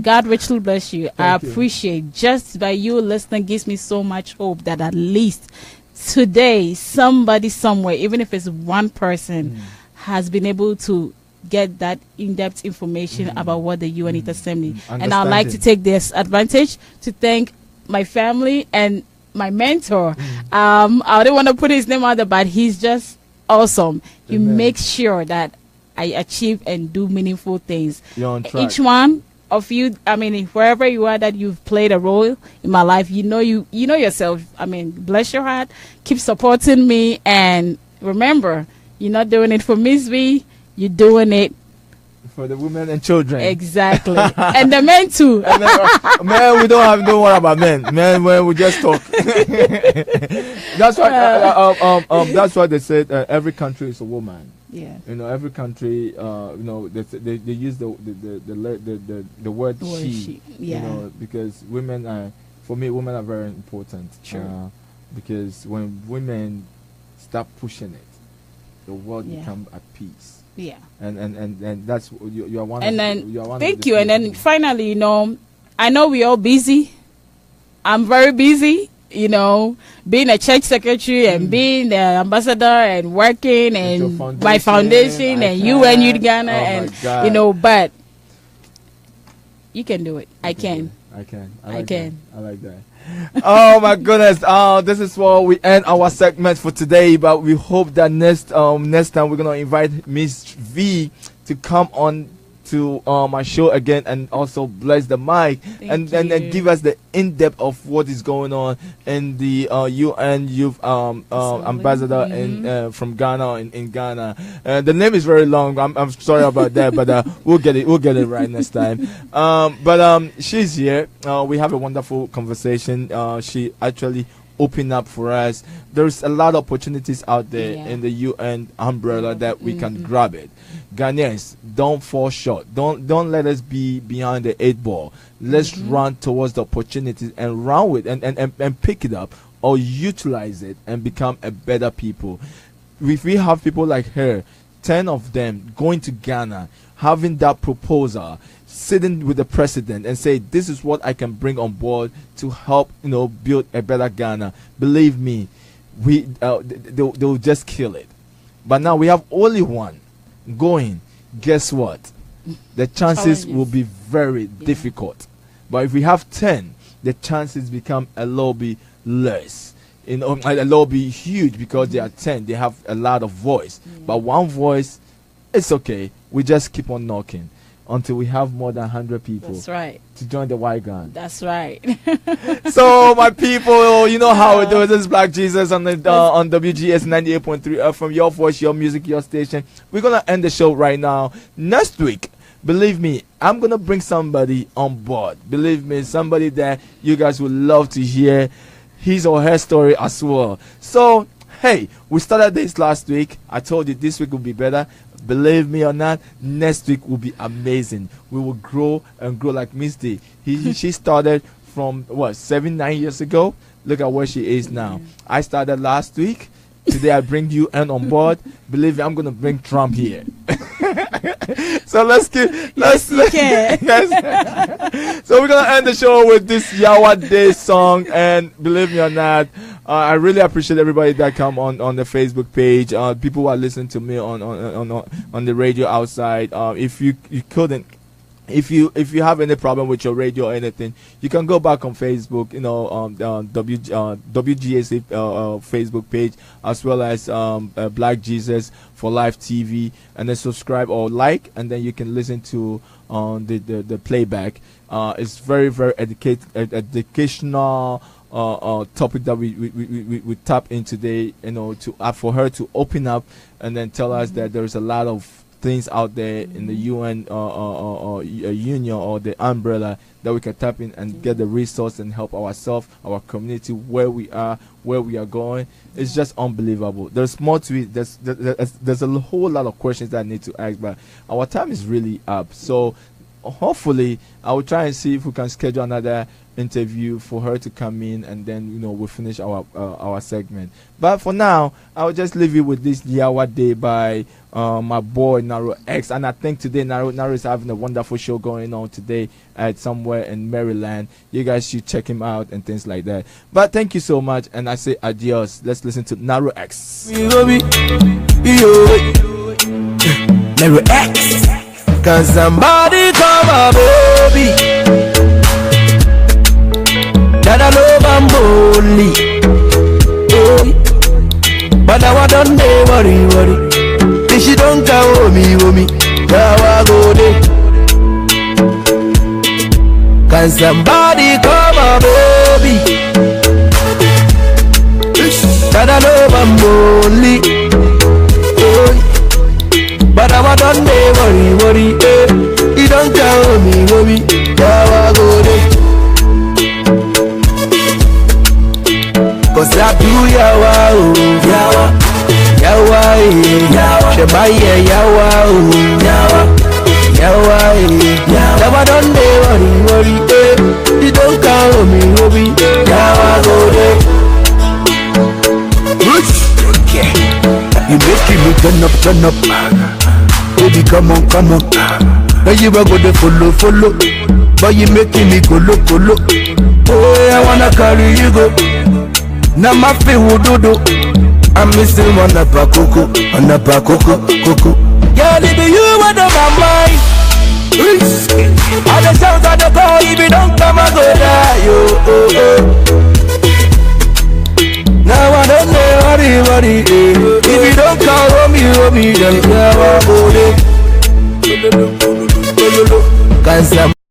God richly bless you. I appreciate just by you listening gives me so much hope that at least today somebody somewhere, even if it's one person, has been able to get that in-depth information about what the UN Youth Assembly. And I'd like to take this advantage to thank my family and my mentor. I don't want to put his name out there, but he's just awesome. He makes sure that I achieve and do meaningful things. You're on track. Each one of you, I mean, wherever you are that you've played a role in my life, you know yourself. I mean, bless your heart. Keep supporting me, and remember, you're not doing it for Misvee. You're doing it for the women and children. Exactly. And the men too. Man, we don't worry about men. Men, we just talk. That's why that's why they said every country is a woman. Yeah. Every country they use the word she. Yeah. Because women are very important. Sure. Because when women start pushing it, the world becomes at peace. Yeah. And that's you are one. And of, then you are one thank of the you. And then finally, I know we're all busy. I'm very busy. Being a church secretary and being the ambassador and working and my foundation and UN Youth Ghana and but you can do it. I can. I like that. Oh my goodness. This is where we end our segment for today, but we hope that next time we're gonna invite Misvee to come on to my show again and also bless the mic and give us the in-depth of what is going on in the UN Youth Ambassador in from Ghana in Ghana. The name is very long. I'm sorry about that, but we'll get it right next time. But she's here. We have a wonderful conversation. She actually open up for us. There's a lot of opportunities out there in the UN umbrella that we can grab it. Ghanaians, don't fall short. Don't let us be behind the 8 ball. Let's run towards the opportunities and run with and pick it up or utilize it and become a better people. If we have people like her, 10 of them going to Ghana, having that proposal, sitting with the president and say, this is what I can bring on board to help build a better Ghana. Believe me, they'll just kill it. But now we have only one going. Guess what? The chances will be very difficult. But if we have 10, the chances become a little bit less. A little bit huge because they are 10. They have a lot of voice. But one voice, it's okay. We just keep on knocking. until we have more than 100 people. That's right. To join the Wygon. That's right. So my people, you know how it is. This is Blackjesus on the on WGS 98.3 from your voice, your music, your station. We're gonna end the show right now. Next week, believe me, I'm gonna bring somebody on board. Believe me, somebody that you guys would love to hear his or her story as well. So hey, we started this last week. I told you this week will be better. Believe me or not, next week will be amazing. We will grow and grow like Misvee. She started from 7-9 years ago. Look at where she is now. I started last week. Today I bring you on board. Believe me, I'm gonna bring Trump here. So let's So we're gonna end the show with this Yawa Day song, and believe me or not, I really appreciate everybody that come on the Facebook page. People who are listening to me on the radio outside. If you couldn't. If you have any problem with your radio or anything, you can go back on Facebook, WGSA Facebook page, as well as Blackjesus for Live TV, and then subscribe or like, and then you can listen to the playback. It's very, very educational topic that we tap in today, for her to open up and then tell us that there's a lot of things out there in the UN or union or the umbrella that we can tap in and get the resource and help ourselves, our community, where we are going. It's just unbelievable. There's more to it. There's a whole lot of questions that I need to ask, but our time is really up. So hopefully I will try and see if we can schedule another interview for her to come in, and then we'll finish our segment. But for now, I will just leave you with this Yawa Day by my boy Naro X, and I think today Naro is having a wonderful show going on today at somewhere in Maryland. You guys should check him out and things like that. But thank you so much, and I say adios. Let's listen to Naro X. Naro X, can somebody come up, baby? That I love I'm only, but now I don't worry. If she don't go me, now I go there. Can somebody come on, baby? That I love I'm only, but now I don't worry. You don't go me, now I go there. Cause I do yawa, Shemaya yawa, Yawa don't worry, you don't call me, yawa go there. Okay, you making me turn up, baby come on. Now you are gonna follow, but you making me go look. Oh, I wanna carry you go. Now my feet will do. I'm missing on the coco. Girl, it you out of my mind. All the sounds of the call, if you don't come